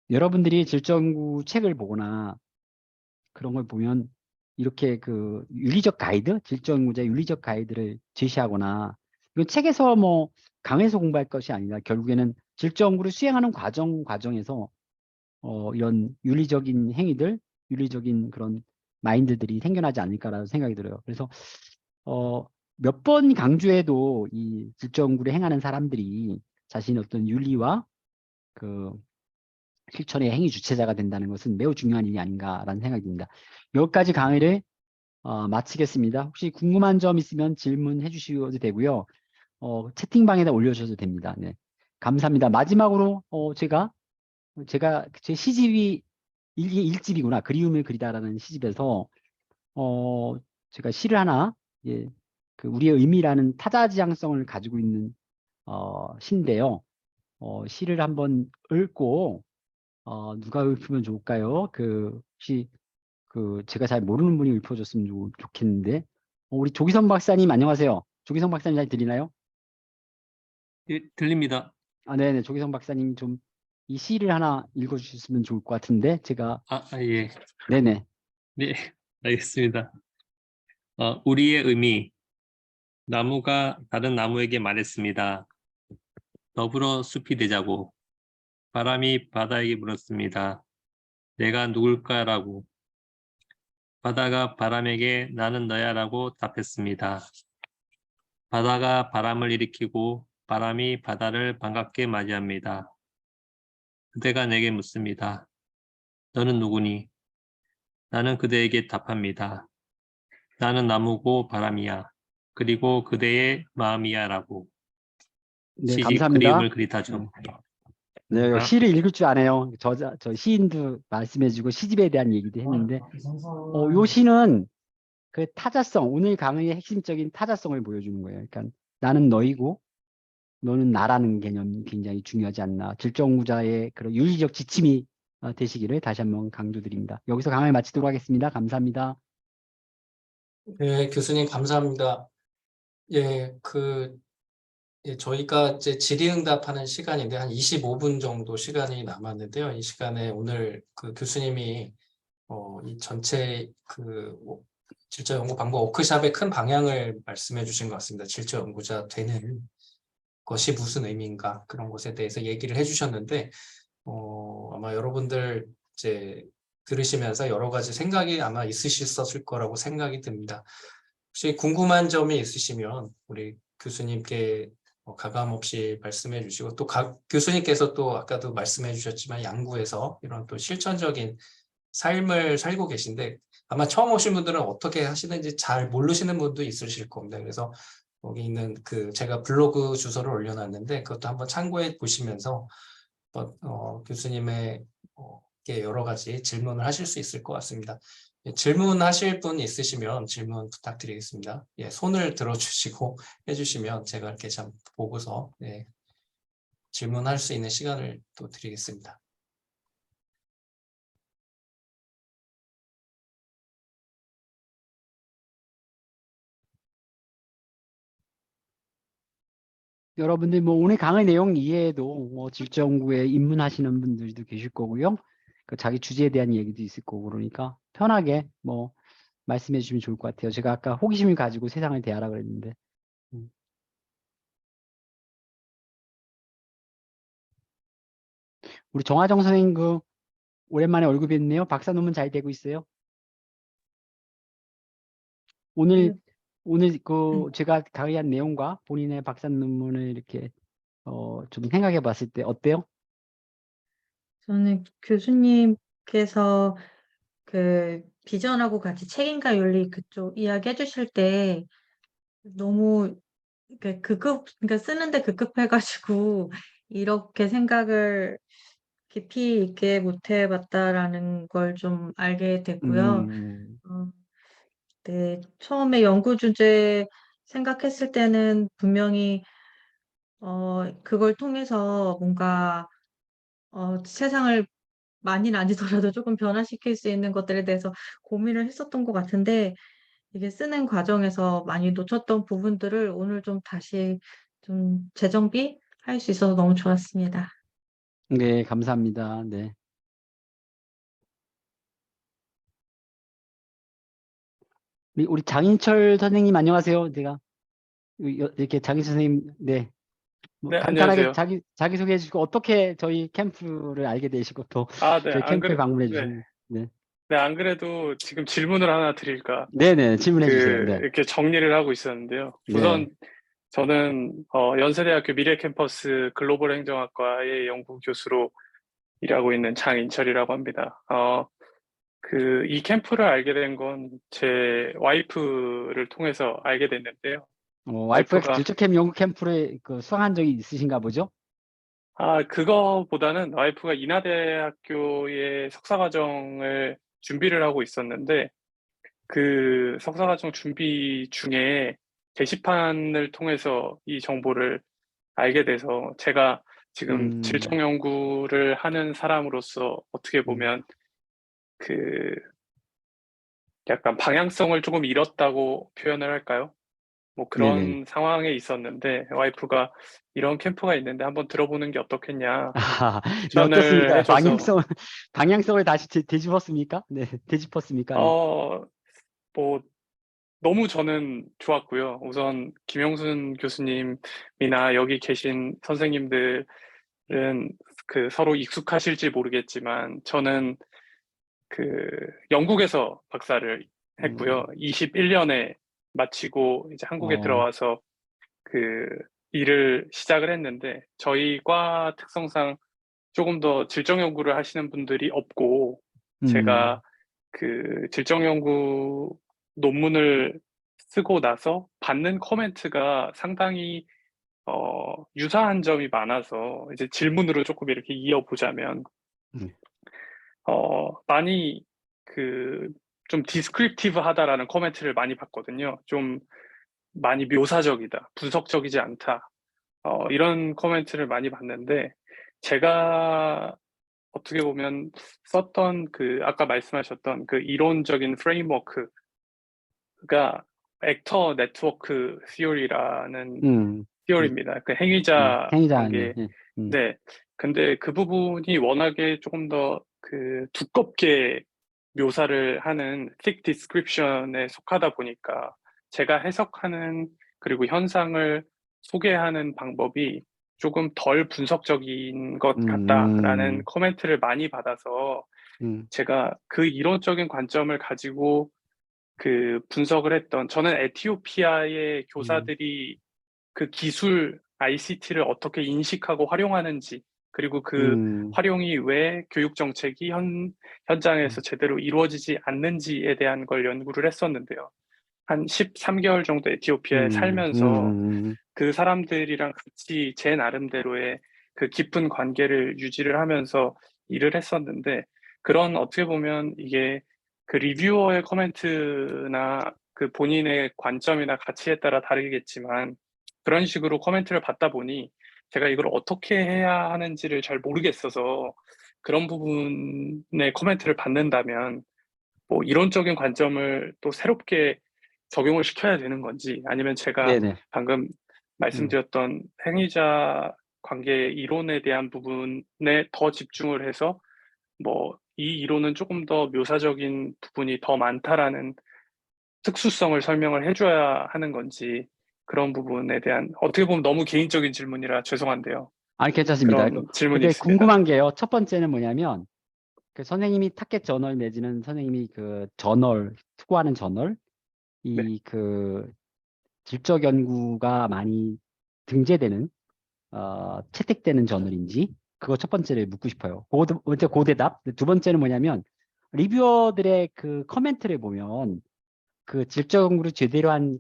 여러분들이 질적연구 책을 보거나 그런 걸 보면 이렇게 그 윤리적 가이드, 질적연구자의 윤리적 가이드를 제시하거나 이건 책에서 강해서 공부할 것이 아니라 결국에는 질적연구를 수행하는 과정에서 이런 윤리적인 행위들, 윤리적인 그런 마인드들이 생겨나지 않을까라는 생각이 들어요. 그래서 몇 번 강조해도 이 질적 연구를 행하는 사람들이 자신의 어떤 윤리와 그 실천의 행위 주체자가 된다는 것은 매우 중요한 일이 아닌가라는 생각이 듭니다. 여기까지 강의를 마치겠습니다. 혹시 궁금한 점 있으면 질문해 주셔도 되고요. 채팅방에다 올려주셔도 됩니다. 네. 감사합니다. 마지막으로 제가 제 시집이 이게 1집이구나. 그리움을 그리다라는 시집에서 제가 시를 하나, 예, 그 우리의 의미라는 타자지향성을 가지고 있는 시인데요. 시를 한번 읽고 누가 읊으면 좋을까요? 혹시 제가 잘 모르는 분이 읊어줬으면 좋겠는데 우리 조기성 박사님 안녕하세요. 조기성 박사님 잘 들리나요? 예, 들립니다. 네네. 조기성 박사님 좀 이 시를 하나 읽어주셨으면 좋을 것 같은데 제가 예. 네네. 네, 알겠습니다. 우리의 의미. 나무가 다른 나무에게 말했습니다. 더불어 숲이 되자고. 바람이 바다에게 물었습니다. 내가 누굴까라고. 바다가 바람에게 나는 너야라고 답했습니다. 바다가 바람을 일으키고 바람이 바다를 반갑게 맞이합니다. 그대가 내게 묻습니다. 너는 누구니? 나는 그대에게 답합니다. 나는 나무고 바람이야. 그리고 그대의 마음이야라고. 네, 시집 감사합니다. 그리움을 그리다죠. 네, 시를 읽을 줄 아네요. 저 시인도 말씀해주고 시집에 대한 얘기도 했는데, 요 시는 그 타자성, 오늘 강의의 핵심적인 타자성을 보여주는 거예요. 그러니까 나는 너이고 너는 나라는 개념이 굉장히 중요하지 않나. 질적연구자의 그런 윤리적 지침이 되시기를 다시 한번 강조드립니다. 여기서 강의 마치도록 하겠습니다. 감사합니다. 네, 교수님 감사합니다. 예, 저희가 이제 질의응답하는 시간인데 한 25분 정도 시간이 남았는데요. 이 시간에 오늘 그 교수님이 이 전체 질적 연구 방법 워크숍의 큰 방향을 말씀해 주신 것 같습니다. 질적 연구자 되는 것이 무슨 의미인가 그런 것에 대해서 얘기를 해주셨는데 아마 여러분들 이제 들으시면서 여러 가지 생각이 아마 있으셨을 거라고 생각이 듭니다. 혹시 궁금한 점이 있으시면 우리 교수님께 가감 없이 말씀해 주시고 또 교수님께서 또 아까도 말씀해 주셨지만 양구에서 이런 또 실천적인 삶을 살고 계신데 아마 처음 오신 분들은 어떻게 하시는지 잘 모르시는 분도 있으실 겁니다. 그래서 여기 있는 제가 블로그 주소를 올려놨는데 그것도 한번 참고해 보시면서 교수님의 이렇게 여러 가지 질문을 하실 수 있을 것 같습니다. 예, 질문하실 분 있으시면 질문 부탁드리겠습니다. 예, 손을 들어주시고 해주시면 제가 이렇게 참 보고서 예, 질문할 수 있는 시간을 또 드리겠습니다. 여러분들 뭐 오늘 강의 내용 이외에도 뭐 질적연구에 입문하시는 분들도 계실 거고요. 그 자기 주제에 대한 얘기도 있을 거고 그러니까 편하게 뭐 말씀해 주시면 좋을 것 같아요. 제가 아까 호기심을 가지고 세상을 대하라 그랬는데. 우리 정화정 선생님 그 오랜만에 얼굴 뵙네요. 박사 논문 잘 되고 있어요? 오늘 그 제가 강의한 내용과 본인의 박사 논문을 이렇게 좀 생각해 봤을 때 어때요? 저는 교수님께서 그 비전하고 같이 책임과 윤리 그쪽 이야기 해주실 때 너무 그러니까 쓰는데 급급해가지고 이렇게 생각을 깊이 있게 못 해봤다라는 걸 좀 알게 됐고요. 네, 처음에 연구 주제 생각했을 때는 분명히 그걸 통해서 뭔가 세상을 많이는 아니더라도 조금 변화시킬 수 있는 것들에 대해서 고민을 했었던 것 같은데 이게 쓰는 과정에서 많이 놓쳤던 부분들을 오늘 좀 다시 좀 재정비할 수 있어서 너무 좋았습니다. 네, 감사합니다. 네. 우리 장인철 선생님 안녕하세요. 제가 이렇게 장인철 선생님 네. 뭐 네, 간단하게 안녕하세요. 자기 소개해 주시고 어떻게 저희 캠프를 알게 되시고 또 네, 저희 캠프에 방문해 네, 주신 네. 네, 안 그래도 지금 질문을 하나 드릴까, 네네 질문해 주세요. 네. 이렇게 정리를 하고 있었는데요. 네. 우선 저는 연세대학교 미래캠퍼스 글로벌 행정학과의 연구 교수로 일하고 있는 장인철이라고 합니다. 이 캠프를 알게 된 건 제 와이프를 통해서 알게 됐는데요. 와이프가 와이프가 질적캠 연구 캠프에 그 수강한 적이 있으신가 보죠? 그거보다는 와이프가 인하대학교의 석사과정을 준비를 하고 있었는데, 그 석사과정 준비 중에 게시판을 통해서 이 정보를 알게 돼서 제가 지금 질적 연구를 하는 사람으로서 어떻게 보면 그 약간 방향성을 조금 잃었다고 표현을 할까요? 뭐 네네. 그런 상황에 있었는데 와이프가 이런 캠프가 있는데 한번 들어보는 게 어떻겠냐 네, 추천을 어떻습니까? 해줘서 방향성을 다시 되짚었습니까? 네, 되짚었습니까? 네. 뭐 너무 저는 좋았고요. 우선 김영순 교수님이나 여기 계신 선생님들은 그 서로 익숙하실지 모르겠지만 저는 그 영국에서 박사를 했고요. 21년에 마치고 이제 한국에 들어와서 그 일을 시작을 했는데 저희 과 특성상 조금 더 질적 연구를 하시는 분들이 없고 제가 그 질적 연구 논문을 쓰고 나서 받는 코멘트가 상당히 유사한 점이 많아서 이제 질문으로 조금 이렇게 이어보자면 많이 그 좀 디스크립티브하다라는 코멘트를 많이 받거든요. 좀 많이 묘사적이다, 분석적이지 않다. 이런 코멘트를 많이 받는데 제가 어떻게 보면 썼던 그 아까 말씀하셨던 그 이론적인 프레임워크가 액터 네트워크 시오리라는 시오리입니다. 그 행위자 관계. 네. 네. 근데 그 부분이 워낙에 조금 더 그 두껍게 묘사를 하는 thick description에 속하다 보니까 제가 해석하는 그리고 현상을 소개하는 방법이 조금 덜 분석적인 것 같다라는 코멘트를 많이 받아서 제가 그 이론적인 관점을 가지고 그 분석을 했던 저는 에티오피아의 교사들이 그 기술 ICT를 어떻게 인식하고 활용하는지 그리고 그 활용이 왜 교육 정책이 현장에서 제대로 이루어지지 않는지에 대한 걸 연구를 했었는데요. 한 13개월 정도 에티오피아에 살면서 그 사람들이랑 같이 제 나름대로의 그 깊은 관계를 유지를 하면서 일을 했었는데 그런 어떻게 보면 이게 그 리뷰어의 코멘트나 그 본인의 관점이나 가치에 따라 다르겠지만 그런 식으로 코멘트를 받다 보니 제가 이걸 어떻게 해야 하는지를 잘 모르겠어서 그런 부분의 코멘트를 받는다면 뭐 이론적인 관점을 또 새롭게 적용을 시켜야 되는 건지 아니면 제가 네네. 방금 말씀드렸던 행위자 관계 이론에 대한 부분에 더 집중을 해서 뭐 이 이론은 조금 더 묘사적인 부분이 더 많다라는 특수성을 설명을 해줘야 하는 건지 그런 부분에 대한 어떻게 보면 너무 개인적인 질문이라 죄송한데요. 아니, 괜찮습니다. 그런 질문이 되게 있습니다. 궁금한 게요. 첫 번째는 뭐냐면, 그 선생님이 타겟 저널 내지는 선생님이 그 저널, 투고하는 저널, 네. 이 그 질적 연구가 많이 등재되는, 채택되는 저널인지, 그거 첫 번째를 묻고 싶어요. 먼저 고대답. 두 번째는 뭐냐면, 리뷰어들의 그 커멘트를 보면, 그 질적 연구를 제대로 한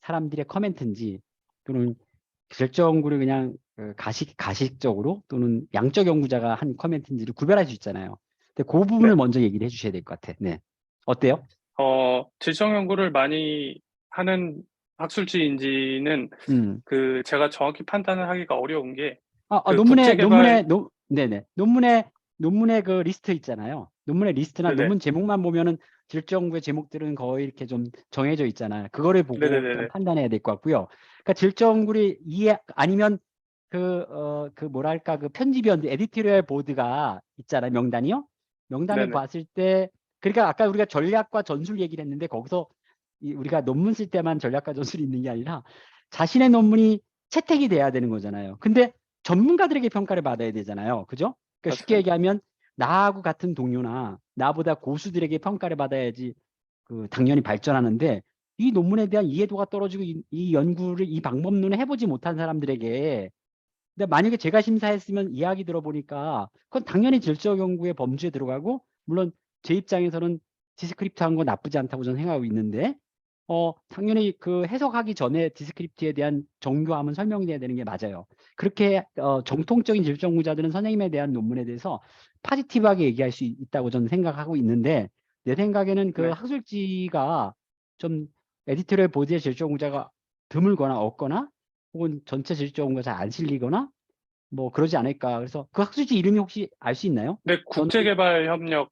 사람들의 커멘트인지, 또는 질적 연구를 그냥 그 가식적으로 또는 양적 연구자가 한 커멘트인지를 구별할 수 있잖아요. 근데 그 부분을 네. 먼저 얘기를 해주셔야 될 것 같아. 네. 어때요? 질적 연구를 많이 하는 학술지인지는 음. 그 제가 정확히 판단을 하기가 어려운 게 그 논문에, 네네. 논문의 그 리스트 있잖아요. 논문의 리스트나 네네. 논문 제목만 보면은 질적 연구의 제목들은 거의 이렇게 좀 정해져 있잖아요. 그거를 보고 네네네네. 일단 판단해야 될 것 같고요. 그러니까 질적 연구를 아니면 그 뭐랄까, 그 편집위원, 에디토리얼 보드가 있잖아요. 명단이요. 명단을 네네. 봤을 때, 그러니까 아까 우리가 전략과 전술 얘기를 했는데 거기서 우리가 논문 쓸 때만 전략과 전술이 있는 게 아니라 자신의 논문이 채택이 돼야 되는 거잖아요. 근데 전문가들에게 평가를 받아야 되잖아요. 그죠? 그러니까 쉽게 맞습니다. 얘기하면 나하고 같은 동료나 나보다 고수들에게 평가를 받아야지 당연히 발전하는데, 이 논문에 대한 이해도가 떨어지고 이 연구를 이 방법론을 해보지 못한 사람들에게, 근데 만약에 제가 심사했으면 이야기 들어보니까 그건 당연히 질적 연구의 범주에 들어가고, 물론 제 입장에서는 디스크립트한 건 나쁘지 않다고 저는 생각하고 있는데, 당연히 그 해석하기 전에 디스크립트에 대한 정교함은 설명돼야 되는 게 맞아요. 그렇게 정통적인 질적 연구자들은 선생님에 대한 논문에 대해서 파지티브하게 얘기할 수 있다고 저는 생각하고 있는데, 내 생각에는 그 네. 학술지가 좀 에디토리얼 보드의 질적 연구자가 드물거나 없거나, 혹은 전체 질적 연구가 잘 안 실리거나 뭐 그러지 않을까. 그래서 그 학술지 이름이 혹시 알 수 있나요? 네, 국제개발협력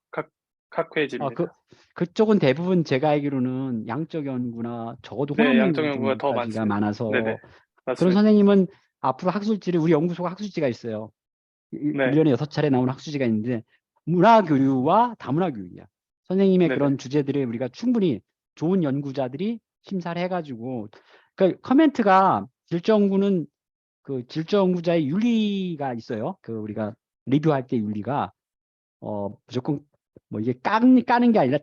학회지입니다. 그쪽은 대부분 제가 알기로는 양적 연구나 적어도 네, 혼합 양적 연구 연구가 더 정도까지가 많습니다. 많아서, 네네. 그런 맞습니다. 선생님은 앞으로 학술지를, 우리 연구소가 학술지가 있어요. 네. 1년에 6차례 나오는 학술지가 있는데, 문화교류와 다문화교육이야. 선생님의 네네. 그런 주제들을 우리가 충분히 좋은 연구자들이 심사를 해가지고, 그러니까 커멘트가 질적 연구는 그 질적 연구자의 윤리가 있어요. 그 우리가 리뷰할 때 윤리가 무조건 뭐 이게 까는 게 아니라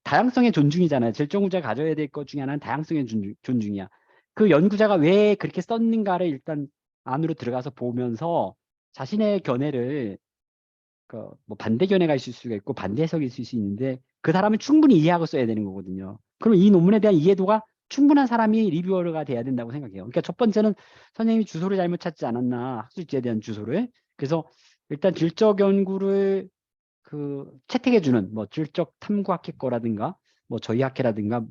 다양성의 존중이잖아요. 질적 연구자가 가져야 될 것 중에 하나는 다양성의 존중이야. 그 연구자가 왜 그렇게 썼는가를 일단 안으로 들어가서 보면서 자신의 견해를 뭐 반대 견해가 있을 수가 있고 반대 해석이 있을 수 있는데, 그 사람은 충분히 이해하고 써야 되는 거거든요. 그럼 이 논문에 대한 이해도가 충분한 사람이 리뷰어가 돼야 된다고 생각해요. 그러니까 첫 번째는 선생님이 주소를 잘못 찾지 않았나, 학술지에 대한 주소를. 그래서 일단 질적 연구를 채택해주는 뭐 질적 탐구학회 거라든가 뭐 저희 학회라든가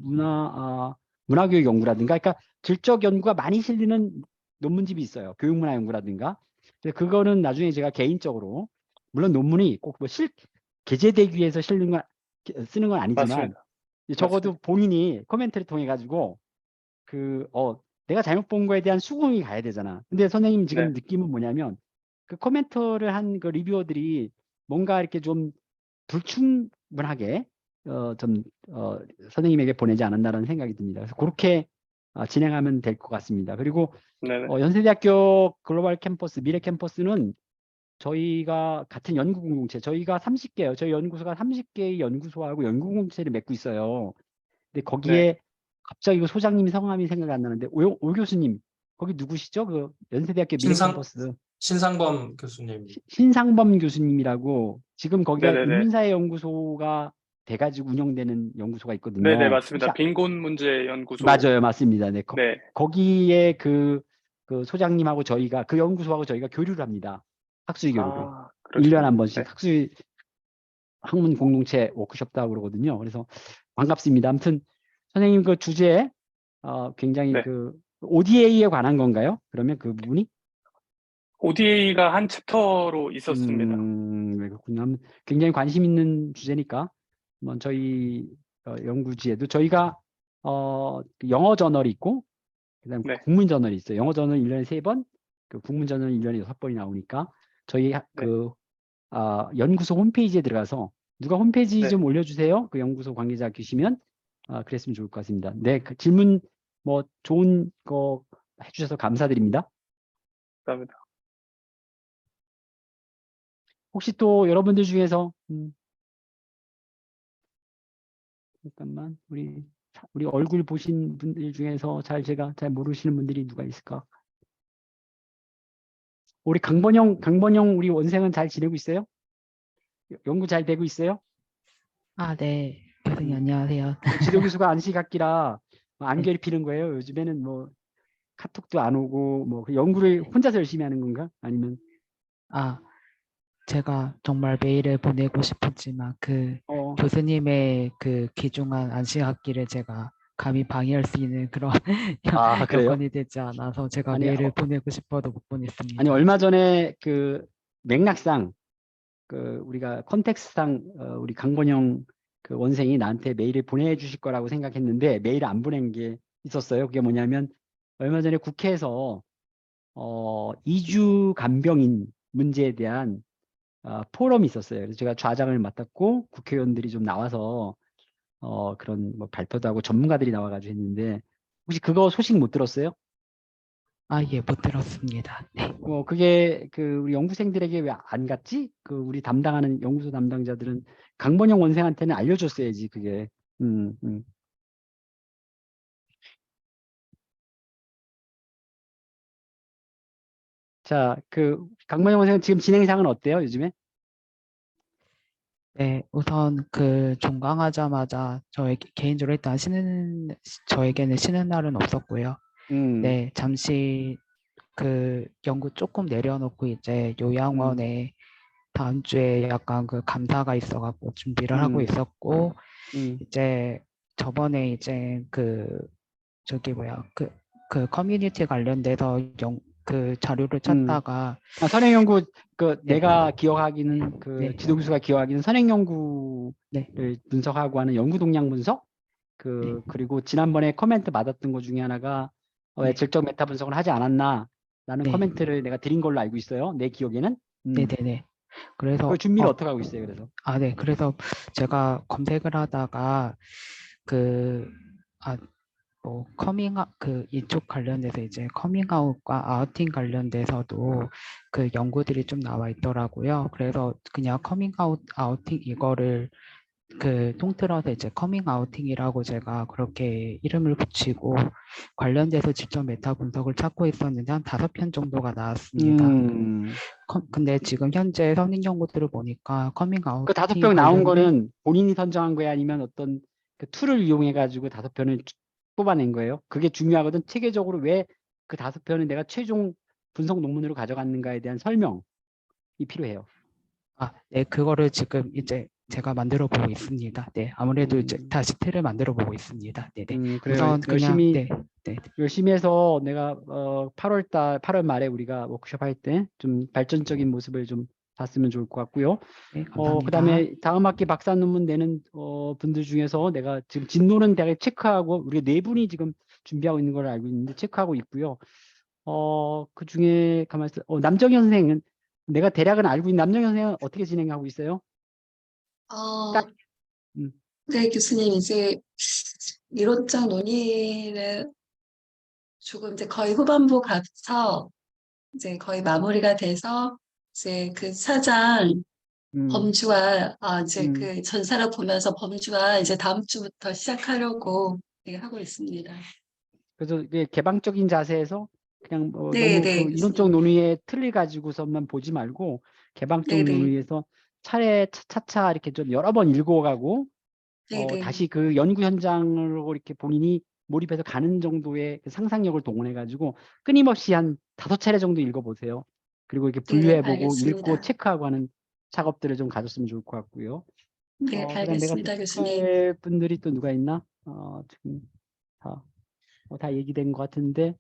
문화교육 연구라든가, 그러니까 질적 연구가 많이 실리는 논문집이 있어요. 교육문화 연구라든가. 근데 그거는 나중에 제가 개인적으로, 물론 논문이 꼭 뭐 게재되기 위해서 쓰는 건 아니지만, 맞습니다. 적어도 본인이 코멘트를 통해 가지고 내가 잘못 본 거에 대한 수긍이 가야 되잖아. 근데 선생님 지금 네. 느낌은 뭐냐면, 그 코멘트를 한 그 리뷰어들이 뭔가 이렇게 좀 불충분하게 선생님에게 보내지 않았나라는 생각이 듭니다. 그래서 그렇게 진행하면 될 것 같습니다. 그리고 네네. 연세대학교 글로벌 캠퍼스, 미래 캠퍼스는 저희가 같은 연구 공동체, 저희가 30개예요. 저희 연구소가 30개의 연구소하고 연구 공동체를 맺고 있어요. 근데 거기에 네. 갑자기 그 소장님 성함이 생각이 안 나는데, 오 교수님 거기 누구시죠? 그 연세대학교 미래 캠퍼스 신상범 교수님. 신상범 교수님이라고, 지금 거기가 네네네. 인문사회 연구소가 돼가지고 운영되는 연구소가 있거든요. 네네, 혹시 맞습니다. 빈곤 문제 연구소. 맞아요, 맞습니다. 네, 네. 거기에 그 소장님하고 저희가, 그 연구소하고 저희가 교류를 합니다. 학술 교류를. 아, 1년에 그러시군요. 한 번씩 네. 학문 공동체 워크숍도 하고 그러거든요. 그래서 반갑습니다. 아무튼 선생님 그 주제 굉장히 네. 그 ODA에 관한 건가요? 그러면 그 부분이? ODA가 한 챕터로 있었습니다. 네, 그렇군요. 굉장히 관심 있는 주제니까 한번 저희 연구지에도 저희가 그 영어 저널이 있고 그다음 네. 국문 저널이 있어요. 영어 저널 1년에 3번, 그 국문 저널 1년에 6번이 나오니까 저희 그 연구소 홈페이지에 들어가서 누가 홈페이지 네. 좀 올려주세요. 그 연구소 관계자 계시면 그랬으면 좋을 것 같습니다. 네, 그 질문 뭐 좋은 거 해주셔서 감사드립니다. 감사합니다. 혹시 또 여러분들 중에서 잠깐만 우리 얼굴 보신 분들 중에서 제가 잘 모르시는 분들이 누가 있을까? 우리 강번영 우리 원생은 잘 지내고 있어요? 연구 잘 되고 있어요? 아, 네. 교수님, 음. 안녕하세요. 지도 교수가 안시각기라 안 네. 괴롭히는 거예요. 요즘에는 뭐 카톡도 안 오고 뭐 연구를 혼자서 열심히 하는 건가? 아니면 아, 제가 정말 메일을 보내고 싶었지만 그 교수님의 그 귀중한 안식학기를 제가 감히 방해할 수 있는 그런 그래요? 여건이 되지 않아서 제가 아니, 메일을 보내고 싶어도 못 보냈습니다. 아니 얼마 전에 그 맥락상 그 우리가 컨텍스트상 우리 강번영 그 원생이 나한테 메일을 보내주실 거라고 생각했는데 메일을 안 보낸 게 있었어요. 그게 뭐냐면 얼마 전에 국회에서 이주 간병인 문제에 대한 포럼이 있었어요. 그래서 제가 좌장을 맡았고 국회의원들이 좀 나와서 그런 뭐 발표도 하고 전문가들이 나와가지고 했는데 혹시 그거 소식 못 들었어요? 아, 예, 못 들었습니다. 네. 그게 그 우리 연구생들에게 왜 안 갔지? 그 우리 담당하는 연구소 담당자들은 강번영 원생한테는 알려줬어야지 그게. 음, 음. 자, 그 강번영 원생은 지금 진행상은 어때요, 요즘에? 네, 우선 그 종강하자마자 개인적으로 일단 저에게는 쉬는 날은 없었고요. 네, 잠시 그 연구 조금 내려놓고 이제 요양원에 다음 주에 약간 그 감사가 있어갖고 준비를 하고 있었고 이제 저번에 이제 그 저기 뭐야 그 커뮤니티 관련돼서 그 자료를 찾다가 선행연구 네. 내가 기억하기는 그 네. 지도교수가 기억하기는 선행연구를 네. 분석하고 하는 연구 동향 분석 그리고 지난번에 코멘트 받았던 것 중에 하나가 왜 네. 질적 메타 분석을 하지 않았나라는 네. 코멘트를 내가 드린 걸로 알고 있어요. 내 기억에는. 네네네. 그래서 그 준비를 어떻게 하고 있어요? 그래서 네. 그래서 제가 검색을 하다가 뭐 커밍아웃 그 이쪽 관련돼서 이제 커밍아웃과 아우팅 관련돼서도 그 연구들이 좀 나와 있더라고요. 그래서 그냥 커밍아웃 아우팅 이거를 그 통틀어서 이제 커밍아우팅이라고 제가 그렇게 이름을 붙이고 관련돼서 직접 메타 분석을 찾고 있었는데 한 5편 정도가 나왔습니다. 근데 지금 현재 선임 연구들을 보니까 그 커밍아우팅 5편 나온 관련된 거는 본인이 선정한 거야 아니면 어떤 그 툴을 이용해 가지고 5편을 뽑아낸 거예요? 그게 중요하거든. 체계적으로 왜 그 5편을 내가 최종 분석 논문으로 가져갔는가에 대한 설명이 필요해요. 네, 그거를 지금 이제 제가 만들어 보고 있습니다. 네, 아무래도 이제 다시 틀을 만들어 보고 있습니다. 네네. 그래요. 우선 그냥 열심히 해서 내가 8월 말에 우리가 워크숍 할 때 좀 발전적인 모습을 좀 봤으면 좋을 것 같고요. 네, 감사합니다. 그다음에 다음 학기 박사 논문 내는 분들 중에서 내가 지금 진로는 대략 체크하고 우리가 4분이 지금 준비하고 있는 걸 알고 있는데 체크하고 있고요. 그 중에 가만히 있어. 남정현 선생은 내가 대략은 알고 있는 남정현 선생은 어떻게 진행하고 있어요? 네, 교수님, 이제 이론적 논의는 조금 이제 거의 후반부 가서 이제 거의 마무리가 돼서 이제 그 사장 범주와 이제 그 전사를 보면서 범주와 이제 다음 주부터 시작하려고 하고 있습니다. 그래서 이게 개방적인 자세에서 그냥 뭐 네, 너무 네, 그 이론적 논의의 틀을 가지고서만 보지 말고 개방적 네, 네, 논의에서 차차 이렇게 좀 여러 번 읽어가고 네, 네, 다시 그 연구 현장으로 이렇게 본인이 몰입해서 가는 정도의 그 상상력을 동원해 가지고 끊임없이 한 5차례 정도 읽어보세요. 그리고 이렇게 네, 분류해보고 읽고 알겠습니다. 체크하고 하는 작업들을 좀 가졌으면 좋을 것 같고요. 네, 그다음 내가 알겠습니다, 교수님. 체크할 분들이 또 누가 있나? 지금 다 얘기된 것 같은데,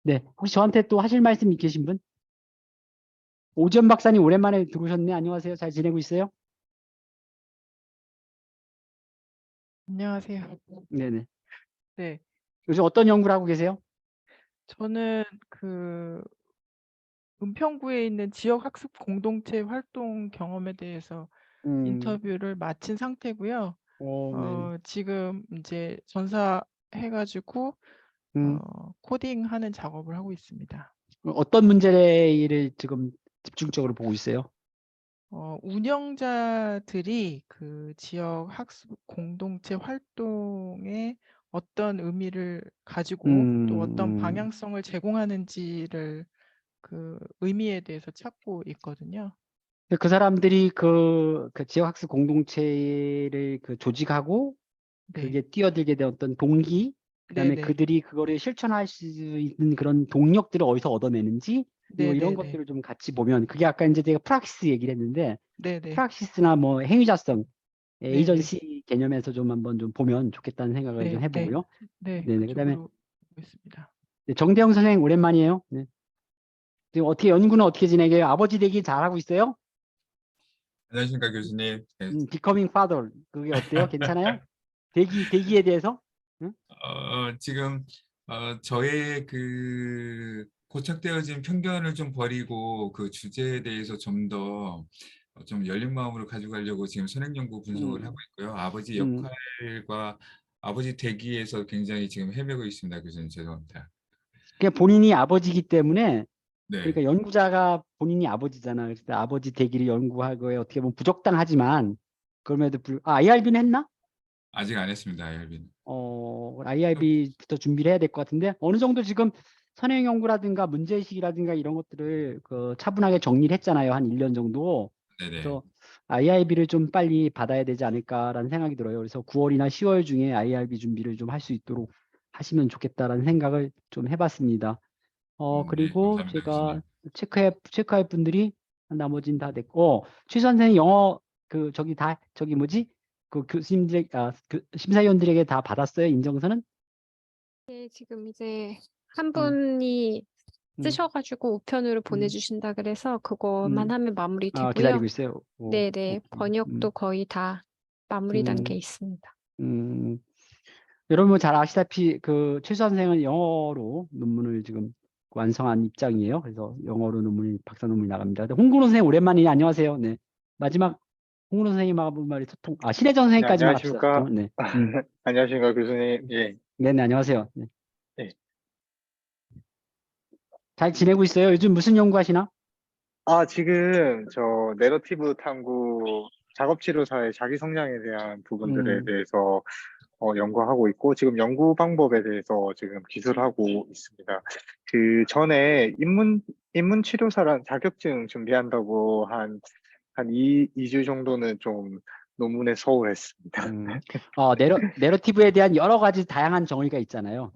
네, 혹시 저한테 또 하실 말씀 계신 분? 오지연 박사님 오랜만에 들어오셨네. 안녕하세요. 잘 지내고 있어요? 안녕하세요. 네네. 네, 요즘 어떤 연구를 하고 계세요? 저는 은평구에 있는 지역 학습 공동체 활동 경험에 대해서 인터뷰를 마친 상태고요. 네. 지금 이제 전사해가지고 음, 코딩하는 작업을 하고 있습니다. 어떤 문제를 지금 집중적으로 보고 있어요? 운영자들이 그 지역 학습 공동체 활동에 어떤 의미를 가지고 또 어떤 방향성을 제공하는지를 그 의미에 대해서 찾고 있거든요. 그 사람들이 그 지역학습 공동체를 조직하고 네, 그게 뛰어들게 된 어떤 동기, 그다음에 네네, 그들이 그거를 실천할 수 있는 그런 동력들을 어디서 얻어내는지 이런 네네네, 것들을 좀 같이 보면 그게 아까 이제 제가 프락시스 얘기를 했는데 네네, 프락시스나 뭐 행위자성, 네네, 에이전시 개념에서 좀 한번 좀 보면 좋겠다는 생각을 좀 네, 네, 해보고요. 네, 네네. 그다음에 그쪽으로 보고 있습니다. 정대영 선생님 오랜만이에요. 네. 지금 어떻게 연구는 어떻게 진행해요? 아버지 되기 잘하고 있어요? 안녕하십니까 교수님. 네. Becoming father 그게 어때요? 괜찮아요? 대기에 대해서? 응? 지금 저의 고착되어진 편견을 좀 버리고 그 주제에 대해서 좀 더 좀 열린 마음으로 가져가려고 지금 선행연구 분석을 하고 있고요. 아버지 음. 역할과 아버지 되기에서 굉장히 지금 헤매고 있습니다, 교수님. 죄송합니다. 그냥 본인이 아버지이기 때문에 네, 그러니까 연구자가 본인이 아버지잖아. 그래서 아버지 되기를 연구하고에 어떻게 보면 부적당하지만 그럼에도 IRB는 했나? 아직 안 했습니다, 아이알빈. IRB부터 준비를 해야 될 것 같은데 어느 정도 지금 선행 연구라든가 문제의식이라든가 이런 것들을 차분하게 정리를 했잖아요. 한 1년 정도. 네네. 그래서 IRB를 좀 빨리 받아야 되지 않을까라는 생각이 들어요. 그래서 9월이나 10월 중에 IRB 준비를 좀 할 수 있도록 하시면 좋겠다라는 생각을 좀 해봤습니다. 네, 그리고 감사합니다, 제가 교수님. 체크할 분들이 나머지는 다 됐고, 최 선생님 영어 저기 뭐지? 그 교수님들, 심사위원들에게 다 받았어요? 인정서는? 네, 지금 이제 한 음, 분이 음, 쓰셔가지고 우편으로 음, 보내주신다 그래서 그것만 하면 마무리 기다리고 되고요. 있어요. 네네, 오케이. 번역도 거의 다 마무리 단계에 음, 있습니다. 여러분 잘 아시다시피 최 선생은 영어로 논문을 지금 완성한 입장이에요. 그래서 영어로 박사 논문이 나갑니다. 홍근호 선생님 오랜만이에요. 안녕하세요. 네. 마지막 홍근호 선생님하고 말이 소통, 신혜정 네, 선생님까지만 합시다. 안녕하십니까. 소통은. 네. 안녕하십니까, 교수님. 예. 네네, 안녕하세요. 네. 예. 잘 지내고 있어요? 요즘 무슨 연구하시나? 지금 저 내러티브 탐구 작업치료사의 자기 성장에 대한 부분들에 대해서 연구하고 있고, 지금 연구 방법에 대해서 지금 기술하고 있습니다. 그 전에 인문치료사란 자격증 준비한다고 한 2주 정도는 좀 논문에 소홀했습니다. 내러티브에 대한 여러 가지 다양한 정의가 있잖아요.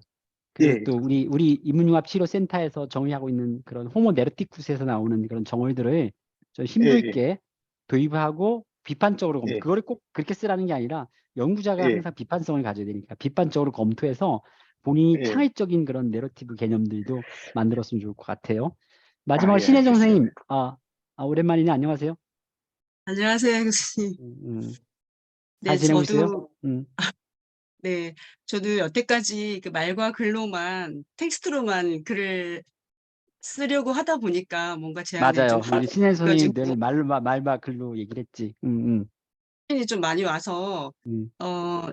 그리고 예, 또 우리 인문융합치료센터에서 정의하고 있는 그런 호모 네르티쿠스에서 나오는 그런 정의들을 좀 심도 예, 있게 도입하고 비판적으로 예, 그거를 꼭 그렇게 쓰라는 게 아니라 연구자가 예, 항상 비판성을 가져야 되니까 비판적으로 검토해서 본인이 예. 창의적인 그런 내러티브 개념들도 만들었으면 좋을 것 같아요. 마지막으로 예, 신혜정 선생님, 알겠습니다. 오랜만이네. 안녕하세요. 안녕하세요, 교수님. 잘 네, 지내고 있어요? 네, 저도 여태까지 그 말과 글로만, 텍스트로만 글을 쓰려고 하다 보니까 뭔가 제 안에 좀 맞아요. 우리 신혜 선생님이 늘 느껴지고, 말과 글로 얘기를 했지. 고민이 좀 많이 와서, 음.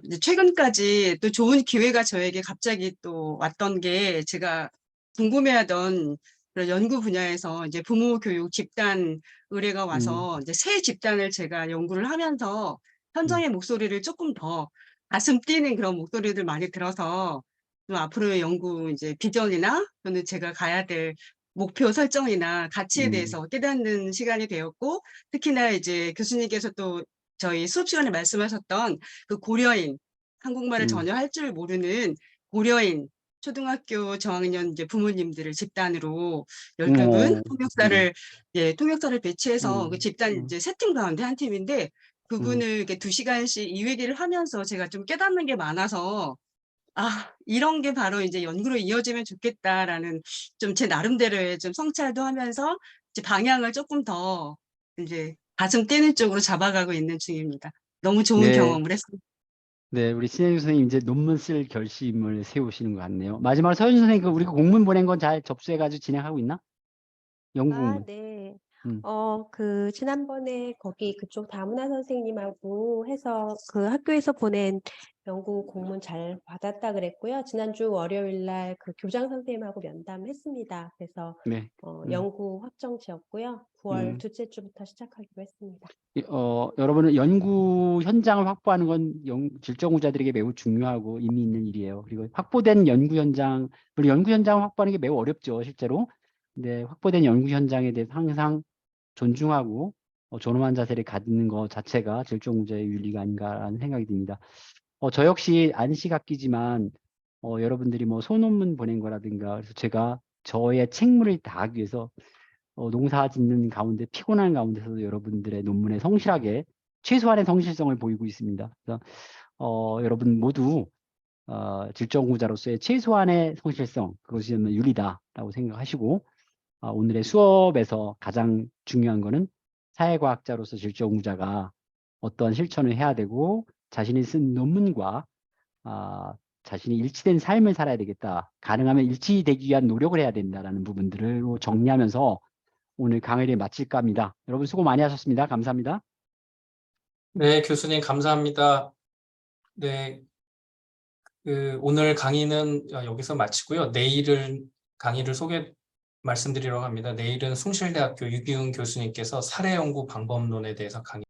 이제 최근까지 또 좋은 기회가 저에게 갑자기 또 왔던 게 제가 궁금해하던 그런 연구 분야에서 이제 부모 교육 집단 의뢰가 와서 이제 새 집단을 제가 연구를 하면서 현장의 목소리를 조금 더 가슴 뛰는 그런 목소리들 많이 들어서 좀 앞으로의 연구 이제 비전이나 또는 제가 가야 될 목표 설정이나 가치에 대해서 깨닫는 시간이 되었고, 특히나 이제 교수님께서 또 저희 수업 시간에 말씀하셨던 그 고려인, 한국말을 전혀 할 줄 모르는 고려인 초등학교 저학년 이제 부모님들을 집단으로 12분 통역사를 배치해서 그 집단 이제 세 팀 가운데 한 팀인데 그분을 이렇게 2시간씩 이 얘기를 하면서 제가 좀 깨닫는 게 많아서 이런 게 바로 이제 연구로 이어지면 좋겠다라는 좀 제 나름대로의 좀 성찰도 하면서 이제 방향을 조금 더 이제 가슴 뛰는 쪽으로 잡아가고 있는 중입니다. 너무 좋은 네. 경험을 했습니다. 네, 우리 신혜주 선생님 이제 논문 쓸 결심을 세우시는 것 같네요. 마지막으로 서윤 선생님, 그 우리가 공문 보낸 건 잘 접수해가지고 진행하고 있나? 연구 공문. 네. 음. 지난번에 거기 그쪽 다문화 선생님하고 해서 그 학교에서 보낸 연구 공문 잘 받았다 그랬고요. 지난주 월요일 날 그 교장 선생님하고 면담했습니다. 그래서 네. 연구 확정 지었고요. 9월 음. 둘째 주부터 시작하기로 했습니다. 여러분은 연구 현장을 확보하는 건 질정후자들에게 매우 중요하고 의미 있는 일이에요. 그리고 확보된 연구 현장, 물론 연구 현장을 확보하는 게 매우 어렵죠, 실제로. 근데 확보된 연구 현장에 대해서 항상 존중하고 존엄한 자세를 갖는 것 자체가 질정후자의 윤리가 아닌가라는 생각이 듭니다. 저 역시 안시학기지만 여러분들이 뭐 소논문 보낸 거라든가, 그래서 제가 저의 책무를 다하기 위해서 농사 짓는 가운데 피곤한 가운데서도 여러분들의 논문에 성실하게 최소한의 성실성을 보이고 있습니다. 그래서 여러분 모두 질정후자로서의 최소한의 성실성, 그것이 윤리다라고 생각하시고, 오늘의 수업에서 가장 중요한 거는 사회과학자로서 질정후자가 어떠한 실천을 해야 되고 자신이 쓴 논문과 자신이 일치된 삶을 살아야 되겠다. 가능하면 일치되기 위한 노력을 해야 된다라는 부분들을 정리하면서 오늘 강의를 마칠까 합니다. 여러분 수고 많이 하셨습니다. 감사합니다. 네, 교수님 감사합니다. 네, 오늘 강의는 여기서 마치고요. 내일은 강의를 말씀드리려고 합니다. 내일은 숭실대학교 유기훈 교수님께서 사례 연구 방법론에 대해서 강의